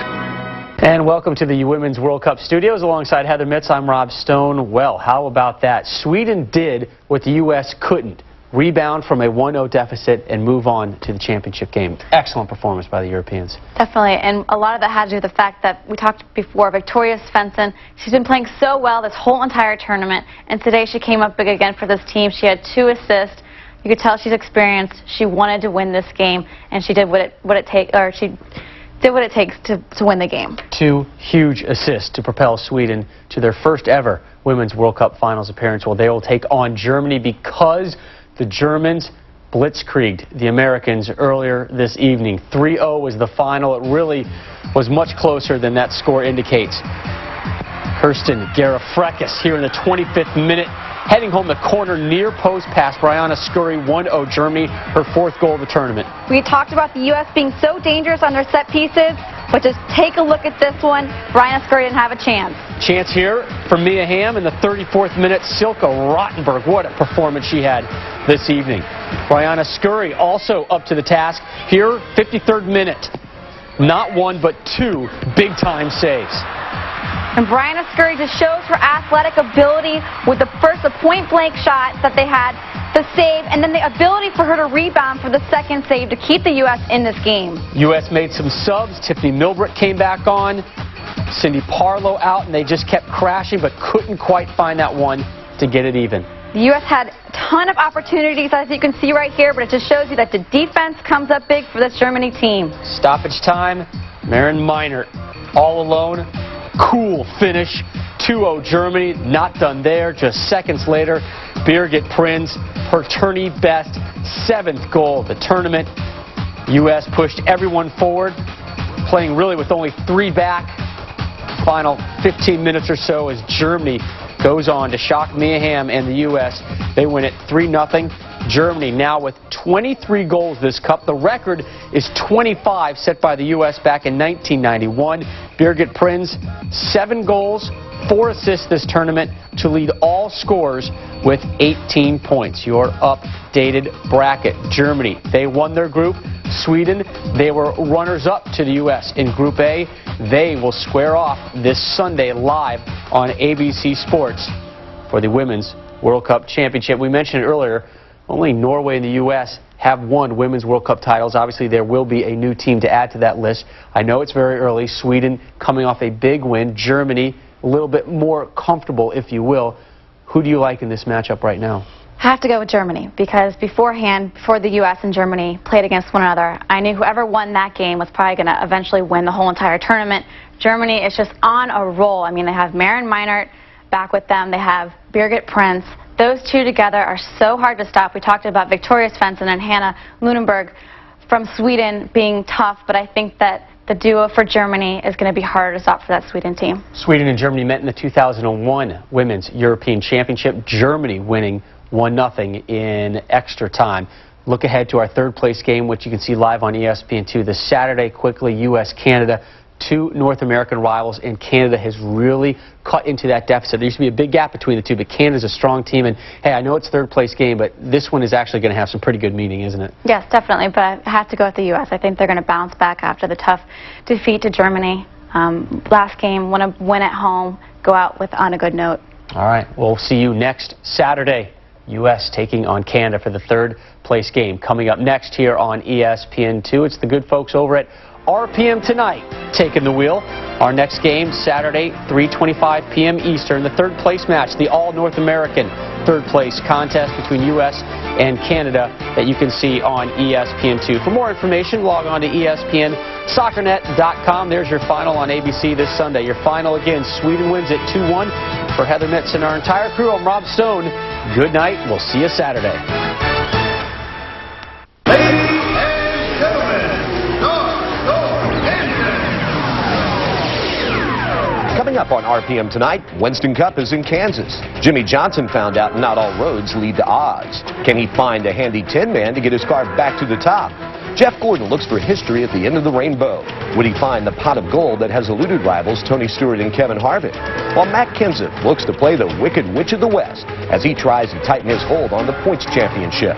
And welcome to the Women's World Cup studios. Alongside Heather Mitz, I'm Rob Stone. Well, how about that? Sweden did what the U.S. couldn't. Rebound from a 1-0 deficit and move on to the championship game. Excellent performance by the Europeans. Definitely, and a lot of that had to do with the fact that we talked before, Victoria Svensson, she's been playing so well this whole entire tournament, and today she came up big again for this team. She had 2 assists. You could tell she's experienced. She wanted to win this game, and she did what it takes to win the game. 2 huge assists to propel Sweden to their first ever Women's World Cup Finals appearance. Well, they will take on Germany because the Germans blitzkrieged the Americans earlier this evening. 3-0 was the final. It really was much closer than that score indicates. Kirsten Garifrekis here in the 25th minute, heading home the corner near post pass. Brianna Scurry, 1-0 Germany, her 4th goal of the tournament. We talked about the U.S. being so dangerous on their set pieces, but just take a look at this one. Brianna Scurry didn't have a chance. Chance here for Mia Hamm in the 34th minute. Silke Rottenberg, what a performance she had this evening. Brianna Scurry also up to the task here, 53rd minute. Not 1, but 2 big-time saves. And Brianna Scurry just shows her athletic ability with the point-blank shot that they had, the save, and then the ability for her to rebound for the second save to keep the U.S. in this game. U.S. made some subs. Tiffany Milbrick came back on. Cindy Parlow out, and they just kept crashing, but couldn't quite find that one to get it even. The U.S. had a ton of opportunities, as you can see right here, but it just shows you that the defense comes up big for this Germany team. Stoppage time, Maren Meinert all alone. Cool finish, 2-0 Germany. Not done there, just seconds later, Birgit Prinz, her tourney best 7th goal of the tournament. U.S. pushed everyone forward, playing really with only 3 back. Final 15 minutes or so as Germany goes on to shock Mia Hamm and the U.S. They win it 3-0. Germany now with 23 goals this cup. The record is 25 set by the U.S. back in 1991. Birgit Prinz, 7 goals, 4 assists this tournament to lead all scorers with 18 points. Your updated bracket. Germany, they won their group. Sweden, they were runners-up to the U.S. in Group A. They will square off this Sunday live on ABC Sports for the Women's World Cup Championship. We mentioned it earlier, only Norway and the U.S. have won Women's World Cup titles. Obviously, there will be a new team to add to that list. I know it's very early. Sweden coming off a big win. Germany a little bit more comfortable, if you will. Who do you like in this matchup right now? I have to go with Germany because beforehand, before the U.S. and Germany played against one another, I knew whoever won that game was probably going to eventually win the whole entire tournament. Germany is just on a roll. I mean, they have Maren Meinert back with them. They have Birgit Prinz. Those 2 together are so hard to stop. We talked about Victoria Svensson and Hanna Lunenberg from Sweden being tough, but I think that the duo for Germany is going to be harder to stop for that Sweden team. Sweden and Germany met in the 2001 Women's European Championship. Germany winning 1-0 in extra time. Look ahead to our third place game, which you can see live on ESPN2 this Saturday. Quickly, U.S.-Canada. Two North American rivals, and Canada has really cut into that deficit. There used to be a big gap between the two, but Canada's a strong team. And, hey, I know it's third place game, but this one is actually going to have some pretty good meaning, isn't it? Yes, definitely, but I have to go with the U.S. I think they're going to bounce back after the tough defeat to Germany. Last game, want to win at home, go out on a good note. All right, we'll see you next Saturday. U.S. taking on Canada for the third place game. Coming up next here on ESPN2, it's the good folks over at RPM Tonight taking the wheel. Our next game, Saturday, 3:25 p.m. Eastern, the third place match, the all-North American third place contest between U.S. and Canada that you can see on ESPN2. For more information, log on to ESPNSoccerNet.com. There's your final on ABC this Sunday. Your final again, Sweden wins it 2-1. For Heather Mitz and our entire crew, I'm Rob Stone. Good night. We'll see you Saturday. Coming up on RPM Tonight, Winston Cup is in Kansas. Jimmy Johnson found out not all roads lead to Oz. Can he find a handy tin man to get his car back to the top? Jeff Gordon looks for history at the end of the rainbow. Would he find the pot of gold that has eluded rivals Tony Stewart and Kevin Harvick? While Matt Kenseth looks to play the Wicked Witch of the West as he tries to tighten his hold on the points championship.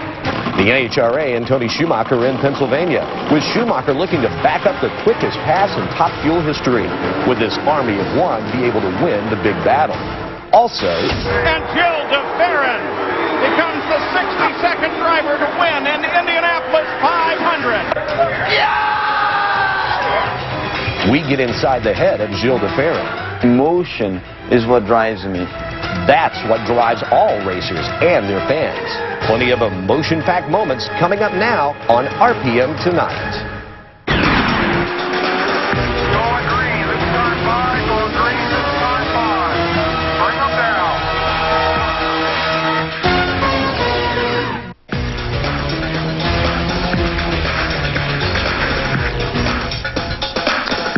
The NHRA and Tony Schumacher are in Pennsylvania, with Schumacher looking to back up the quickest pass in Top Fuel history. Would this army of one be able to win the big battle? Also, and Jill DeFerrin becomes the 62nd driver to win in Indianapolis 500. Yeah! We get inside the head of Gilles DeFerrin. Emotion is what drives me. That's what drives all racers and their fans. Plenty of emotion-packed moments coming up now on RPM Tonight.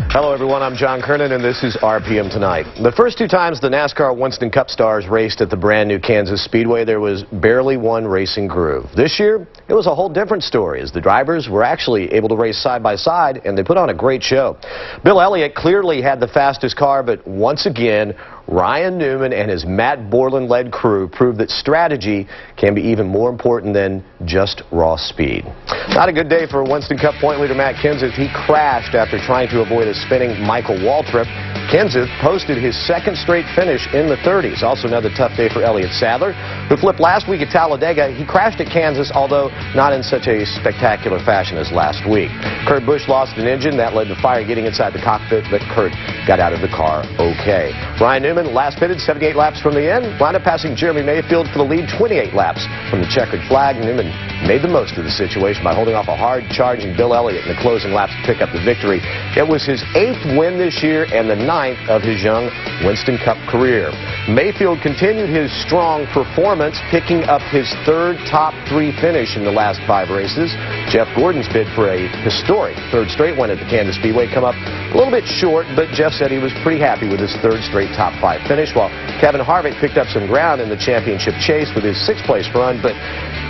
Hello, everyone. I'm John Kernan, and this is RPM Tonight. The first two times the NASCAR Winston Cup stars raced at the brand new Kansas Speedway, there was barely one racing groove. This year, it was a whole different story, as the drivers were actually able to race side by side, and they put on a great show. Bill Elliott clearly had the fastest car, but once again, Ryan Newman and his Matt Borland-led crew proved that strategy can be even more important than just raw speed. Not a good day for Winston Cup point leader Matt Kenseth. He crashed after trying to avoid a spinning Michael Waltrip. Kenseth posted his second straight finish in the 30s. Also another tough day for Elliott Sadler, who flipped last week at Talladega. He crashed at Kansas, although not in such a spectacular fashion as last week. Kurt Busch lost an engine. That led to fire getting inside the cockpit, but Kurt got out of the car okay. Ryan Newman last pitted 78 laps from the end, wound up passing Jeremy Mayfield for the lead 28 laps from the checkered flag. Newman made the most of the situation by holding off a hard-charging Bill Elliott in the closing laps to pick up the victory. It was his 8th win this year and the 9th of his young Winston Cup career. Mayfield continued his strong performance, picking up his 3rd top 3 finish in the last 5 races. Jeff Gordon's bid for a historic 3rd straight win at the Kansas Speedway come up a little bit short, but Jeff said he was pretty happy with his 3rd straight top 5 finish, while Kevin Harvick picked up some ground in the championship chase with his 6th place run, but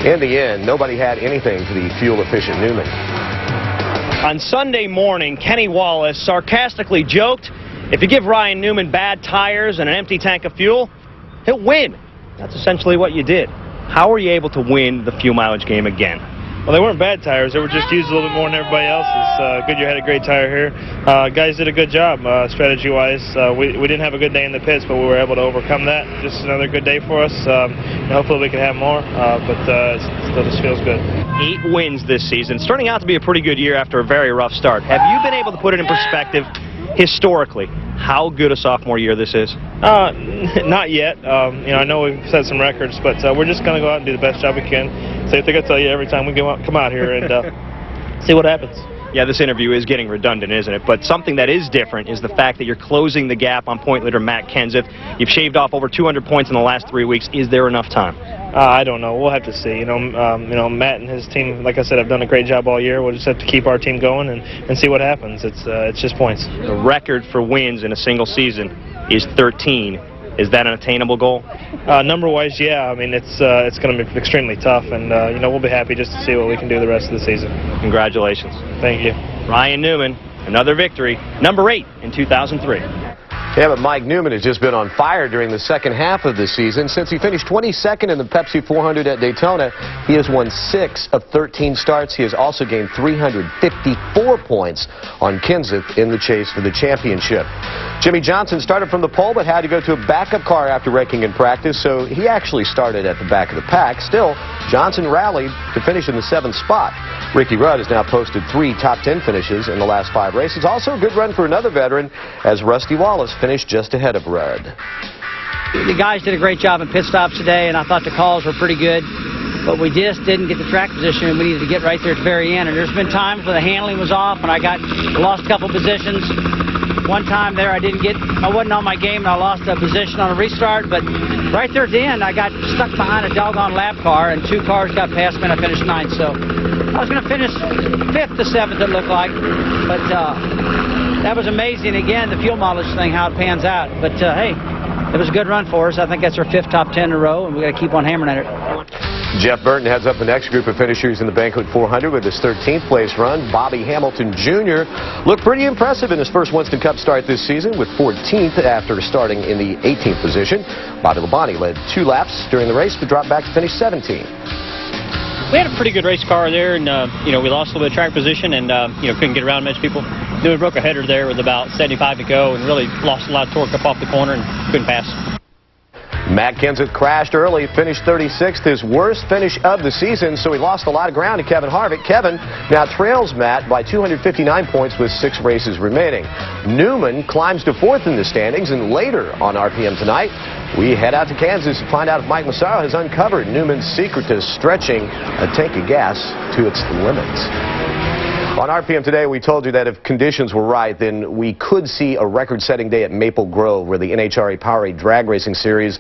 in the end, nobody had anything for the fuel-efficient Newman. On Sunday morning, Kenny Wallace sarcastically joked, if you give Ryan Newman bad tires and an empty tank of fuel, he'll win. That's essentially what you did. How were you able to win the fuel mileage game again? Well, they weren't bad tires. They were just used a little bit more than everybody else's. Goodyear had a great tire here. Guys did a good job strategy-wise. We didn't have a good day in the pits, but we were able to overcome that. Just another good day for us. Hopefully we can have more, but it still just feels good. 8 wins this season, starting out to be a pretty good year after a very rough start. Have you been able to put it in perspective historically how good a sophomore year this is? Not yet. I know we've set some records, but we're just going to go out and do the best job we can. Same thing I tell you every time we come out here and see what happens. Yeah, this interview is getting redundant, isn't it? But something that is different is the fact that you're closing the gap on point leader Matt Kenseth. You've shaved off over 200 points in the last 3 weeks. Is there enough time? I don't know. We'll have to see. You know, Matt and his team, like I said, have done a great job all year. We'll just have to keep our team going and see what happens. It's just points. The record for wins in a single season is 13. Is that an attainable goal? Number-wise, yeah. I mean, it's going to be extremely tough, and you know, we'll be happy just to see what we can do the rest of the season. Congratulations. Thank you. Ryan Newman, another victory, number 8 in 2003. Yeah, but Mike Newman has just been on fire during the second half of the season. Since he finished 22nd in the Pepsi 400 at Daytona, he has won 6 of 13 starts. He has also gained 354 points on CANvSWE in the chase for the championship. Jimmy Johnson started from the pole but had to go to a backup car after wrecking in practice, so he actually started at the back of the pack. Still, Johnson rallied to finish in the 7th spot. Ricky Rudd has now posted 3 top 10 finishes in the last 5 races. Also a good run for another veteran as Rusty Wallace finished just ahead of Rudd. The guys did a great job in pit stops today, and I thought the calls were pretty good. But we just didn't get the track position, and we needed to get right there at the very end. And there's been times where the handling was off, and I lost a couple positions. One time there I wasn't on my game, and I lost a position on a restart. But right there at the end, I got stuck behind a doggone lap car, and 2 cars got past me, and I finished 9th. So I was going to finish 5th to 7th, it looked like. But that was amazing. Again, the fuel mileage thing, how it pans out. But hey, it was a good run for us. I think that's our 5th top 10 in a row, and we got to keep on hammering at it. Jeff Burton heads up the next group of finishers in the Banquet 400 with his 13th place run. Bobby Hamilton Jr. looked pretty impressive in his first Winston Cup start this season with 14th after starting in the 18th position. Bobby Labonte led 2 laps during the race but dropped back to finish 17th. We had a pretty good race car there, and you know, we lost a little bit of track position and you know, couldn't get around much people. We broke a header there with about 75 to go and really lost a lot of torque up off the corner and couldn't pass. Matt Kenseth crashed early, finished 36th, his worst finish of the season, so he lost a lot of ground to Kevin Harvick. Kevin now trails Matt by 259 points with 6 races remaining. Newman climbs to 4th in the standings, and later on RPM tonight, we head out to Kansas to find out if Mike Massaro has uncovered Newman's secret to stretching a tank of gas to its limits. On RPM today, we told you that if conditions were right, then we could see a record-setting day at Maple Grove, where the NHRA Powerade Drag Racing Series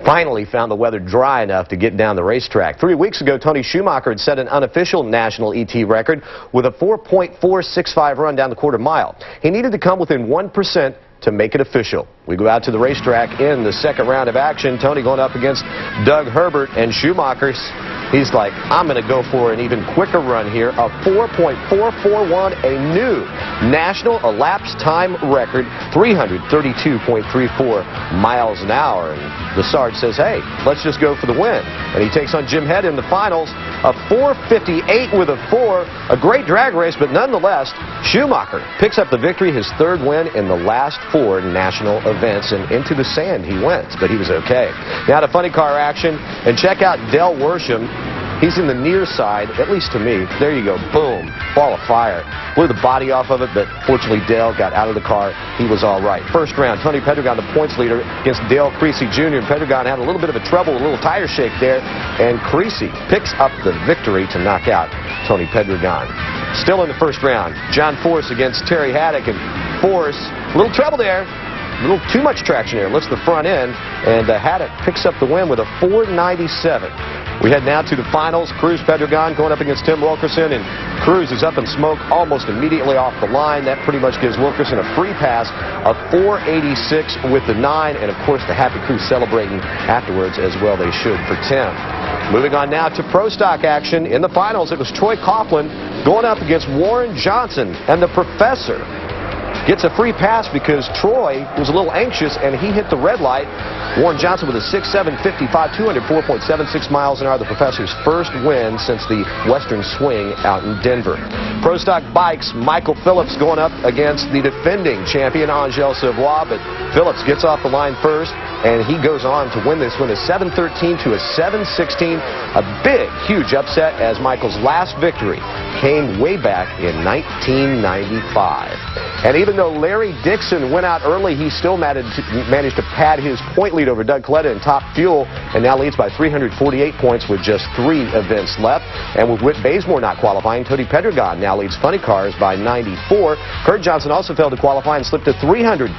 finally found the weather dry enough to get down the racetrack. 3 weeks ago, Tony Schumacher had set an unofficial national ET record with a 4.465 run down the quarter mile. He needed to come within 1% to make it official. We go out to the racetrack in the second round of action. Tony going up against Doug Herbert, and Schumacher's. He's like, I'm going to go for an even quicker run here, a 4.441, a new national elapsed time record, 332.34 miles an hour. And the Sarge says, hey, let's just go for the win. And he takes on Jim Head in the finals, a 4.58 with a 4, a great drag race, but nonetheless, Schumacher picks up the victory, his 3rd win in the last 4 national events, and into the sand he went, but he was okay. Now to funny car action, and check out Dale Worsham. He's in the near side, at least to me. There you go, boom, ball of fire. Blew the body off of it, but fortunately Dale got out of the car. He was all right. First round, Tony Pedregon, the points leader, against Dale Creasy Jr. And Pedregon had a little bit of a trouble, a little tire shake there, and Creasy picks up the victory to knock out Tony Pedregon. Still in the first round, John Force against Terry Haddock, and Force, a little trouble there. A little too much traction there. Lifts the front end, and Haddock picks up the win with a 4.97. We head now to the finals. Cruz Pedregon going up against Tim Wilkerson, and Cruz is up in smoke almost immediately off the line. That pretty much gives Wilkerson a free pass of 4.86 with the 9, and of course the happy crew celebrating afterwards, as well they should for Tim. Moving on now to Pro Stock action. In the finals, it was Troy Coughlin going up against Warren Johnson, and the Professor gets a free pass because Troy was a little anxious and he hit the red light. Warren Johnson with a 6.755, 204.76 miles an hour, the Professor's first win since the Western Swing out in Denver. Pro Stock Bikes, Michael Phillips going up against the defending champion Angel Savoie, but Phillips gets off the line first, and he goes on to win this one, a 7.13 to a 7.16, a big, huge upset, as Michael's last victory came way back in 1995. And even Even though Larry Dixon went out early, he still managed to pad his point lead over Doug Coletta in Top Fuel, and now leads by 348 points with just 3 events left. And with Whit Bazemore not qualifying, Tony Pedregon now leads Funny Cars by 94. Kurt Johnson also failed to qualify and slipped to 354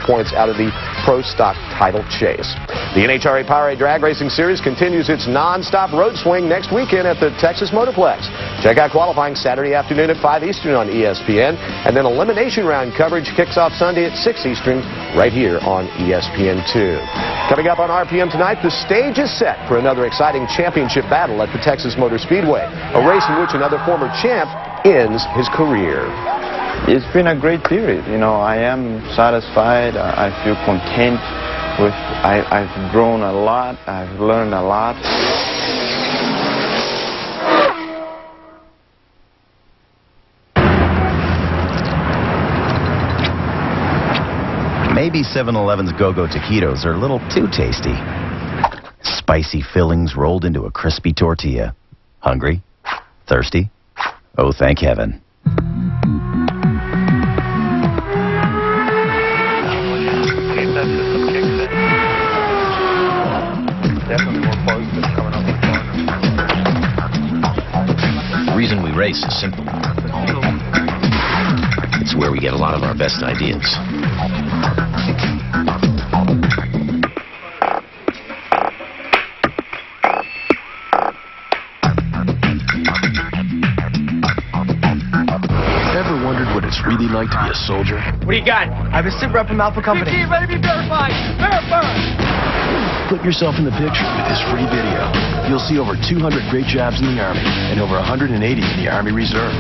points out of the Pro Stock title chase. The NHRA Powerade Drag Racing Series continues its non-stop road swing next weekend at the Texas Motorplex. Check out qualifying Saturday afternoon at 5 Eastern on ESPN, and then elimination round coverage kicks off Sunday at 6 Eastern right here on ESPN2. Coming up on RPM tonight, the stage is set for another exciting championship battle at the Texas Motor Speedway, a race in which another former champ ends his career. It's been a great period. You know, I am satisfied. I feel content with. I've grown a lot. I've learned a lot. Maybe 7-Eleven's Go-Go Taquitos are a little too tasty. Spicy fillings rolled into a crispy tortilla. Hungry? Thirsty? Oh, thank heaven. Definitely more positive coming up the corner. The reason we race is simple. It's where we get a lot of our best ideas. Ever wondered what it's really like to be a soldier? What do you got? I'm a sit rep from Alpha Company. Ready to be verified. Verify. Put yourself in the picture with this free video. You'll see over 200 great jobs in the Army and over 180 in the Army Reserve.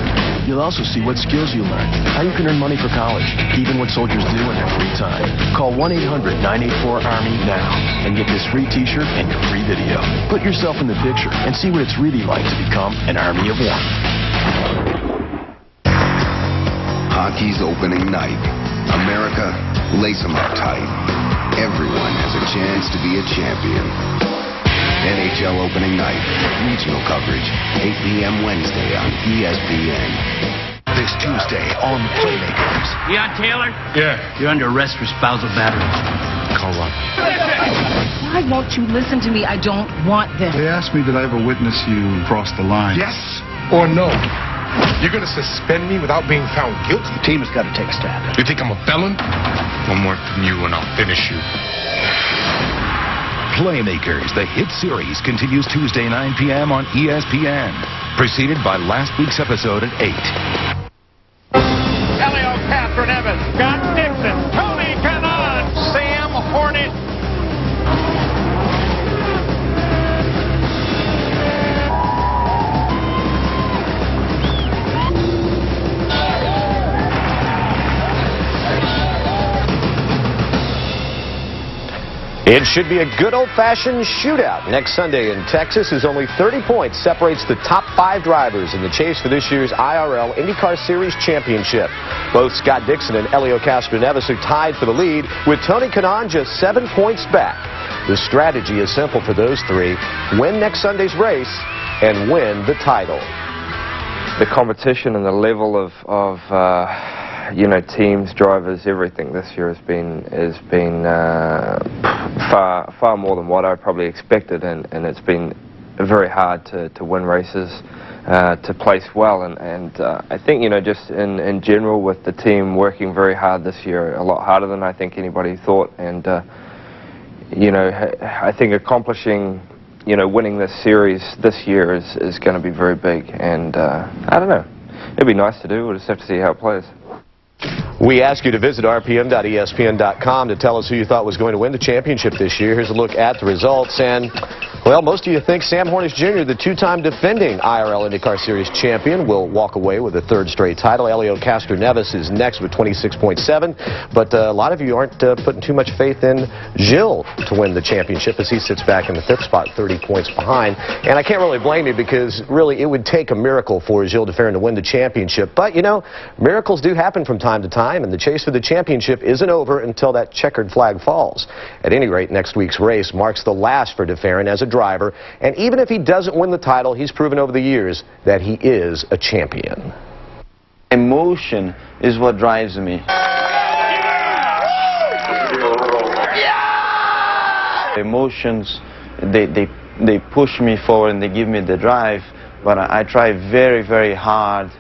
You'll also see what skills you learned, how you can earn money for college, even what soldiers do in their free time. Call 1-800-984-ARMY now and get this free t-shirt and your free video. Put yourself in the picture and see what it's really like to become an Army of One. Hockey's opening night. America, lace 'em up tight. Everyone has a chance to be a champion. NHL opening night. Regional coverage. 8 p.m. Wednesday on ESPN. This Tuesday on Playmakers. You on Taylor? Yeah. You're under arrest for spousal battery. Call up. Why won't you listen to me? I don't want this. They asked me, did I ever witness you cross the line? Yes or no? You're going to suspend me without being found guilty? The team has got to take a stand. You think I'm a felon? One more from you and I'll finish you. Playmakers, the hit series, continues Tuesday 9 p.m. on ESPN. Preceded by last week's episode at 8. Elio Castro-Neves, Scott Dixon, Tony Kanaan, Sam Hornet. It should be a good old-fashioned shootout next Sunday in Texas, as only 30 points separates the top 5 drivers in the chase for this year's IRL IndyCar Series Championship. Both Scott Dixon and Elio Castro-Neves are tied for the lead, with Tony Kanaan just 7 points back. The strategy is simple for those three: win next Sunday's race and win the title. The competition and the level of teams, drivers, everything this year has been far more than what I probably expected, and it's been very hard to win races, to place well, and I think just in general with the team working very hard this year, a lot harder than I think anybody thought, and I think accomplishing winning this series this year is going to be very big, and I don't know, it'd be nice to do. We'll just have to see how it plays. We ask you to visit rpm.espn.com to tell us who you thought was going to win the championship this year. Here's a look at the results. And, well, most of you think Sam Hornish Jr., the 2-time defending IRL IndyCar Series champion, will walk away with a 3rd straight title. Elio Castro-Neves is next with 26.7. But a lot of you aren't putting too much faith in Gilles to win the championship, as he sits back in the 5th spot, 30 points behind. And I can't really blame you, because really it would take a miracle for Gilles de Ferran to win the championship. But, miracles do happen from time to time, and the chase for the championship isn't over until that checkered flag falls. At any rate, next week's race marks the last for de Ferran as a driver, and even if he doesn't win the title, he's proven over the years that he is a champion. emotion is what drives me. Emotions, they push me forward and they give me the drive, but I try very, very hard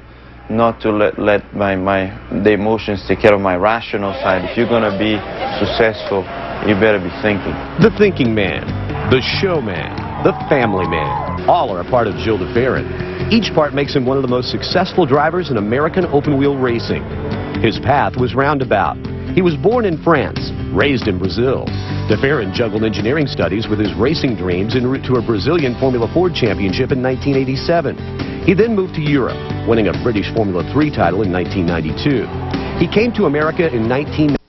not to let the emotions take care of my rational side. If you're going to be successful, you better be thinking. The thinking man, the showman, the family man, all are a part of Gilles de Ferran. Each part makes him one of the most successful drivers in American open-wheel racing. His path was roundabout. He was born in France, raised in Brazil. De Ferran juggled engineering studies with his racing dreams en route to a Brazilian Formula Ford championship in 1987. He then moved to Europe, winning a British Formula 3 title in 1992. He came to America in 1990.